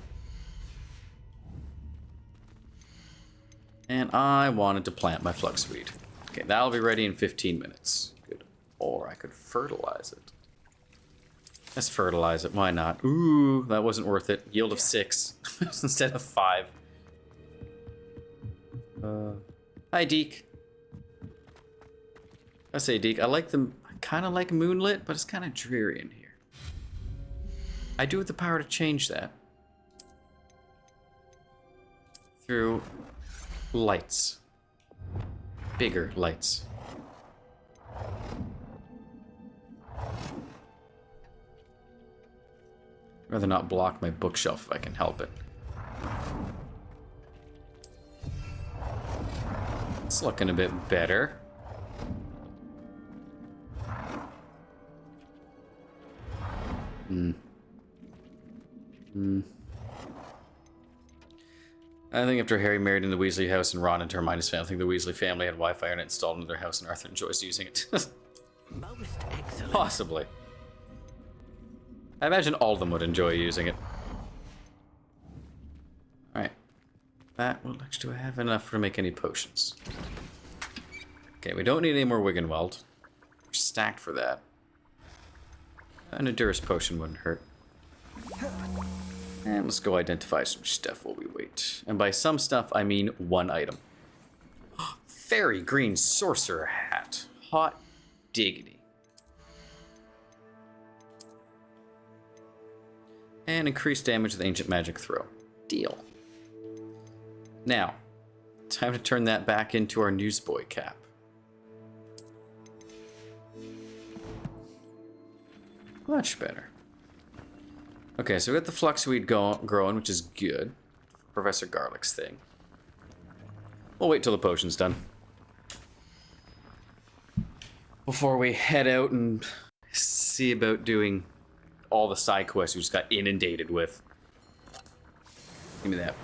And I wanted to plant my fluxweed. Okay, that'll be ready in 15 minutes. Good. Or I could fertilize it. Let's fertilize it, why not? Ooh, that wasn't worth it. Yield of 6 instead of 5. Hi, Deke. I say, Deke, I kind of like moonlit, but it's kind of dreary in here. I do have the power to change that. Through lights. Bigger lights. Rather not block my bookshelf if I can help it. It's looking a bit better. I think after Harry married in the Weasley house and Ron into Hermione's family, I think the Weasley family had Wi-Fi internet installed into their house and Arthur enjoys using it. Most excellent. Possibly. I imagine all of them would enjoy using it. Alright. That will actually, do I have enough to make any potions? Okay, we don't need any more Wiggenweld. We're stacked for that. An Endurance potion wouldn't hurt. And let's go identify some stuff while we wait. And by some stuff, I mean one item. Fairy green sorcerer hat. Hot diggity. And increased damage with ancient magic throw. Deal. Now, time to turn that back into our newsboy cap. Much better. Okay, so we got the fluxweed growing, which is good. Professor Garlick's thing. We'll wait till the potion's done. Before we head out and see about doing all the side quests we just got inundated with. Give me that.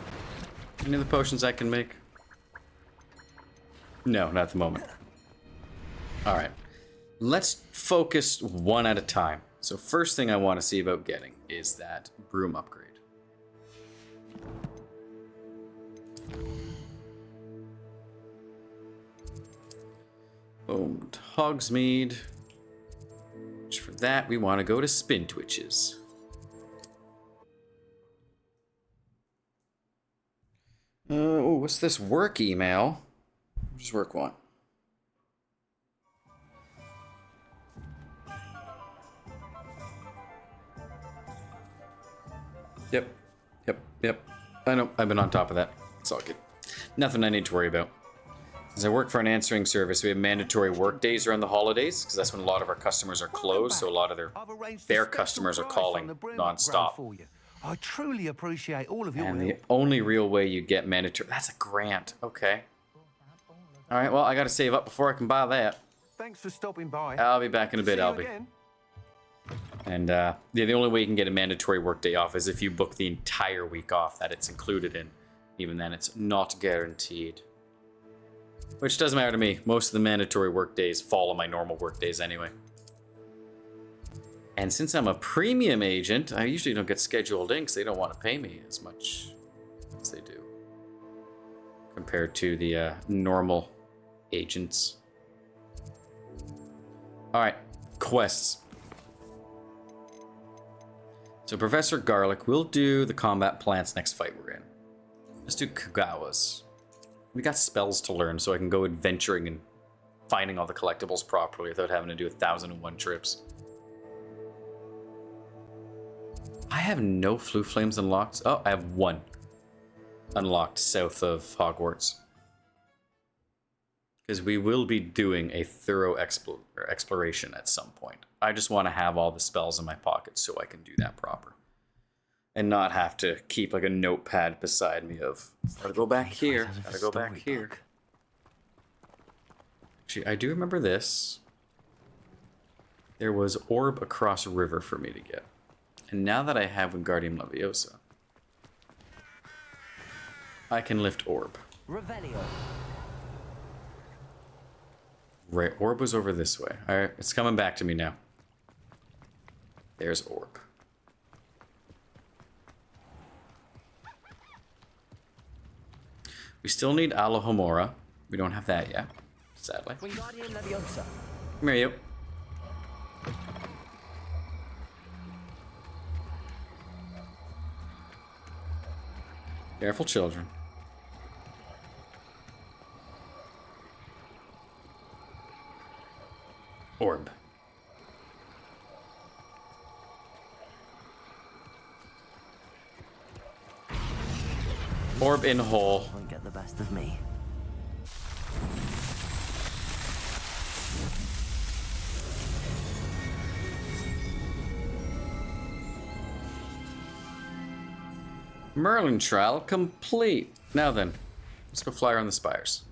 Any of the potions I can make? No, not at the moment. Alright. Let's focus one at a time. So first thing I want to see about getting is that broom upgrade. Boom. Hogsmeade. Which for that we want to go to Spin Twitches. Oh, what's this work email? What does work want? Yep. I know, I've been on top of that. It's all good. Nothing I need to worry about. Since I work for an answering service, we have mandatory work days around the holidays, because that's when a lot of our customers are closed, so a lot of their customers are calling non-stop. I truly appreciate all of your And help. the only real way you get mandatory... That's a grant. Okay. Alright, well, I gotta save up before I can buy that. Thanks for stopping by. I'll be back in a bit, Albie. And yeah, the only way you can get a mandatory workday off is if you book the entire week off that it's included in. Even then, it's not guaranteed. Which doesn't matter to me. Most of the mandatory workdays follow my normal workdays anyway. And since I'm a premium agent, I usually don't get scheduled in because they don't want to pay me as much as they do. Compared to the normal agents. Alright, quests. So Professor Garlick will do the combat plants next fight we're in. Let's do Kagawa's. We got spells to learn so I can go adventuring and finding all the collectibles properly without having to do 1,001 trips. I have no Floo Flames unlocked. Oh, I have one unlocked south of Hogwarts. Because we will be doing a thorough exploration at some point. I just want to have all the spells in my pocket so I can do that proper. And not have to keep like a notepad beside me of, gotta go back here, gotta go back here. Actually, I do remember this. There was Orb across a river for me to get. And now that I have Wingardium Leviosa, I can lift Orb. Revelio. Right, Orb was over this way. Alright, it's coming back to me now. There's Orb. We still need Alohomora. We don't have that yet, sadly. Wingardium Leviosa. Come here, you. Careful, children. Orb. Orb in hole. Won't get the best of me. Merlin trial complete. Now then, let's go fly around the spires.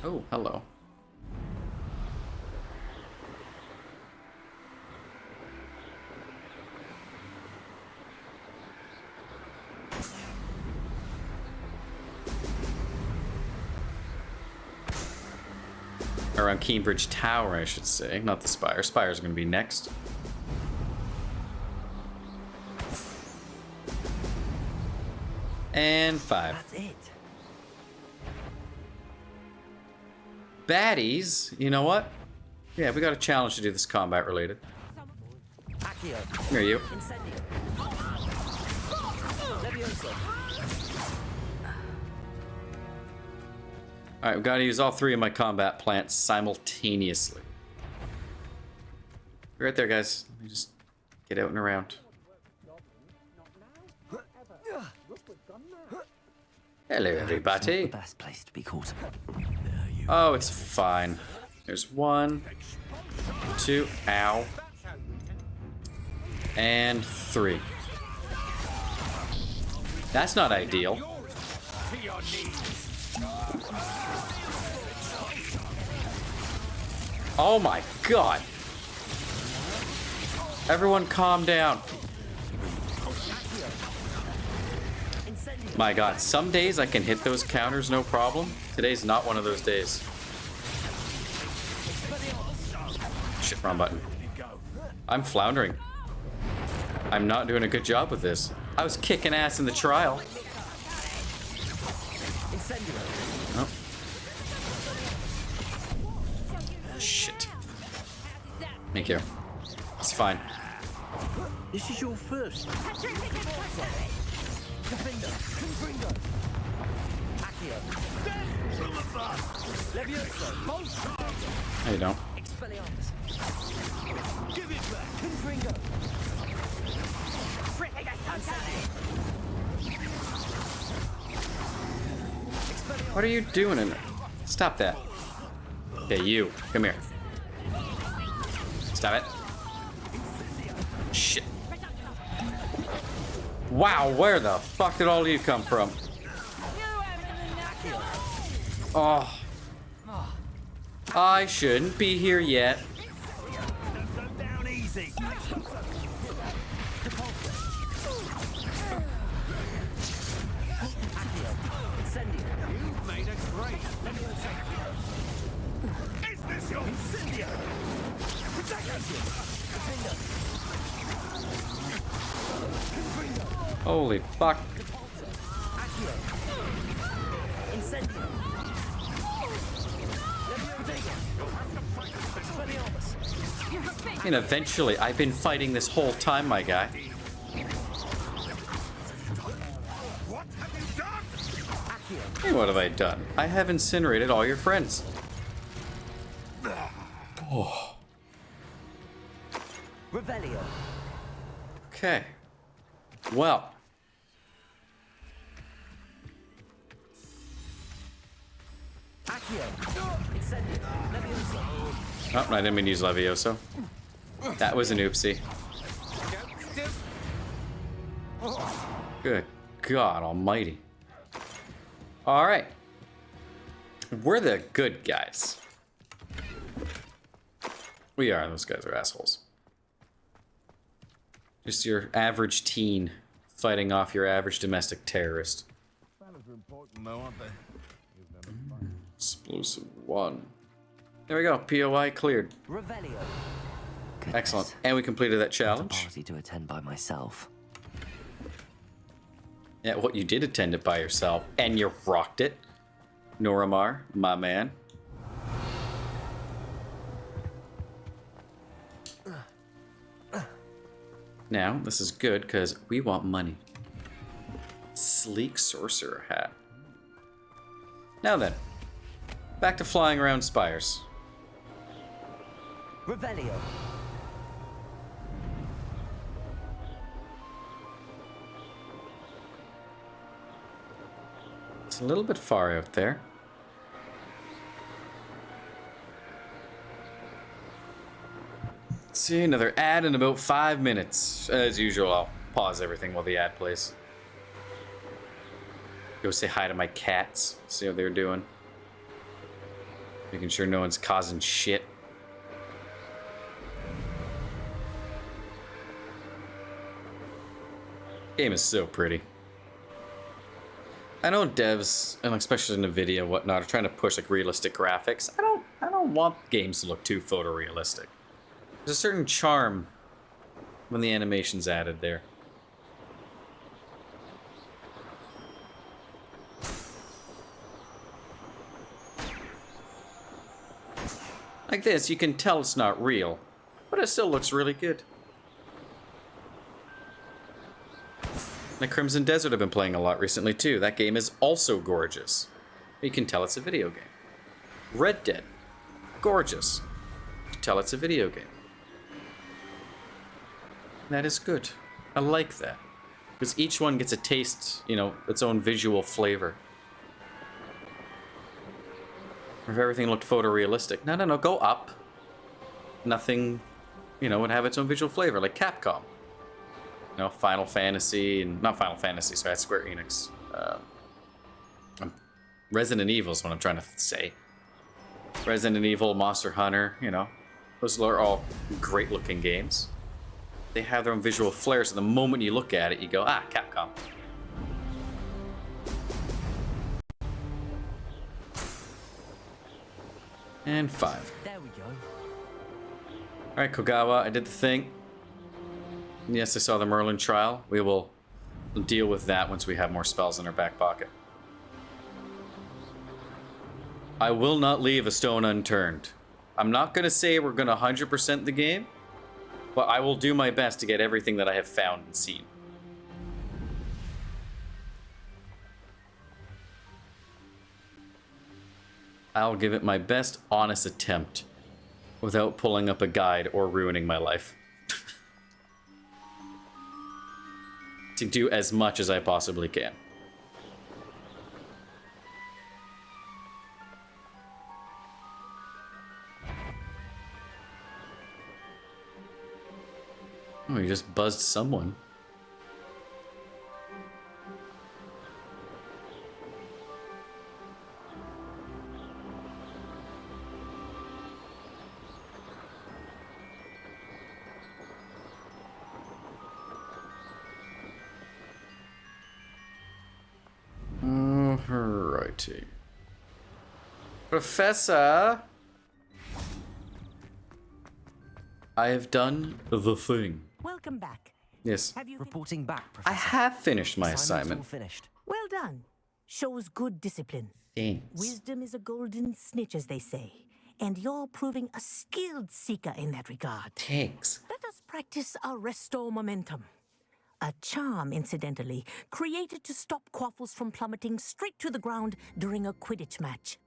Oh, hello. Around Cambridge Tower, I should say, not the spire. Spires are going to be next. And 5. That's it. Baddies, you know what? Yeah, we got a challenge to do this combat related. Here you. Alright, we've got to use all 3 of my combat plants simultaneously. Be right there, guys. Let me just get out and around. Hello, everybody. Not the best place to be caught. Oh, it's fine. There's 1, 2, ow, and 3. That's not ideal. Oh my god. Everyone calm down. My god, some days I can hit those counters no problem. Today's not one of those days. Shit, wrong button. I'm floundering. I'm not doing a good job with this. I was kicking ass in the trial. Oh. Shit. Thank you. It's fine. This is your first. No, you don't. What are you doing in it? Stop that. Okay, you. Come here. Stop it. Shit. Wow, where the fuck did all of you come from? Oh. I shouldn't be here yet. Holy fuck. And eventually, I've been fighting this whole time, my guy. Hey, what have I done? I have incinerated all your friends. Oh. Okay. Well. Oh, I didn't mean to use Levioso. That was an oopsie. Good God almighty. Alright. We're the good guys. We are. Those guys are assholes. Just your average teen fighting off your average domestic terrorist. Explosive 1. There we go. POI cleared. Excellent. And we completed that challenge. A party to attend by myself. Yeah, well, you did attend it by yourself, and you rocked it. Noramar, my man. Now, this is good, because we want money. Sleek sorcerer hat. Now then, back to flying around spires. Revelio. It's a little bit far out there. See, another ad in about 5 minutes. As usual, I'll pause everything while the ad plays. Go say hi to my cats, see how they're doing. Making sure no one's causing shit. Game is so pretty. I know devs, and especially in NVIDIA and whatnot, are trying to push like realistic graphics. I don't want games to look too photorealistic. There's a certain charm when the animation's added there. Like this, you can tell it's not real, but it still looks really good. The Crimson Desert I've been playing a lot recently too. That game is also gorgeous. You can tell it's a video game. Red Dead, gorgeous. You can tell it's a video game. That is good. I like that. Because each one gets a taste, you know, its own visual flavor. If everything looked photorealistic. No, go up. Nothing, you know, would have its own visual flavor, like Capcom. You know, Final Fantasy, and not Final Fantasy, sorry, that's Square Enix. Resident Evil is what I'm trying to say. Resident Evil, Monster Hunter, you know, those are all great looking games. They have their own visual flair, so the moment you look at it, you go, ah, Capcom. And 5. There we go. Alright, Kogawa, I did the thing. Yes, I saw the Merlin trial. We will deal with that once we have more spells in our back pocket. I will not leave a stone unturned. I'm not going to say we're going to 100% the game, but I will do my best to get everything that I have found and seen. I'll give it my best honest attempt without pulling up a guide or ruining my life. To do as much as I possibly can. Oh, you just buzzed someone. Alrighty. Professor, I have done the thing. Welcome back. Yes. Have you Reporting back, Professor. I have finished my assignment. All finished. Well done. Shows good discipline. Thanks. Wisdom is a golden snitch, as they say. And you're proving a skilled seeker in that regard. Thanks. Let us practice Arresto Momentum. A charm, incidentally, created to stop quaffles from plummeting straight to the ground during a Quidditch match.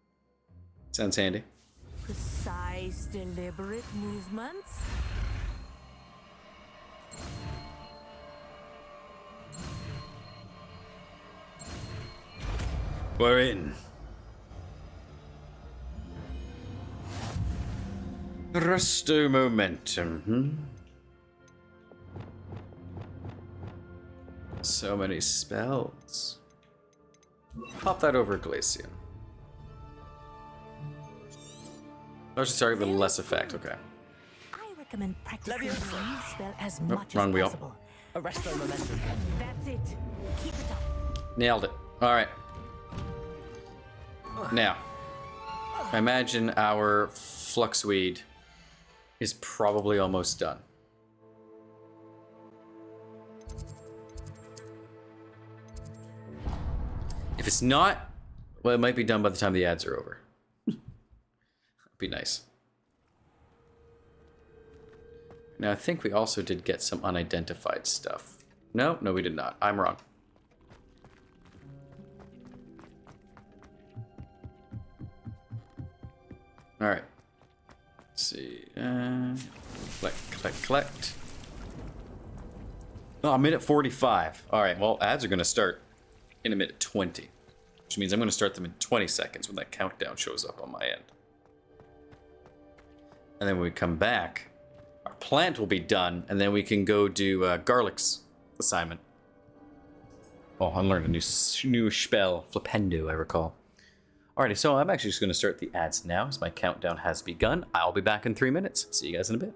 Sounds handy. Precise, deliberate movements. We're in. Resto momentum. So many spells. Pop that over Glacian. I should target the less effect. Okay. I recommend practicing the spell as Nope, much wrong as wheel. possible. Arresto momentum. That's it. Keep it up. Nailed it. All right. Now, I imagine our Fluxweed is probably almost done. If it's not, well, it might be done by the time the ads are over. Be nice. Now, I think we also did get some unidentified stuff. No, we did not. I'm wrong. All right. Let's see. Collect. Oh, I'm at 45. All right, well, ads are going to start in a minute 20, which means I'm going to start them in 20 seconds when that countdown shows up on my end. And then when we come back, our plant will be done, and then we can go do Garlic's assignment. Oh, I learned a new spell, Flipendo, I recall. Alrighty, so I'm actually just going to start the ads now, as my countdown has begun. I'll be back in 3 minutes. See you guys in a bit.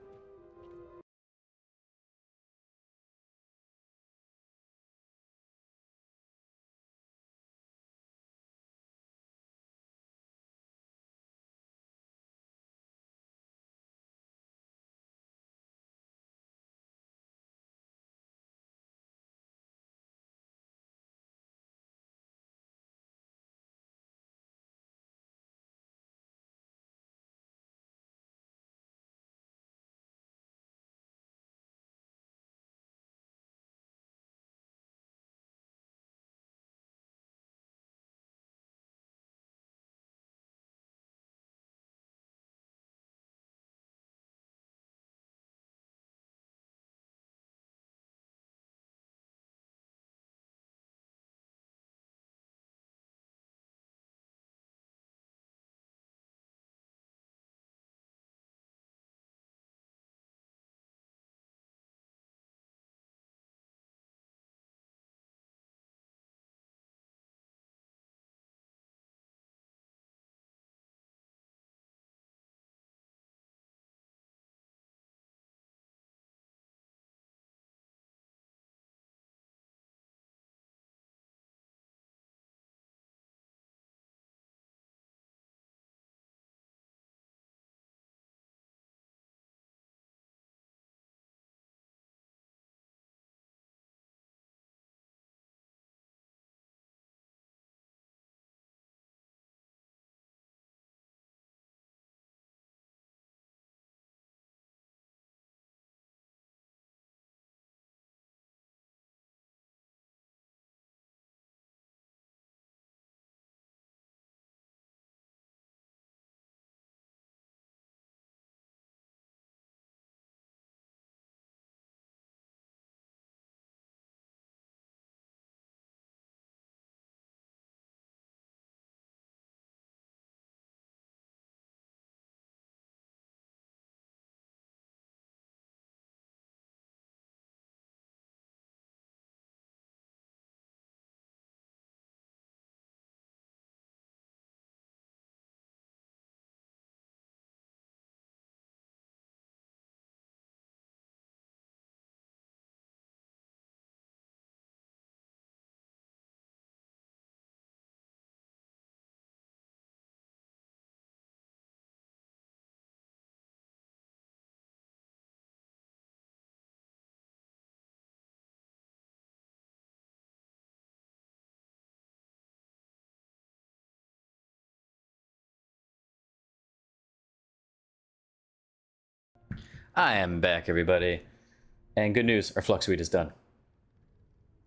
I am back, everybody. And good news, our Flux Suite is done.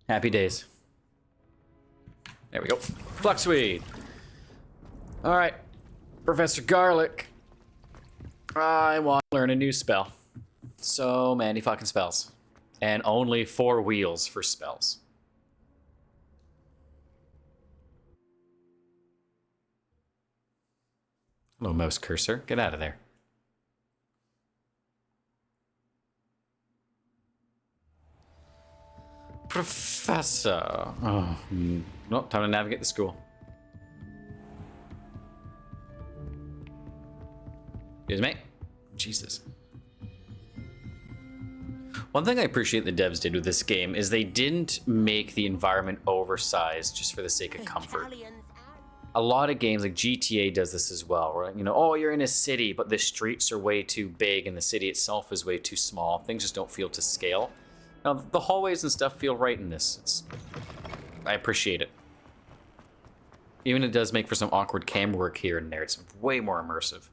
Happy days. There we go. Flux Suite. Alright. Professor Garlic. I want to learn a new spell. So many fucking spells. And only 4 wheels for spells. Hello, mouse cursor. Get out of there. Professor. Oh, no, time to navigate the school. Excuse me. Jesus. One thing I appreciate the devs did with this game is they didn't make the environment oversized just for the sake of comfort. A lot of games like GTA does this as well, where, you know, oh, you're in a city, but the streets are way too big and the city itself is way too small. Things just don't feel to scale. Now, the hallways and stuff feel right in this. I appreciate it. Even it does make for some awkward camera work here and there. It's way more immersive.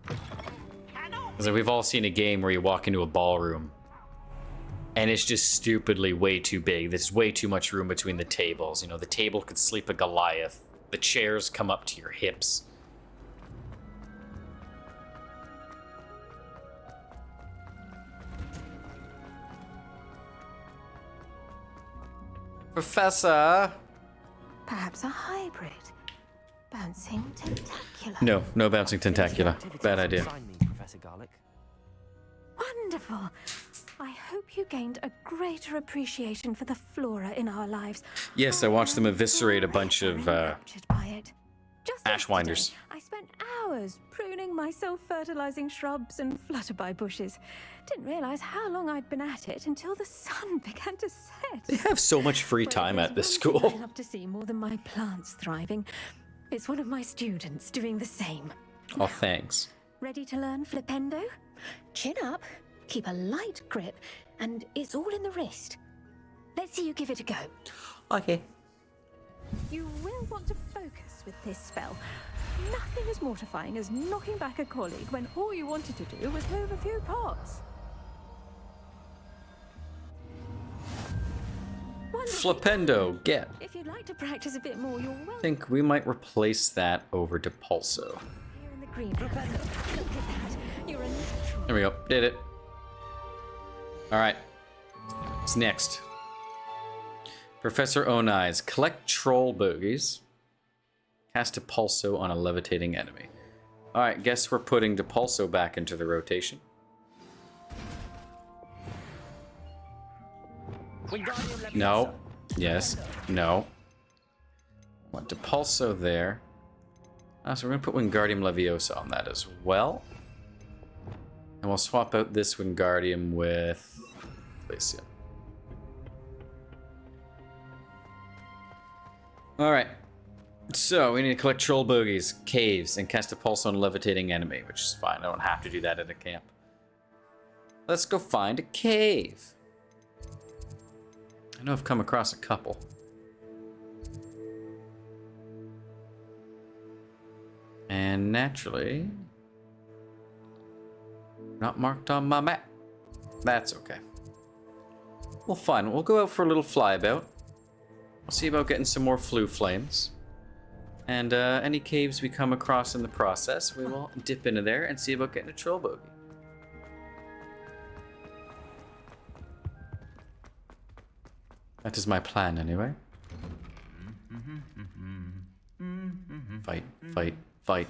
Because we've all seen a game where you walk into a ballroom and it's just stupidly way too big. There's way too much room between the tables. You know, the table could sleep a Goliath. The chairs come up to your hips. Professor! Perhaps a hybrid. Bouncing tentacular. No, no bouncing tentacula. Bad idea. Sign me, Professor Garlic. Wonderful. I hope you gained a greater appreciation for the flora in our lives. Yes, I watched them eviscerate a bunch of Enraptured by it. Just ashwinders. yesterday, I spent hours pruning my self-fertilizing shrubs and flutterby bushes. Didn't realize how long I'd been at it until the sun began to set. They have so much free time at this school. I love to see more than my plants thriving. It's one of my students doing the same. Oh, thanks. Ready to learn flipendo? Chin up, keep a light grip, and it's all in the wrist. Let's see you give it a go. Okay. You will want to focus with this spell. Nothing as mortifying as knocking back a colleague when all you wanted to do was move a few pots. Flipendo, get. If you'd like to practice a bit more, you're welcome. I think we might replace that over to Pulso. Here in the green. Look at that. You're a natural. There we go. Did it. Alright. What's next? Professor Onai's collect troll bogies. Cast a Pulso on a levitating enemy. Alright, guess we're putting Depulso back into the rotation. No. Yes. No. Want Depulso there. So we're going to put Wingardium Leviosa on that as well. And we'll swap out this Wingardium with Glacium. Alright. So, we need to collect troll bogies, caves, and cast a pulse on a levitating enemy, which is fine. I don't have to do that at a camp. Let's go find a cave. I know I've come across a couple. And naturally, not marked on my map. That's okay. Well, fine. We'll go out for a little flyabout. We'll see about getting some more flue flames. And any caves we come across in the process, we will dip into there and see about getting a troll bogey. That is my plan, anyway. Fight, fight, fight.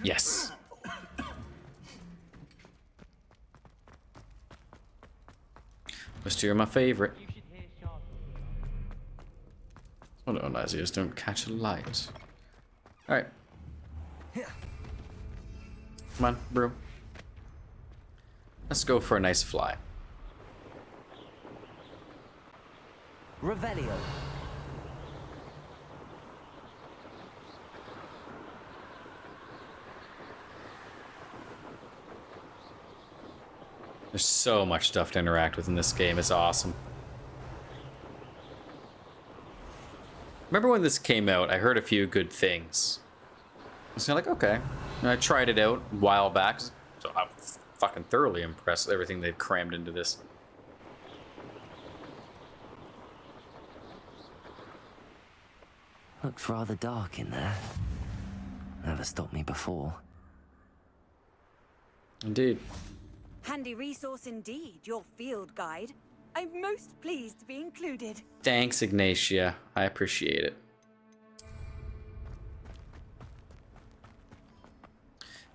Yes! Those two are my favorite. Oh no, Laziers, don't catch a light. Alright. Come on, brew. Let's go for a nice fly. Revelio. There's so much stuff to interact with in this game. It's awesome. Remember when this came out, I heard a few good things. I was kind of like, okay. And I tried it out a while back. So I'm fucking thoroughly impressed with everything they've crammed into this. Looks rather dark in there. Never stopped me before. Indeed. Handy resource indeed, your field guide. I'm most pleased to be included. Thanks, Ignatia. I appreciate it.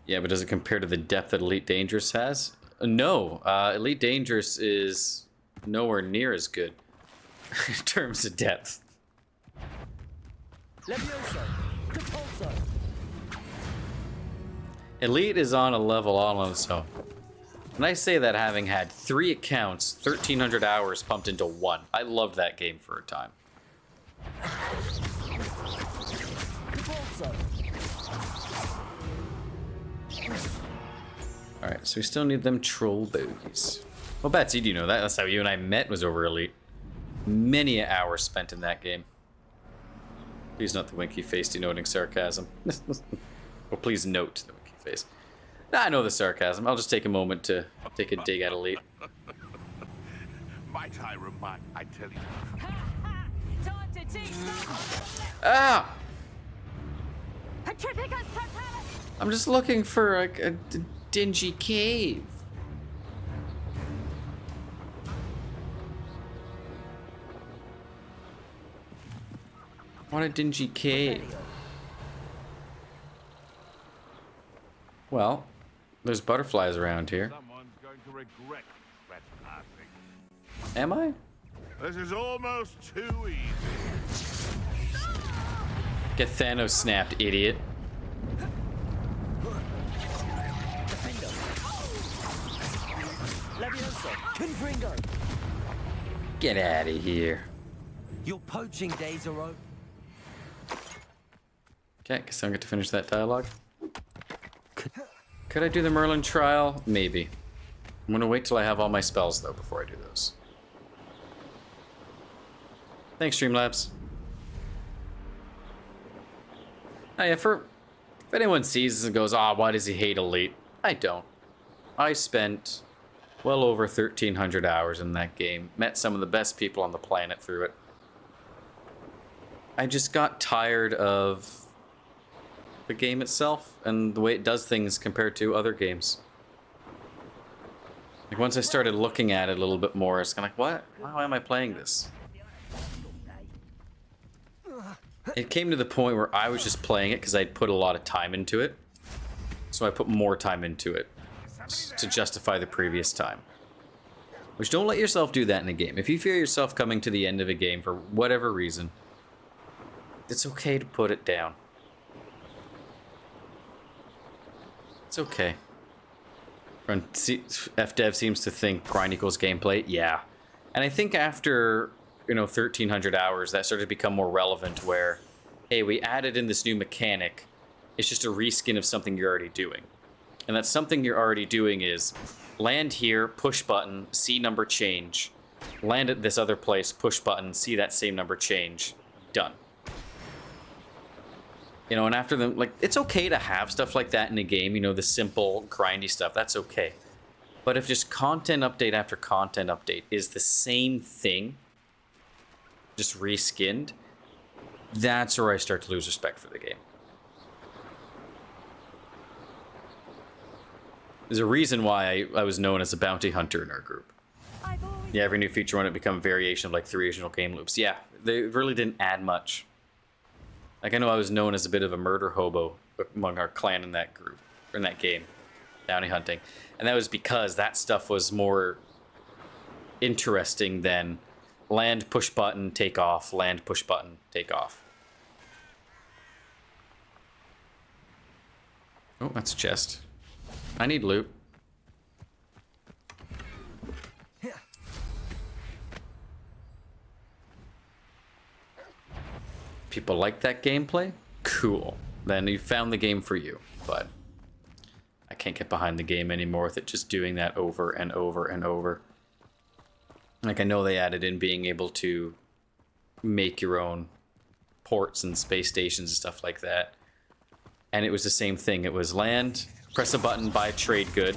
Yeah, but does it compare to the depth that Elite Dangerous has? No. Elite Dangerous is nowhere near as good in terms of depth. Levioso. Depulso. Elite is on a level all on its own. When I say that, having had 3 accounts, 1,300 hours pumped into one. I loved that game for a time. Alright, so we still need them troll bogies. Well, Betsy, do you know that? That's how you and I met, was over Elite. Many an hour spent in that game. Please note the winky face denoting sarcasm. Well, please note the winky face. I know the sarcasm. I'll just take a moment to take a dig at Elite. Might I remind, I tell you. Time to teach them. Ah! Petrificus totalis. I'm just looking for a dingy cave. What a dingy cave. Well, there's butterflies around here. Someone's going to regret trespassing. Am I? This is almost too easy. Get Thanos snapped, idiot. Get out of here. Your poaching days are over. Okay, guess I don't get to finish that dialogue. Could I do the Merlin trial? Maybe. I'm gonna wait till I have all my spells though before I do those. Thanks, Streamlabs. Oh yeah, if anyone sees this and goes, "Ah, why does he hate Elite?" I don't. I spent well over 1,300 hours in that game. Met some of the best people on the planet through it. I just got tired of the game itself and the way it does things compared to other games. Like once I started looking at it a little bit more, it's kind of like, what? Why am I playing this? It came to the point where I was just playing it because I'd put a lot of time into it. So I put more time into it to justify the previous time. Which, don't let yourself do that in a game. If you feel yourself coming to the end of a game for whatever reason, it's okay to put it down. It's okay. FDev seems to think grind equals gameplay. Yeah. And I think after, 1,300 hours, that started to become more relevant where, hey, we added in this new mechanic. It's just a reskin of something you're already doing. And that something you're already doing is land here, push button, see number change. Land at this other place, push button, see that same number change. Done. And after them, like, it's okay to have stuff like that in a game, the simple, grindy stuff, that's okay. But if just content update after content update is the same thing, just reskinned, that's where I start to lose respect for the game. There's a reason why I was known as a bounty hunter in our group. Yeah, every new feature wanted to become a variation of like 3 original game loops. Yeah, they really didn't add much. Like, I know I was known as a bit of a murder hobo among our clan in that group, or in that game, bounty hunting. And that was because that stuff was more interesting than land, push button, take off, land, push button, take off. Oh, that's a chest. I need loot. People like that gameplay? Cool. Then you found the game for you. But I can't get behind the game anymore with it just doing that over and over and over. Like, I know they added in being able to make your own ports and space stations and stuff like that. And it was the same thing. It was land, press a button, buy a trade good,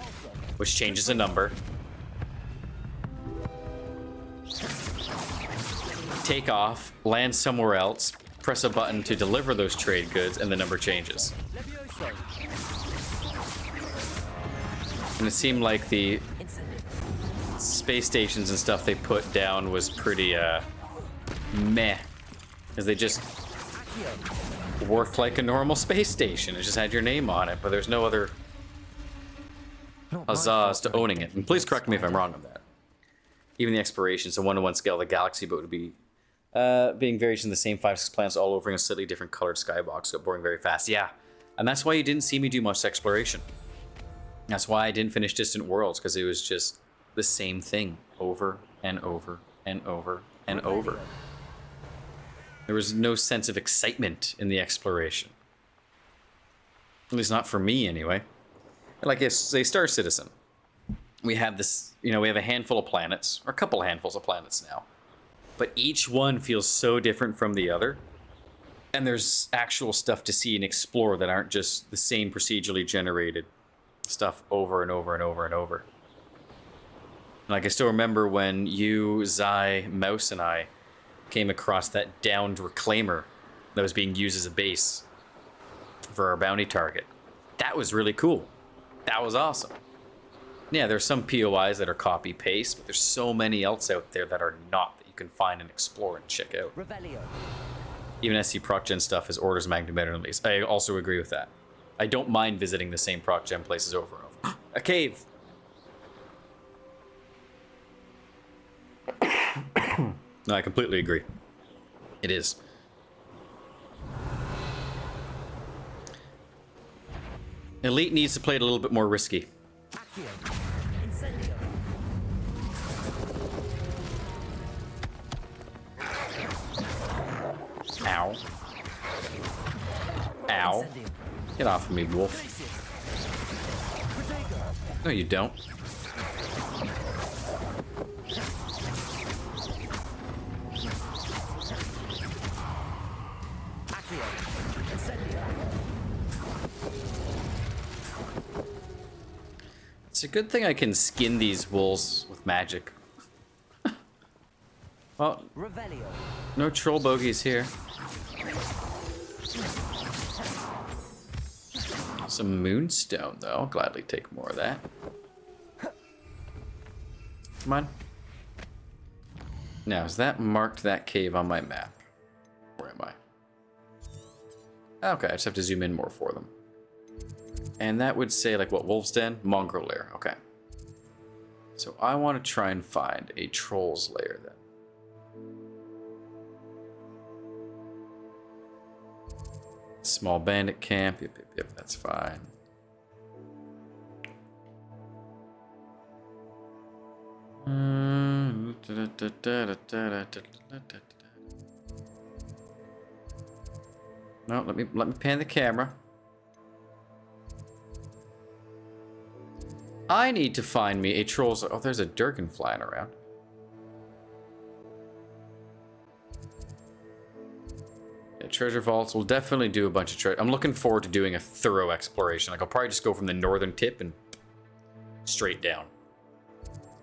which changes a number. Take off, land somewhere else, press a button to deliver those trade goods, and the number changes. And it seemed like the space stations and stuff they put down was pretty, meh. Because they just worked like a normal space station. It just had your name on it, but there's no other huzzahs to owning it. And please correct me if I'm wrong on that. Even the exploration, so 1-to-1 scale, the galaxy boat would be being variations in the same 5-6 planets all over in a slightly different colored skybox, got boring very fast. Yeah, and that's why you didn't see me do much exploration. That's why I didn't finish Distant Worlds, because it was just the same thing over and over and over and over. There was no sense of excitement in the exploration. At least not for me, anyway. Like, say, Star Citizen. We have this, we have a handful of planets, or a couple handfuls of planets now. But each one feels so different from the other. And there's actual stuff to see and explore that aren't just the same procedurally generated stuff over and over and over and over. Like, I still remember when you, Zai, Mouse, and I came across that downed reclaimer that was being used as a base for our bounty target. That was really cool. That was awesome. Yeah, there's some POIs that are copy-paste, but there's so many else out there that are not, that you can find and explore and check out. Even SC proc gen stuff is orders of magnitude better than least. I also agree with that. I don't mind visiting the same proc gen places over and over. A cave! No, I completely agree. It is. Elite needs to play it a little bit more risky. Ow. Ow. Get off of me, wolf. No, you don't. It's a good thing I can skin these wolves with magic. Well, no troll bogeys here. Some moonstone, though. I'll gladly take more of that. Come on. Now, is that marked that cave on my map? Where am I? Okay, I just have to zoom in more for them. And that would say, like, what, Wolf's Den? Mongrel Lair, okay. So I want to try and find a Troll's Lair, then. Small bandit camp, yep, that's fine. No, let me pan the camera. I need to find me a troll's. Oh, there's a Durkin flying around. Yeah, treasure vaults. We'll definitely do a bunch of treasure. I'm looking forward to doing a thorough exploration. Like, I'll probably just go from the northern tip and straight down.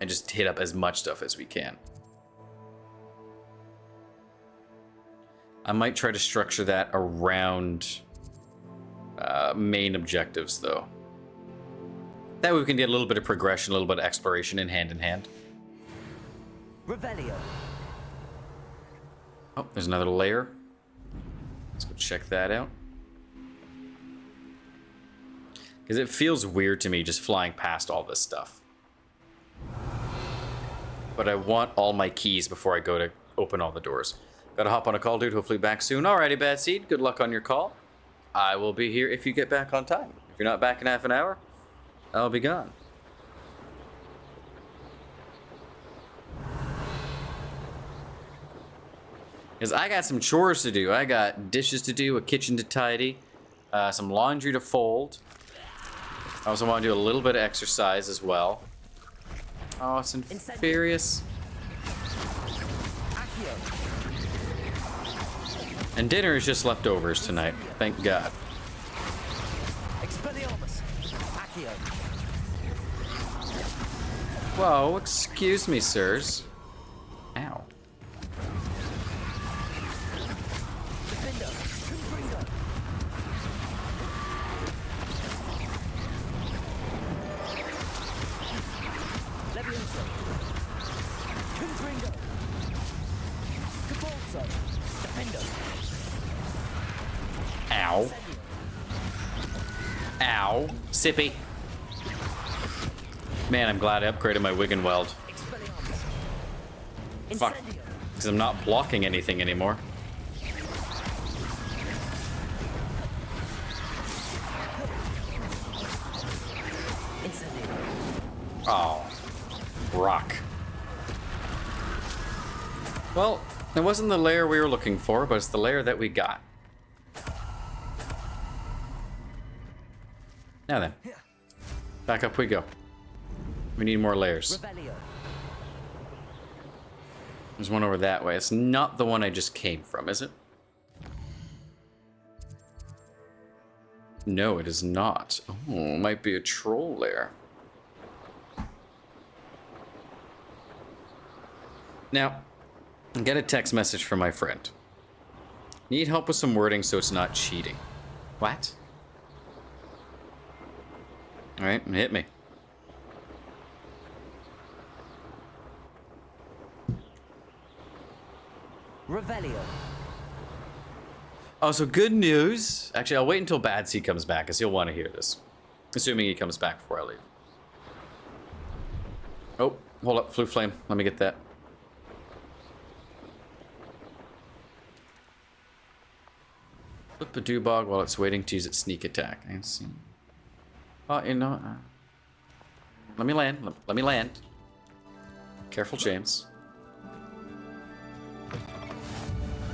And just hit up as much stuff as we can. I might try to structure that around main objectives, though. That way we can get a little bit of progression, a little bit of exploration in hand. Revelio. Oh, there's another layer. Let's go check that out. Because it feels weird to me just flying past all this stuff. But I want all my keys before I go to open all the doors. Gotta hop on a call, dude. Hopefully back soon. Alrighty, Bad Seed. Good luck on your call. I will be here if you get back on time. If you're not back in half an hour, I'll be gone. Because I got some chores to do. I got dishes to do, a kitchen to tidy, some laundry to fold. I also want to do a little bit of exercise as well. Oh, it's infurious. And dinner is just leftovers tonight. Thank God. Whoa, excuse me, sirs. Ow. Ow. Ow. Sippy. Man, I'm glad I upgraded my Wig and Weld. Fuck. Because I'm not blocking anything anymore. Oh. Rock. Well, it wasn't the layer we were looking for, but it's the layer that we got. Now then. Back up we go. We need more layers. There's one over that way. It's not the one I just came from, is it? No, it is not. Oh, it might be a troll lair. Now, I get a text message from my friend. Need help with some wording so it's not cheating. What? Alright, hit me. Revelio. Also, good news. Actually, I'll wait until Bad Seed comes back, because he'll want to hear this. Assuming he comes back before I leave. Oh, hold up, Flue Flame. Let me get that. Flip a Dewbog while it's waiting to use its sneak attack. I see. Oh, you know. Let me land. Let me land. Careful, James.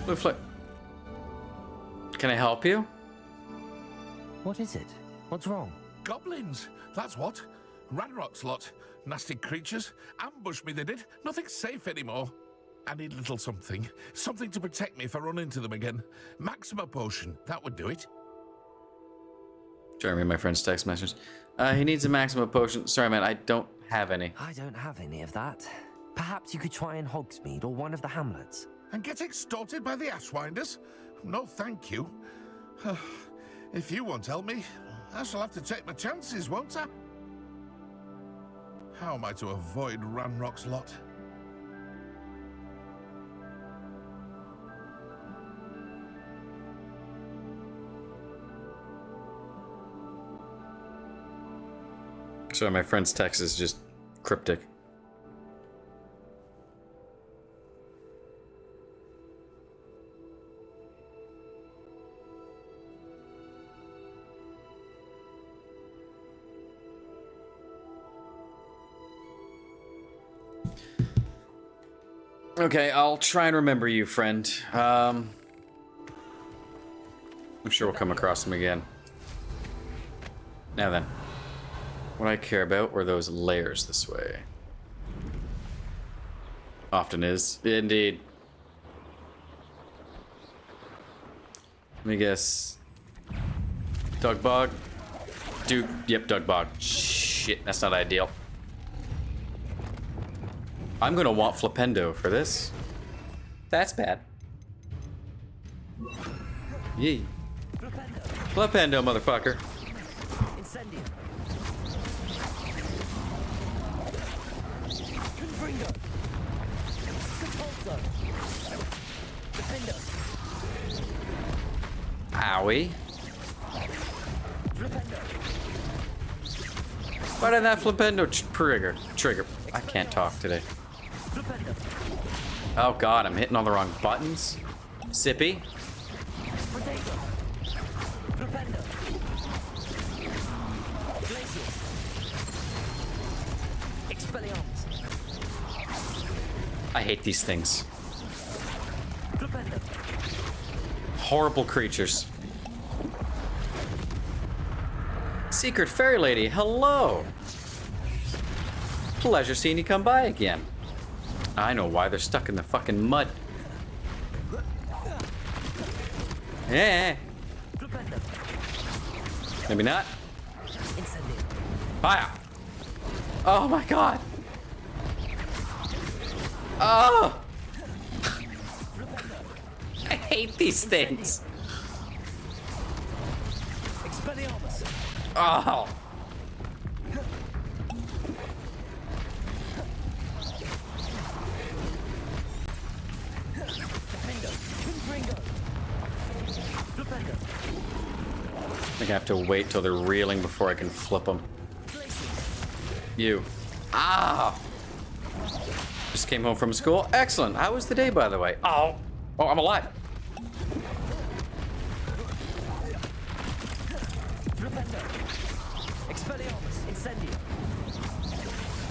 Flue Flame. Can I help you? What is it? What's wrong? Goblins, that's what. Ranrock's lot. Nasty creatures. Ambush me, they did. Nothing's safe anymore. I need a little something. Something to protect me if I run into them again. Maxima potion, that would do it. Trying to read my friend's text message. He needs a Maxima potion. Sorry, man, I don't have any. I don't have any of that. Perhaps you could try in Hogsmeade or one of the hamlets. And get extorted by the Ashwinders? No, thank you. If you won't help me, I shall have to take my chances, won't I? How am I to avoid Ranrock's lot? Sorry, my friend's text is just cryptic. Okay, I'll try and remember you, friend. I'm sure we'll come across him again. Now then. What I care about were those layers this way. Often is. Indeed. Let me guess. Dugbog? Yep, Dugbog. Shit, that's not ideal. I'm gonna want Flipendo for this. That's bad. Yee. Flipendo, motherfucker. Incendio. Owie. Why did that Flipendo trigger? I can't talk today. Oh god, I'm hitting all the wrong buttons. Sippy. I hate these things. Horrible creatures. Secret Fairy Lady, hello! Pleasure seeing you come by again. I know why they're stuck in the fucking mud. Yeah. Maybe not. Fire! Oh my god! Oh! I hate these things. Oh! I think I have to wait till they're reeling before I can flip them. You. Ah! Just came home from school. Excellent. How was the day, by the way? Oh. Oh, I'm alive.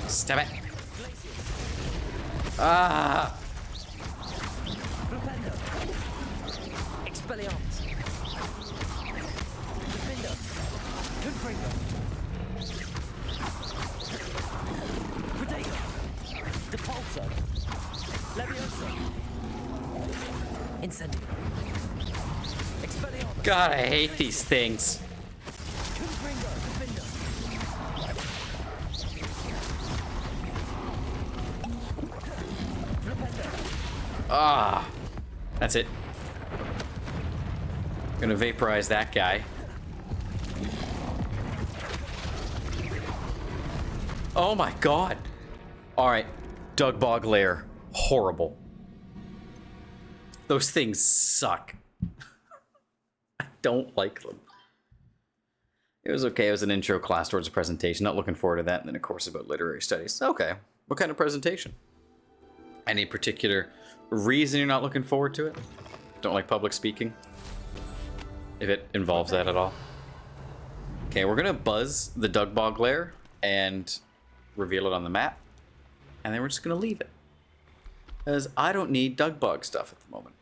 Stab it. Ah. God, I hate these things. Ah, that's it. Gonna vaporize that guy. Oh my god. All right, Dugbog Lair, horrible. Those things suck. don't like them. It was okay. It was an intro class towards a presentation. Not looking forward to that. And then a course about literary studies. Okay. What kind of presentation? Any particular reason you're not looking forward to it? Don't like public speaking? If it involves that at all. Okay, we're gonna buzz the Dugbog lair and reveal it on the map. And then we're just gonna leave it. Because I don't need Dugbog stuff at the moment.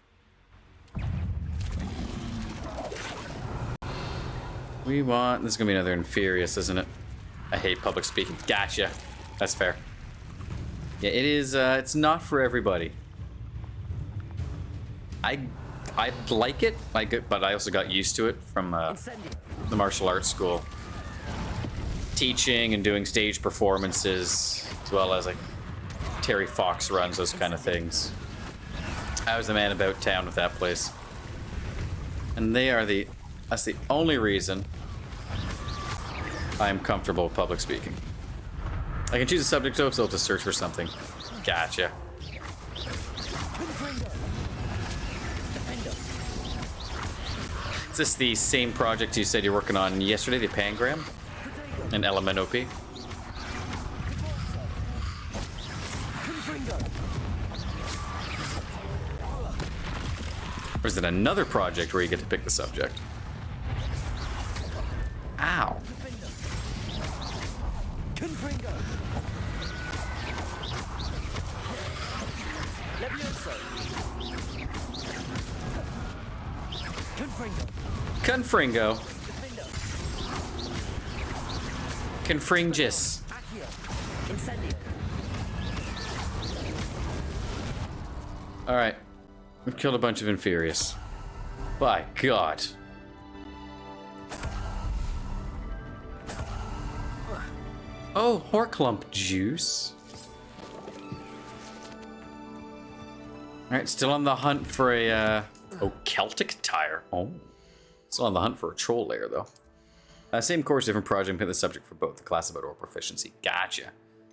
We want... This is gonna be another Inferius, isn't it? I hate public speaking. Gotcha. That's fair. Yeah, it is, it's not for everybody. I like it, but I also got used to it from the martial arts school. Teaching and doing stage performances, as well as like Terry Fox runs, those kind of things. I was the man about town with that place. And that's the only reason I'm comfortable with public speaking. I can choose a subject though, so I'll have to search for something. Gotcha. Is this the same project you said you're working on yesterday, the Pangram? And Element OP? Or is it another project where you get to pick the subject? Ow. Confringo. Confringis. Alright. We've killed a bunch of Inferius. By God. Oh, Horklump juice. Alright, still on the hunt for a, oh, Celtic tire. Oh. Still on the hunt for a troll lair, though. Same course, different project, pick the subject for both. The class about or proficiency. Gotcha.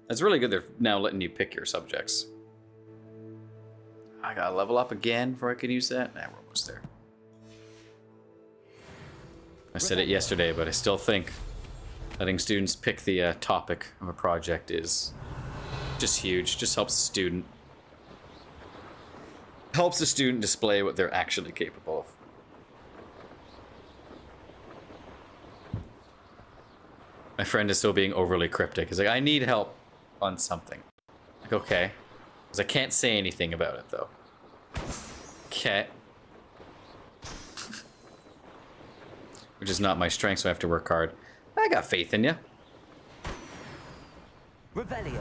That's really good. They're now letting you pick your subjects. I gotta level up again before I can use that. Nah, we're almost there. I said it yesterday, but I still think letting students pick the topic of a project is just huge. Just helps the student. Helps the student display what they're actually capable of. My friend is still being overly cryptic. He's like, I need help on something. Like, okay. Because I can't say anything about it, though. Okay. Which is not my strength, so I have to work hard. I got faith in you. Revelio.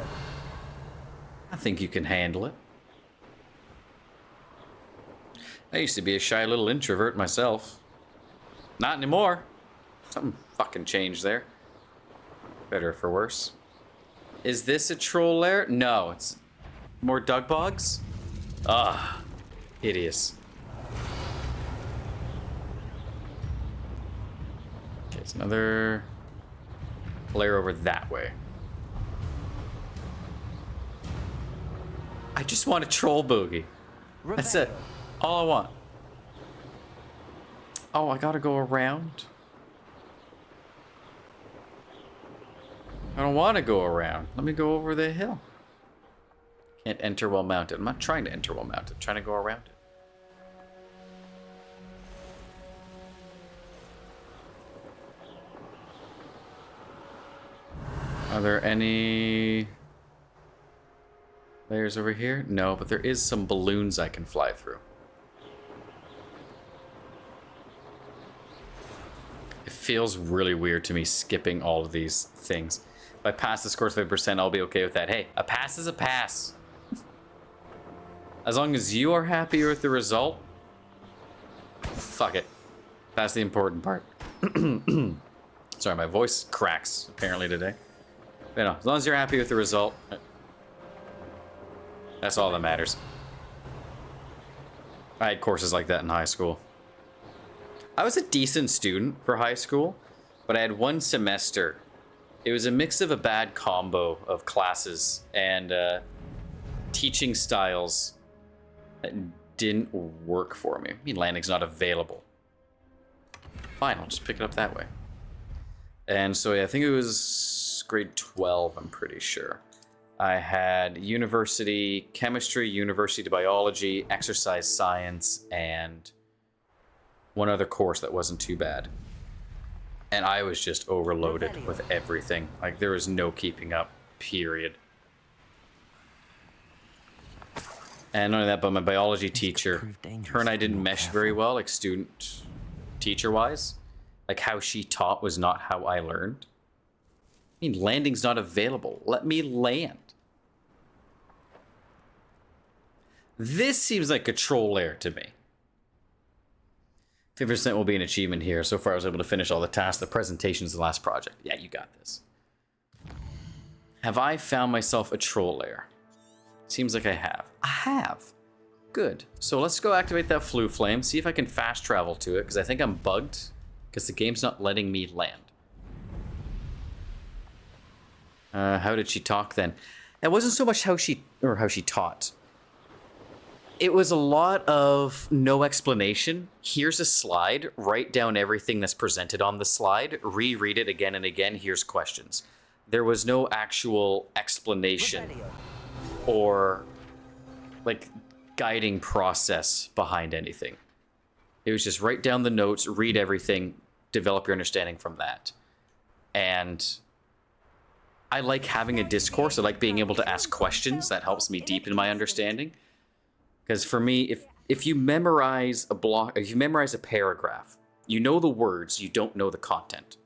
I think you can handle it. I used to be a shy little introvert myself. Not anymore. Something fucking changed there. Better for worse. Is this a troll lair? No, it's more Dugbogs. Ah, hideous. Okay, it's another lair over that way. I just want a troll boogie. That's it. All I want. Oh, I gotta go around? I don't want to go around. Let me go over the hill. Can't enter while mounted. I'm not trying to enter while mounted. I'm trying to go around it. Are there any layers over here? No, but there is some balloons I can fly through. It feels really weird to me skipping all of these things. If I pass this course 50%, I'll be okay with that. Hey, a pass is a pass. As long as you are happy with the result, fuck it. That's the important part. Sorry, my voice cracks apparently today. But you know, as long as you're happy with the result, that's all that matters. I had courses like that in high school. I was a decent student for high school, but I had one semester. It was a mix of a bad combo of classes and teaching styles that didn't work for me. I mean, landing's not available. fine, I'll just pick it up that way. And so yeah, I think it was grade 12, I'm pretty sure. I had university chemistry, university biology, exercise science, and one other course that wasn't too bad. And I was just overloaded with everything. Like, there was no keeping up, period. And not only that, but my biology teacher, her and I didn't mesh very well, like student-teacher-wise. Like, how she taught was not how I learned. I mean, landing's not available. Let me land. This seems like a troll lair to me. 50% will be an achievement here. So far, I was able to finish all the tasks. The presentation is the last project. Yeah, you got this. Have I found myself a troll lair? Seems like I have. I have. Good. So let's go activate that flue flame. See if I can fast travel to it, because I think I'm bugged. Because the game's not letting me land. How did she talk then? It wasn't so much how she taught. It was a lot of no explanation. Here's a slide. Write down everything that's presented on the slide. Reread it again and again. Here's questions. There was no actual explanation or like guiding process behind anything. It was just write down the notes, read everything, develop your understanding from that. And I like having a discourse. I like being able to ask questions. That helps me deepen my understanding. Because for me, if you memorize a block, if you memorize a paragraph, you know the words, you don't know the content.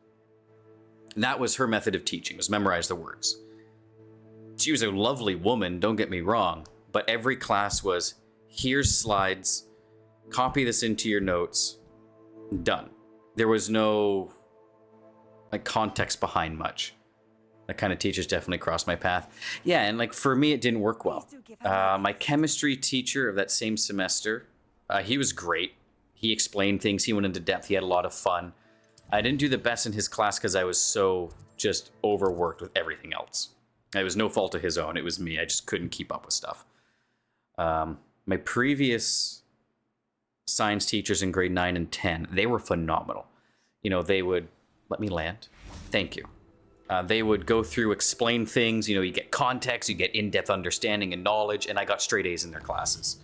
And that was her method of teaching, was memorize the words. She was a lovely woman, don't get me wrong, but every class was, here's slides, copy this into your notes, done. There was no like context behind much. That kind of teachers definitely crossed my path. Yeah, and like for me, it didn't work well. My chemistry teacher of that same semester, he was great. He explained things. He went into depth. He had a lot of fun. I didn't do the best in his class because I was so just overworked with everything else. It was no fault of his own. It was me. I just couldn't keep up with stuff. My previous science teachers in grade 9 and 10, they were phenomenal. You know, they would let me land. Thank you. They would go through, explain things. You know, you get context, you get in-depth understanding and knowledge, and I got straight A's in their classes.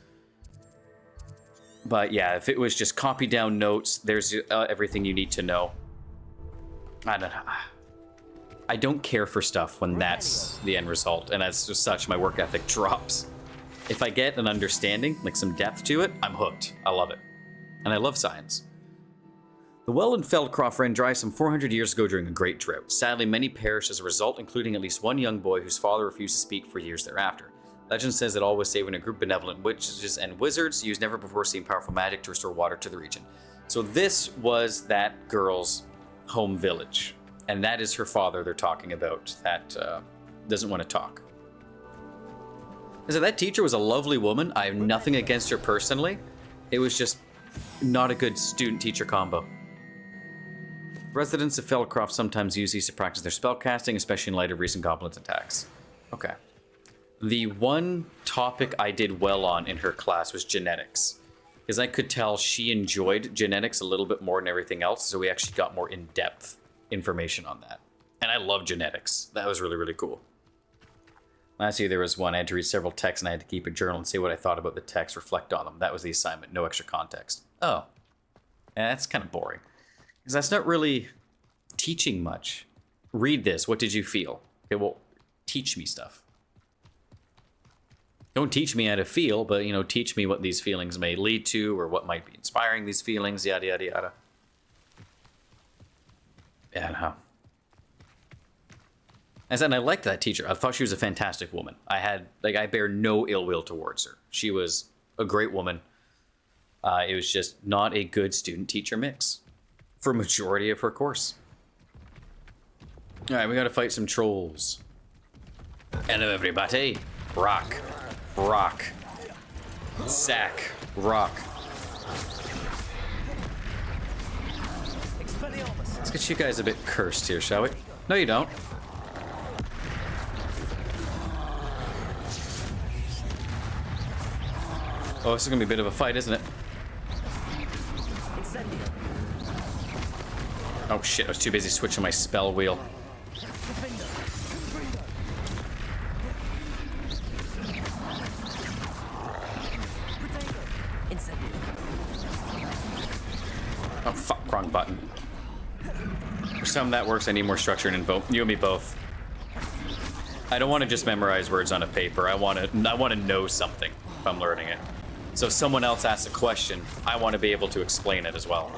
But yeah, if it was just copy down notes, there's everything you need to know. I don't care for stuff when that's the end result, and as such, my work ethic drops. If I get an understanding, like some depth to it, I'm hooked. I love it. And I love science. The well in Feldcroft ran dry some 400 years ago during a great drought. Sadly, many perished as a result, including at least one young boy whose father refused to speak for years thereafter. Legend says that all was saved when a group of benevolent witches and wizards used never before seen powerful magic to restore water to the region. So this was that girl's home village. And that is her father they're talking about that doesn't want to talk. So that teacher was a lovely woman. I have nothing against her personally. It was just not a good student-teacher combo. Residents of Feldcroft sometimes use these to practice their spellcasting, especially in light of recent goblins attacks. Okay. The one topic I did well on in her class was genetics. Because I could tell she enjoyed genetics a little bit more than everything else, so we actually got more in-depth information on that. And I love genetics. That was really, really cool. Last year there was one, I had to read several texts and I had to keep a journal and say what I thought about the text, reflect on them. That was the assignment, no extra context. Oh. Yeah, that's kind of boring. Because that's not really teaching much. Read this, what did you feel? Okay, well, teach me stuff. Don't teach me how to feel, but, you know, teach me what these feelings may lead to or what might be inspiring these feelings, yada, yada, yada. Yeah, no. As I liked that teacher. I thought she was a fantastic woman. I bear no ill will towards her. She was a great woman. It was just not a good student-teacher mix for a majority of her course. All right, we got to fight some trolls. Hello, everybody. Rock. Rock. Sack. Rock. Let's get you guys a bit cursed here, shall we? No, you don't. Oh, this is going to be a bit of a fight, isn't it? Oh shit, I was too busy switching my spell wheel. Oh fuck, wrong button. For some that works, I need more structure and invoke. You and me both. I don't want to just memorize words on a paper. I want to know something if I'm learning it. So if someone else asks a question, I want to be able to explain it as well.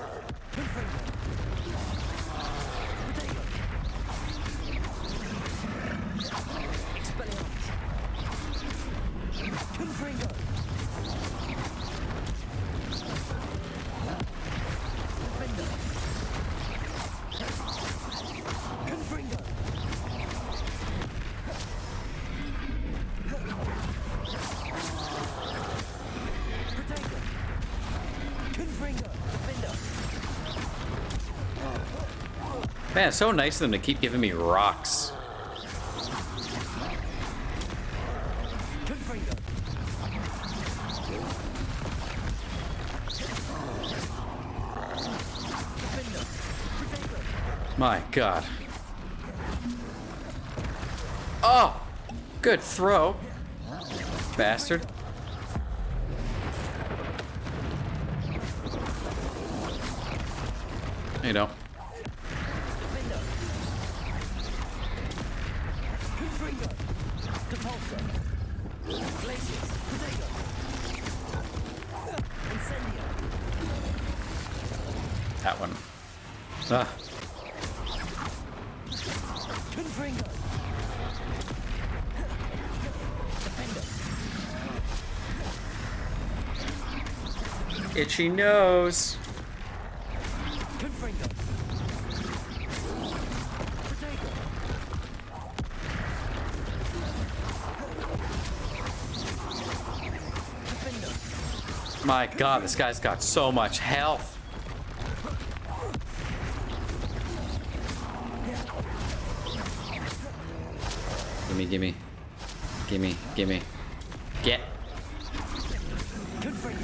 Man, it's so nice of them to keep giving me rocks. My God. Oh! Good throw. Bastard. You know. That one. Ah. Itchy nose. My God, this guy's got so much health. Gimme, gimme. Gimme, gimme. Get.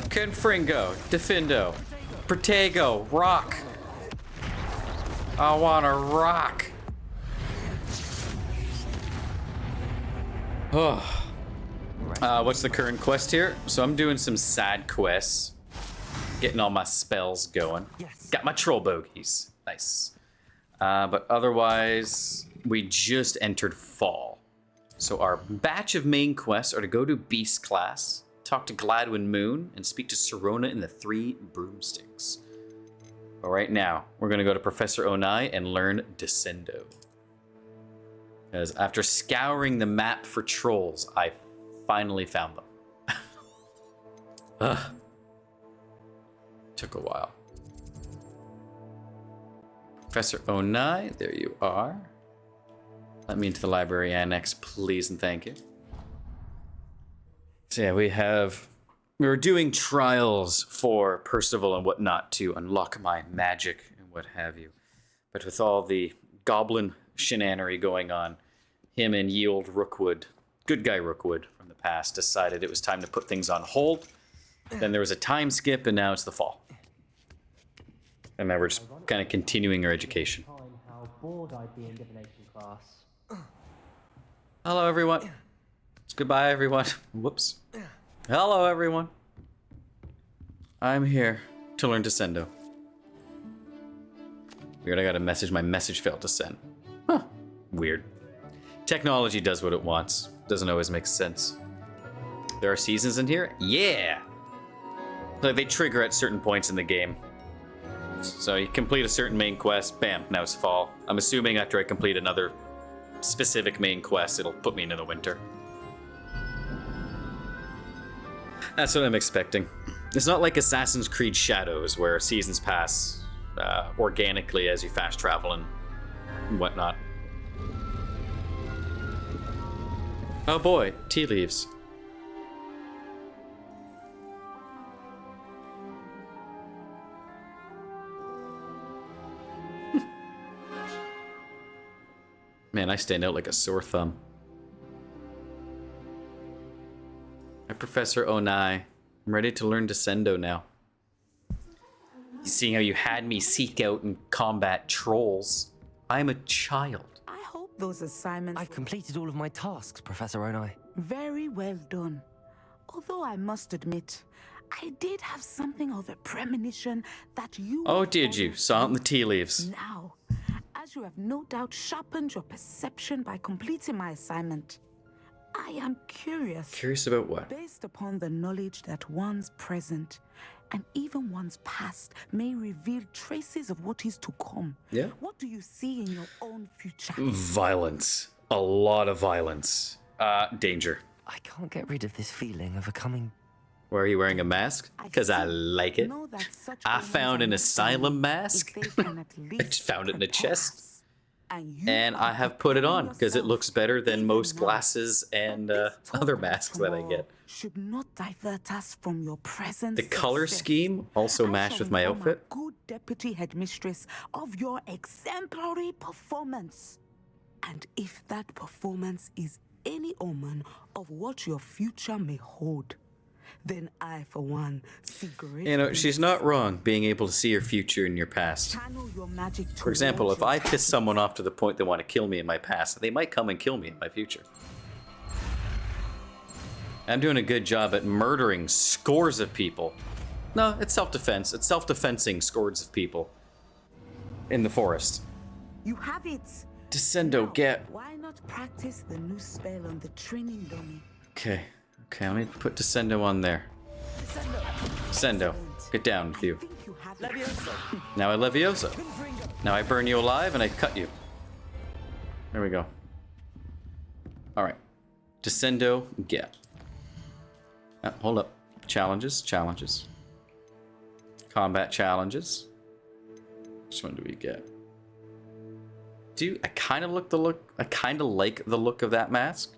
Confringo. Defendo. Protego. Rock. I wanna rock. Oh. What's the current quest here? So I'm doing some side quests. Getting all my spells going. Got my troll bogeys. Nice. But otherwise, we just entered fall. So our batch of main quests are to go to Beast class, talk to Gladwin Moon, and speak to Sirona in the Three Broomsticks. But right now, we're going to go to Professor Onai and learn Descendo. Because after scouring the map for trolls, I finally found them. Ugh. Took a while. Professor Onai, there you are. Let me into the library annex, please and thank you. So yeah, we were doing trials for Percival and whatnot to unlock my magic and what have you. But with all the goblin shenanery going on, him and ye old Rookwood, good guy Rookwood from the past, decided it was time to put things on hold. Then there was a time skip and now it's the fall. And now we're just kind of continuing our education. How bored I'd be in divination class. Hello, everyone. It's goodbye, everyone. Whoops. Hello, everyone. I'm here to learn Descendo. Weird, I got a message. My message failed to send. Huh. Weird. Technology does what it wants. Doesn't always make sense. There are seasons in here? Yeah! Like, they trigger at certain points in the game. So you complete a certain main quest, bam, now it's fall. I'm assuming after I complete another specific main quest, it'll put me into the winter. That's what I'm expecting. It's not like Assassin's Creed Shadows, where seasons pass organically as you fast travel and whatnot. Oh boy, tea leaves. Man, I stand out like a sore thumb. Hi, Professor Onai. I'm ready to learn Descendo now. Seeing how you had me seek out and combat trolls. I'm a child. I hope those assignments. I've completed all of my tasks, Professor Onai. Very well done. Although I must admit, I did have something of a premonition that you. Oh, did you? Saw it in the tea leaves. Now, as you have no doubt sharpened your perception by completing my assignment, I am curious. Curious about what? Based upon the knowledge that one's present and even one's past may reveal traces of what is to come. Yeah. What do you see in your own future? Violence. A lot of violence. Danger. I can't get rid of this feeling of becoming. Why are you wearing a mask? Because I like it. I found an asylum mask. I just found it in a chest. And I have put it on because it looks better than most glasses and other masks that I get. Should not divert us from your presence. The color scheme also matched with my outfit. Good deputy headmistress of your exemplary performance. And if that performance is any omen of what your future may hold, then I, for one, see great. You know, she's not wrong being able to see your future and your past. Channel your magic. For example, if I piss someone off to the point they want to kill me in my past, they might come and kill me in my future. I'm doing a good job at murdering scores of people. No, it's self-defense. It's self-defensing scores of people in the forest. You have it. Descendo, get. Why not practice the new spell on the training dummy? Okay, let me put Descendo on there. Descendo, get down with you. Now I Leviosa. Now I burn you alive and I cut you. There we go. Alright. Descendo, get. Hold up. Challenges. Combat challenges. Which one do we get? I kind of like the look of that mask.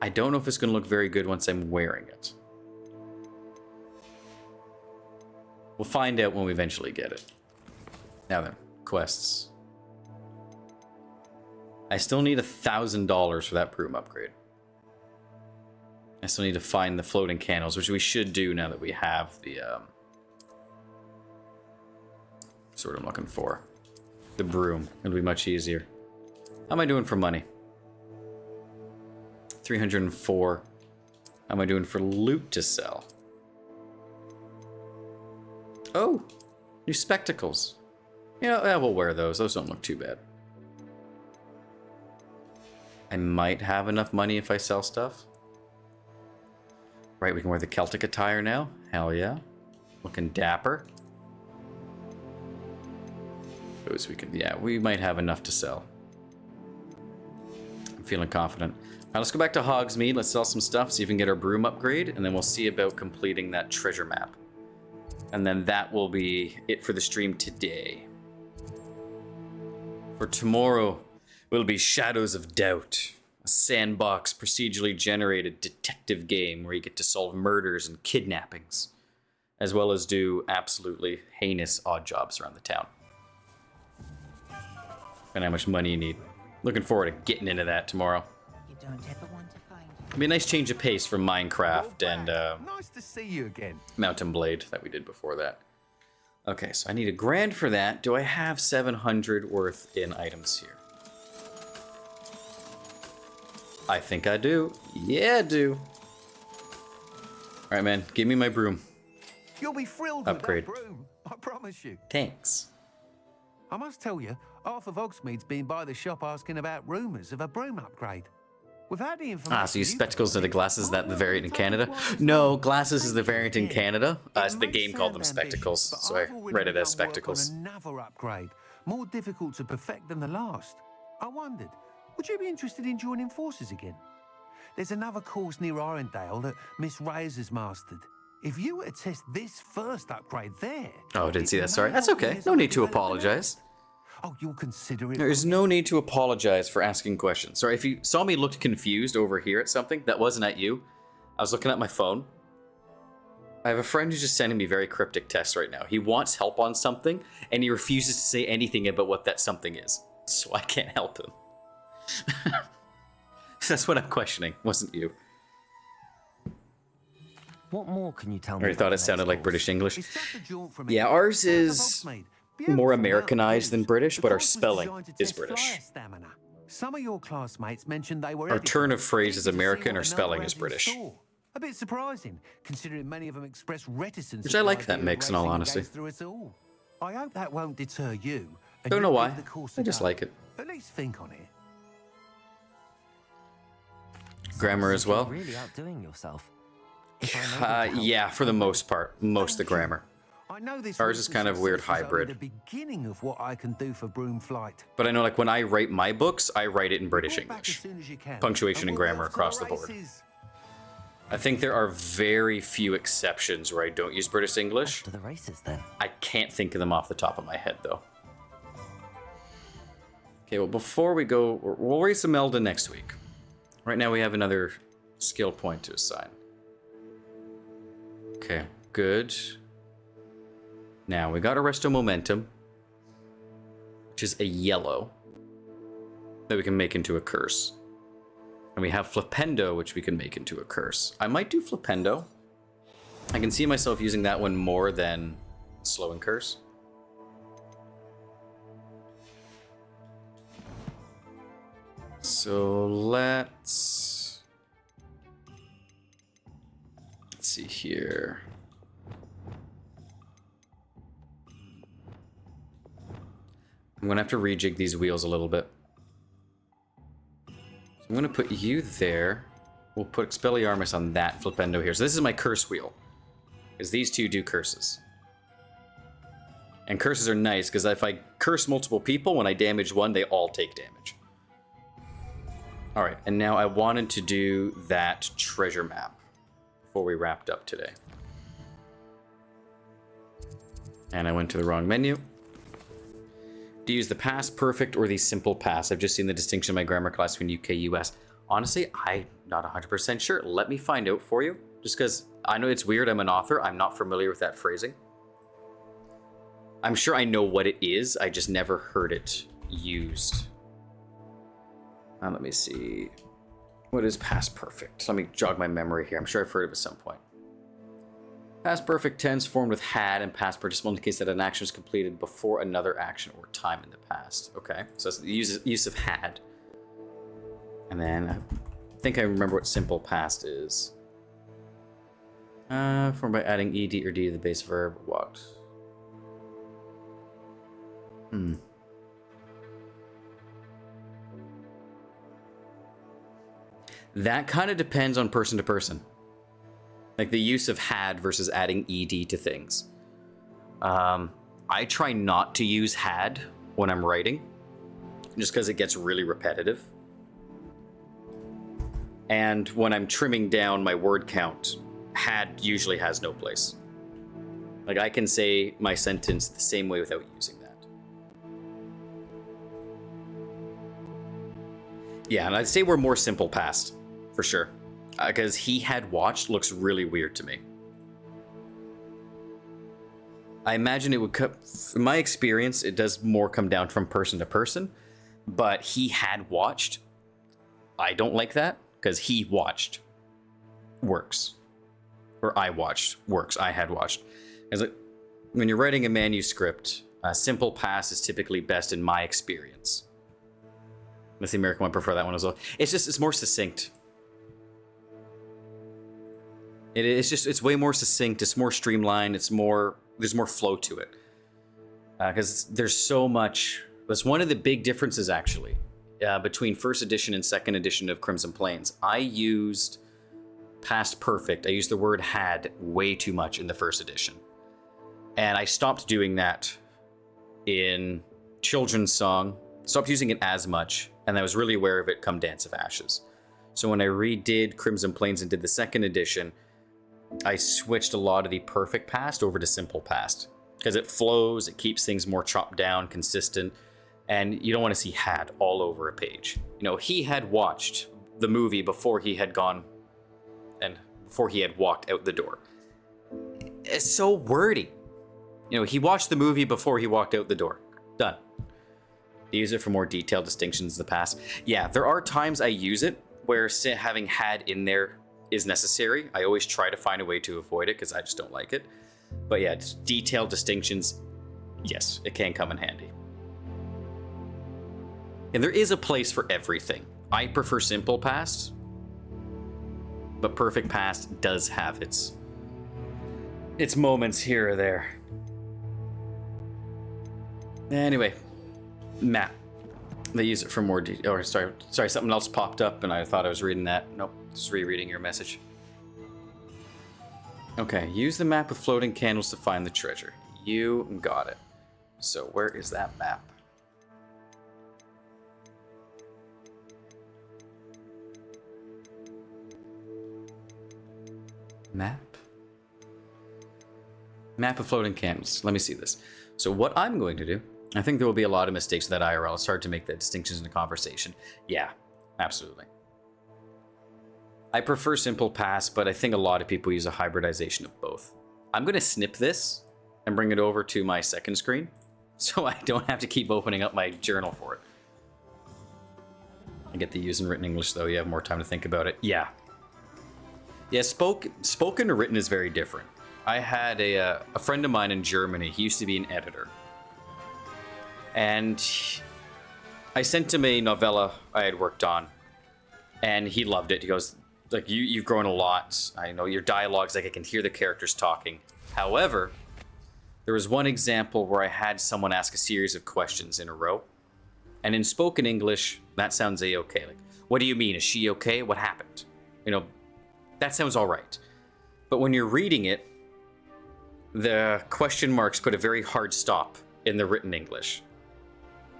I don't know if it's going to look very good once I'm wearing it. We'll find out when we eventually get it. Now then, quests. I still need $1,000 for that broom upgrade. I still need to find the floating candles, which we should do now that we have the sort I'm looking for. The broom. It'll be much easier. How am I doing for money? 304. How am I doing for loot to sell? Oh, new spectacles. Yeah, we'll wear those. Those don't look too bad. I might have enough money if I sell stuff. Right, we can wear the Celtic attire now. Hell yeah. Looking dapper. Those we can, yeah, we might have enough to sell. I'm feeling confident. Now let's go back to Hogsmeade. Let's sell some stuff, see if we can get our broom upgrade, and then we'll see about completing that treasure map. And then that will be it for the stream today. For tomorrow, will be Shadows of Doubt, a sandbox procedurally generated detective game where you get to solve murders and kidnappings, as well as do absolutely heinous odd jobs around the town. And how much money you need. Looking forward to getting into that tomorrow. You don't ever want to find it. It'll be a nice change of pace from Minecraft and Nice to see you again. Mountain Blade that we did before that. Okay, so I need $1,000 for that. Do I have 700 worth in items here? I think I do. Yeah, I do. Alright, man. Give me my broom. You'll be thrilled Upgrade. with that broom. I promise you. Thanks. I must tell you, half of Hogsmeade's been by the shop asking about rumours of a broom upgrade. We've had the information. Ah, so you spectacles are the glasses, that the variant in Canada? No, glasses is the variant in Canada. The game called them spectacles, so I read it as spectacles. Another upgrade, more difficult to perfect than the last. I wondered, would you be interested in joining forces again? There's another course near Arendelle that Miss Reyes has mastered. If you were to test this first upgrade there... Oh, I didn't see that, sorry. That's okay. No need to apologize. Oh, you'll consider it... There is no need to apologize for asking questions. Sorry, if you saw me looked confused over here at something, that wasn't at you. I was looking at my phone. I have a friend who's just sending me very cryptic texts right now. He wants help on something, and he refuses to say anything about what that something is. So I can't help him. That's what I'm questioning, wasn't you? What more can you tell me? I thought about it the sounded next like course? British English. Yeah, ours is more Americanized than British, but our spelling is British. Some of your classmates mentioned they were Our turn of phrase is eager to see American, what our another spelling has is in British. store. A bit surprising, considering many of them expressed reticence. Which at I the like that idea of mix, in all racing honesty. against through us all. I hope that won't deter you. And Don't know you'll why. give the course I a just go. like it. At least think on it. Grammar as well. Really outdoing yourself. If I'm able to help, Yeah, for the most part. Most of the grammar. I know this Ours is kind of weird success is only hybrid. the beginning of what I can do for Broomflight. But I know, like, when I write my books, I write it in British Report back as English. soon as you can, Punctuation and we'll be grammar off to across the board. races. I think there are very few exceptions where I don't use British English. to the races then. I can't think of them off the top of my head, though. Okay, well, before we go, we'll race Imelda next week. Right now we have another skill point to assign. Okay, good. Now, we got Arresto Momentum, which is a yellow that we can make into a curse. And we have Flipendo, which we can make into a curse. I might do Flipendo. I can see myself using that one more than Slow and Curse. So let's see here. I'm gonna have to rejig these wheels a little bit. So I'm gonna put you there. We'll put Expelliarmus on that Flipendo here. So this is my curse wheel, because these two do curses. And curses are nice, because if I curse multiple people, when I damage one, they all take damage. Alright, and now I wanted to do that treasure map before we wrapped up today. And I went to the wrong menu. Do you use the past perfect or the simple past? I've just seen the distinction in my grammar class between UK, US. Honestly, I'm not 100% sure. Let me find out for you. Just because I know it's weird, I'm an author. I'm not familiar with that phrasing. I'm sure I know what it is. I just never heard it used. Let me see. What is past perfect? Let me jog my memory here. I'm sure I've heard of it at some point. Past perfect tense formed with had, and past participle indicates that an action was completed before another action or time in the past. Okay, so that's the use of had. And then I think I remember what simple past is. Formed by adding ed or d to the base verb. What? That kind of depends on person to person. Like the use of had versus adding ed to things. I try not to use had when I'm writing, just because it gets really repetitive. And when I'm trimming down my word count, had usually has no place. Like I can say my sentence the same way without using that. Yeah, and I'd say we're more simple past, for sure. Because he had watched looks really weird to me. I imagine it would come, in my experience, it does more come down from person to person, but he had watched. I don't like that, because he watched works. Or I watched works, I had watched. As like, when you're writing a manuscript, a simple past is typically best in my experience. Unless the American one prefer that one as well. It's more succinct. It's way more succinct, it's more streamlined, there's more flow to it. Because there's so much, that's one of the big differences actually, between first edition and second edition of Crimson Plains. I used past perfect, I used the word had way too much in the first edition. And I stopped doing that in Children's Song, stopped using it as much, and I was really aware of it come Dance of Ashes. So when I redid Crimson Plains and did the second edition, I switched a lot of the perfect past over to simple past because it flows, it keeps things more chopped down, consistent, and you don't want to see had all over a page. You know, he had watched the movie before he had gone and before he had walked out the door. It's so wordy. You know, he watched the movie before he walked out the door. Done. Use it for more detailed distinctions in the past. Yeah, there are times I use it where having had in there is necessary. I always try to find a way to avoid it because I just don't like it. But yeah, just detailed distinctions, yes, it can come in handy. And there is a place for everything. I prefer simple past, but perfect past does have its moments here or there. Anyway, map. They use it for more detail. Or sorry, something else popped up and I thought I was reading that. Nope, just rereading your message. Okay, use the map with floating candles to find the treasure. You got it. So where is that map? Map? Map of floating candles. Let me see this. So what I'm going to do, I think there will be a lot of mistakes with that IRL. It's hard to make the distinctions in a conversation. Yeah, absolutely. I prefer simple pass, but I think a lot of people use a hybridization of both. I'm going to snip this and bring it over to my second screen so I don't have to keep opening up my journal for it. I get the use in written English though. You have more time to think about it. Yeah. Yeah, spoken to written is very different. I had a friend of mine in Germany. He used to be an editor. And I sent him a novella I had worked on. And he loved it. He goes, like, you've grown a lot. I know your dialogue's like I can hear the characters talking. However, there was one example where I had someone ask a series of questions in a row. And in spoken English, that sounds a-okay. Like, what do you mean? Is she okay? What happened? You know, that sounds all right. But when you're reading it, the question marks put a very hard stop in the written English.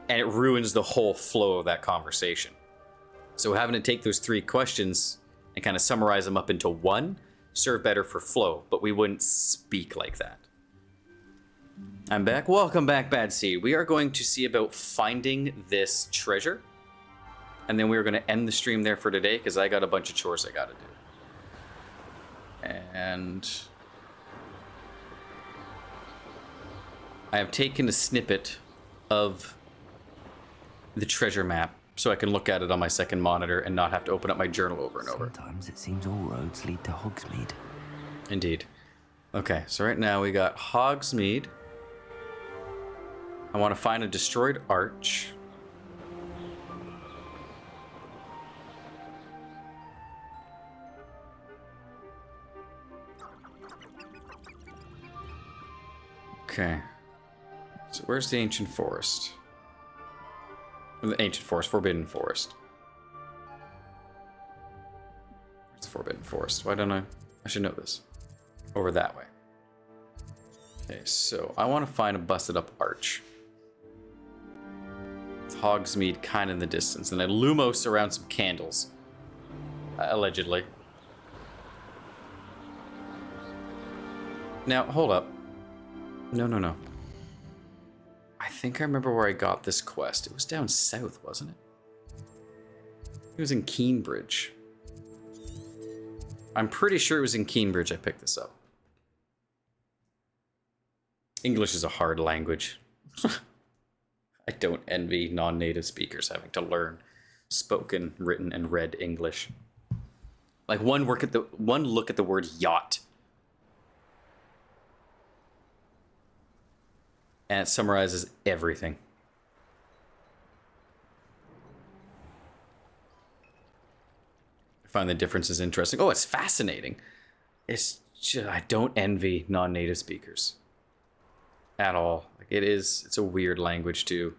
And it ruins the whole flow of that conversation. So having to take those 3 questions and kind of summarize them up into one serve better for flow, but we wouldn't speak like that. I'm back. Welcome back, Bad Seed. We are going to see about finding this treasure. And then we're going to end the stream there for today because I got a bunch of chores I got to do. And I have taken a snippet of the treasure map so I can look at it on my second monitor and not have to open up my journal over and over. Sometimes it seems all roads lead to Hogsmeade. Indeed. Okay, so right now we got Hogsmeade. I want to find a destroyed arch. Okay. So where's the ancient forest? The ancient forest, Forbidden Forest. Where's the Forbidden Forest? Why don't I should know this. Over that way. Okay, so I want to find a busted up arch. With Hogsmeade kind of in the distance. And then Lumos around some candles. Allegedly. Now, hold up. No. I think I remember where I got this quest. It was down south, wasn't it? It was in Keenbridge. I'm pretty sure it was in Keenbridge I picked this up. English is a hard language. I don't envy non-native speakers having to learn spoken, written, and read English. Like one look at the word yacht. And it summarizes everything. I find the differences interesting. Oh, it's fascinating. It's just, I don't envy non-native speakers at all. Like it's a weird language to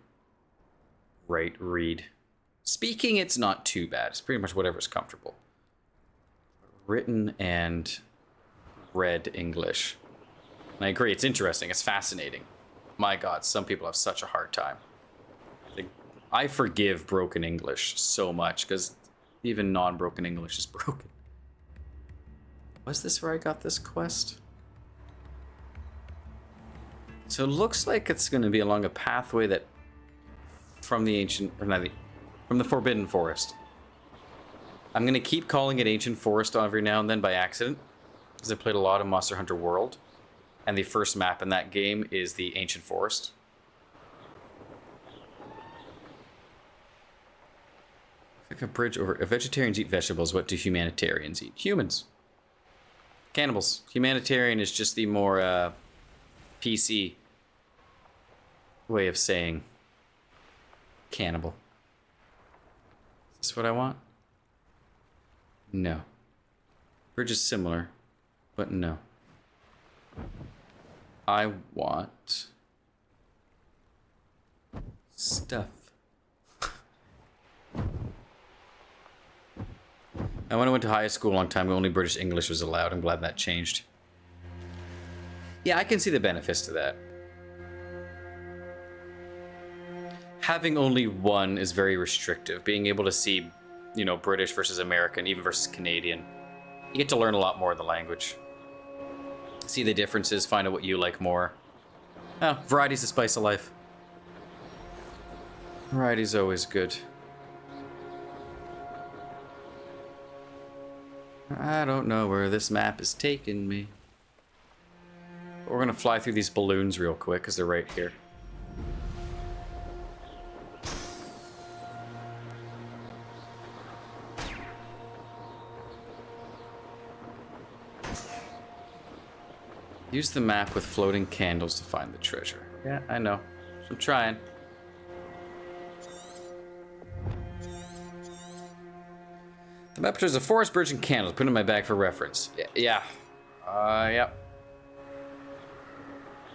write, read. Speaking, it's not too bad. It's pretty much whatever's comfortable. Written and read English. And I agree, it's interesting. It's fascinating. My God, some people have such a hard time. I forgive broken English so much because even non-broken English is broken. Was this where I got this quest? So it looks like it's going to be along a pathway that from the from the Forbidden Forest. I'm going to keep calling it Ancient Forest every now and then by accident because I played a lot of Monster Hunter World. And the first map in that game is the Ancient Forest. Like a bridge over. If vegetarians eat vegetables, what do humanitarians eat? Humans. Cannibals. Humanitarian is just the more PC way of saying cannibal. Is this what I want? No. Bridge is similar, but no. I want stuff. And when I went to high school a long time ago, only British English was allowed. I'm glad that changed. Yeah, I can see the benefits to that. Having only one is very restrictive. Being able to see, you know, British versus American, even versus Canadian. You get to learn a lot more of the language. See the differences, find out what you like more. Oh, variety's the spice of life. Variety's always good. I don't know where this map is taking me. But we're gonna fly through these balloons real quick, because they're right here. Use the map with floating candles to find the treasure. Yeah, I know. I'm trying. The map shows a forest, bridge, and candles. Put it in my bag for reference. Yeah. Yep.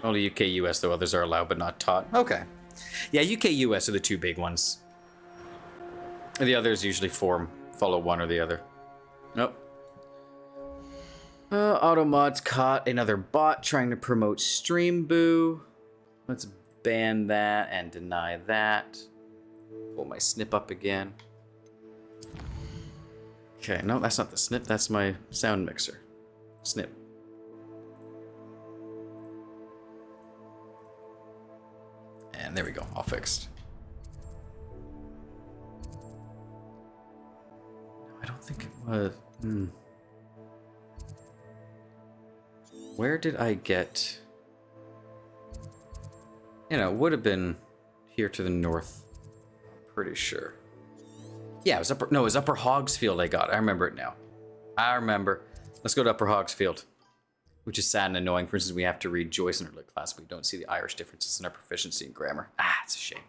Only UK, US, though others are allowed but not taught. Okay. Yeah, UK, US are the two big ones. The others usually follow one or the other. Nope. Automod's caught another bot trying to promote Stream Boo. Let's ban that and deny that. Pull my snip up again. Okay, no, that's not the snip. That's my sound mixer. Snip. And there we go, all fixed. I don't think it was. Where did I get? You know, it would have been here to the north. Pretty sure. Yeah, it was upper. No, it was Upper Hogsfield. I got. I remember it now. I remember. Let's go to Upper Hogsfield, which is sad and annoying. For instance, we have to read Joyce in our lit class. We don't see the Irish differences in our proficiency in grammar. It's a shame.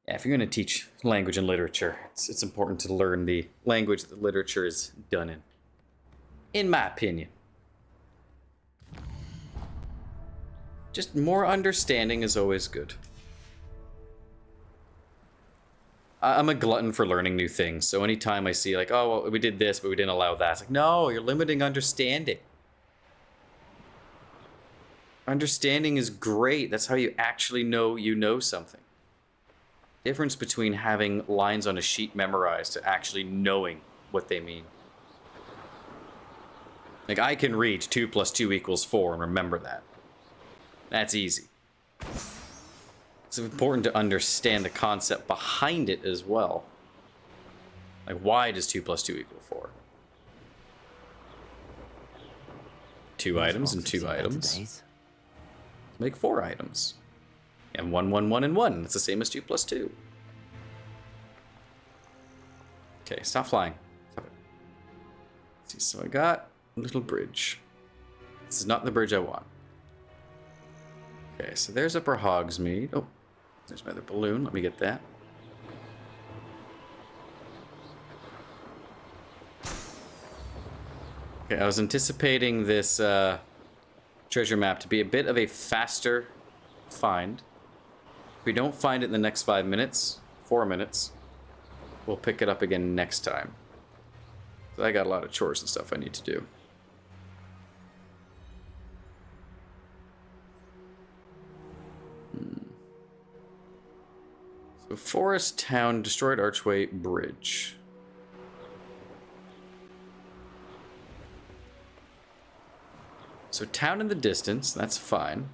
Yeah, if you're going to teach language and literature, it's important to learn the language that the literature is done in my opinion. Just more understanding is always good. I'm a glutton for learning new things, so anytime I see like, oh, well, we did this, but we didn't allow that, it's like, no, you're limiting understanding. Understanding is great. That's how you actually know you know something. Difference between having lines on a sheet memorized to actually knowing what they mean. Like, I can read 2 + 2 = 4 and remember that. That's easy. It's important to understand the concept behind it as well. Like, why does 2 + 2 = 4? 2 items and 2 items make 4 items. And 1, 1, 1, and 1. It's the same as 2 + 2. Okay, stop flying. Stop it. Let's see, so I got a little bridge. This is not the bridge I want. Okay, so there's Upper Hogsmeade. Oh, there's my other balloon. Let me get that. Okay, I was anticipating this treasure map to be a bit of a faster find. If we don't find it in the next 5 minutes, 4 minutes, we'll pick it up again next time. So I got a lot of chores and stuff I need to do. So Forest Town, destroyed archway, bridge. So town in the distance, that's fine.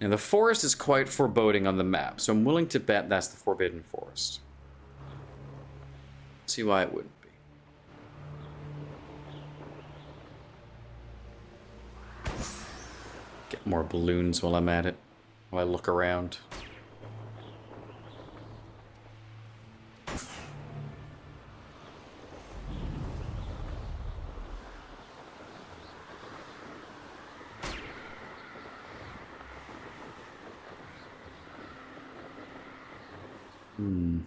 Now the forest is quite foreboding on the map, so I'm willing to bet that's the Forbidden Forest. See why it wouldn't be. Get more balloons while I'm at it, while I look around. Yeah,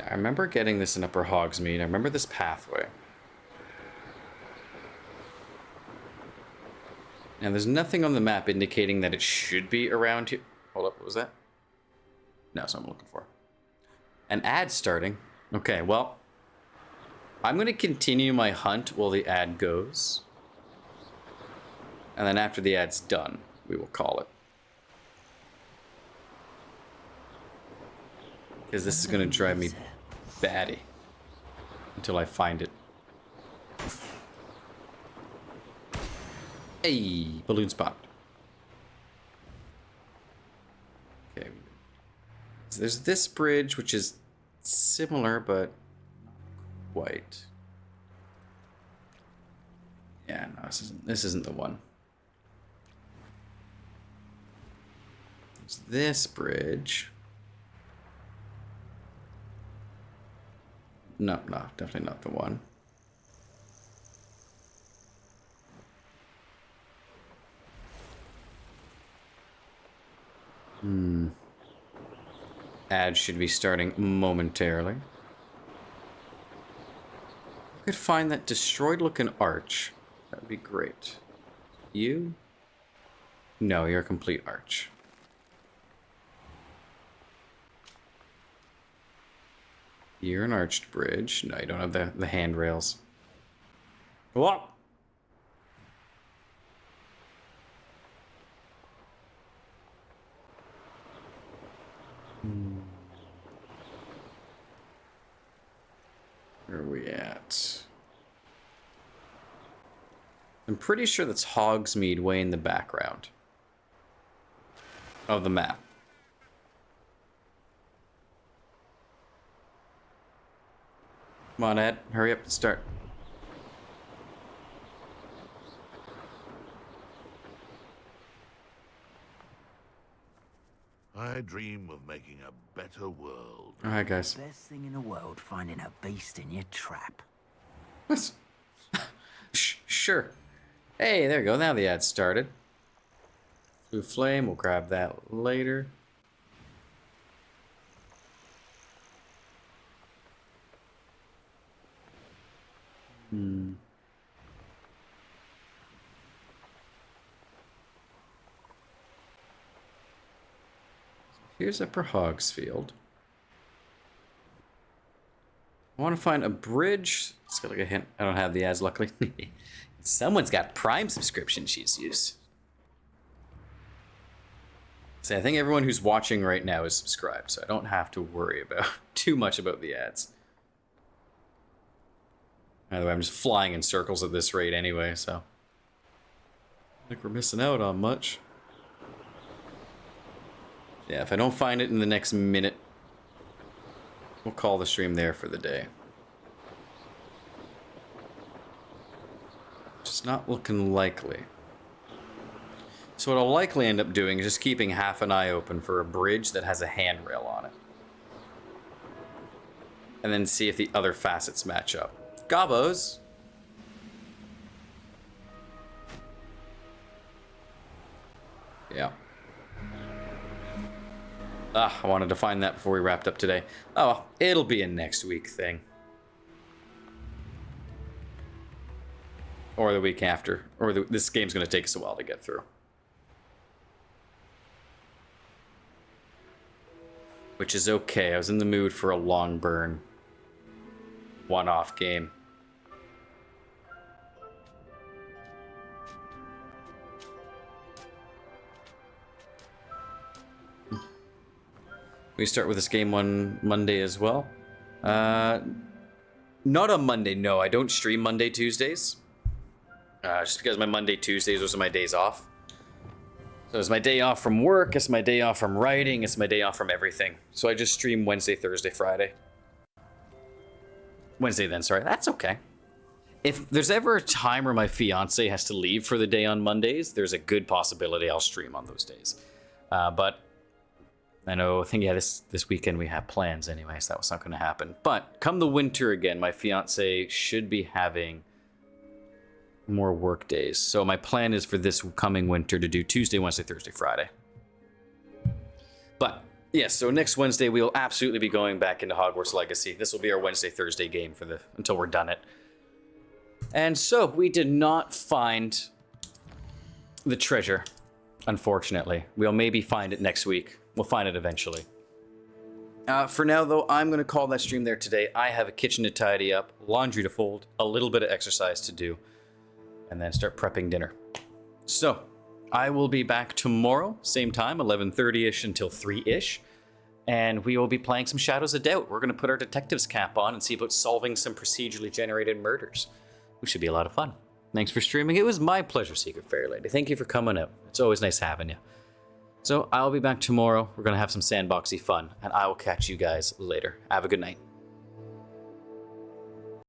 I remember getting this in Upper Hogsmeade. I remember this pathway. Now, there's nothing on the map indicating that it should be around here. Hold up, what was that? No, that's what I'm looking for. An ad starting. Okay, well, I'm going to continue my hunt while the ad goes. And then after the ad's done, we will call it. Because this is going to drive me batty until I find it. Hey, balloon spot. Okay. So there's this bridge, which is similar, but not quite. Yeah, no, this isn't the one. There's this bridge. No, definitely not the one. Ad should be starting momentarily. I could find that destroyed looking arch. That would be great. You? No, you're a complete arch. You're an arched bridge. No, you don't have the handrails. What? Where are we at? I'm pretty sure that's Hogsmeade way in the background of the map. Come on, Ed. Hurry up and start. I dream of making a better world. All right, guys. Best thing in the world, finding a beast in your trap. What? Sure. Hey, there you go. Now the ad started. Blue flame. We'll grab that later. Here's Upper Hogsfield. I want to find a bridge. It's got like a hint. I don't have the ads, luckily. Someone's got Prime subscription she's used. See, I think everyone who's watching right now is subscribed, so I don't have to worry about too much about the ads. By the way, I'm just flying in circles at this rate anyway, so I think we're missing out on much. Yeah, if I don't find it in the next minute, we'll call the stream there for the day. Just not looking likely. So what I'll likely end up doing is just keeping half an eye open for a bridge that has a handrail on it. And then see if the other facets match up. Gobbos! Yeah. I wanted to find that before we wrapped up today. Oh, well, it'll be a next week thing. Or the week after. Or this game's going to take us a while to get through. Which is okay. I was in the mood for a long burn. One-off game. We start with this game on Monday as well. Not on Monday, no. I don't stream Monday, Tuesdays. Just because my Monday, Tuesdays, those are my days off. So it's my day off from work, it's my day off from writing, it's my day off from everything. So I just stream Wednesday, Thursday, Friday. Wednesday then, sorry. That's okay. If there's ever a time where my fiance has to leave for the day on Mondays, there's a good possibility I'll stream on those days. But I think, yeah, this weekend we have plans anyway, so that was not going to happen. But come the winter again, my fiance should be having more work days. So my plan is for this coming winter to do Tuesday, Wednesday, Thursday, Friday. But yes, so next Wednesday we will absolutely be going back into Hogwarts Legacy. This will be our Wednesday, Thursday game for until we're done it. And so we did not find the treasure, unfortunately. We'll maybe find it next week. We'll find it eventually. For now, though, I'm going to call that stream there today. I have a kitchen to tidy up, laundry to fold, a little bit of exercise to do, and then start prepping dinner. So, I will be back tomorrow, same time, 11:30-ish until 3-ish, and we will be playing some Shadows of Doubt. We're going to put our detective's cap on and see about solving some procedurally generated murders, which should be a lot of fun. Thanks for streaming. It was my pleasure, Secret Fairy Lady. Thank you for coming out. It's always nice having you. So I'll be back tomorrow. We're going to have some sandboxy fun, and I will catch you guys later. Have a good night.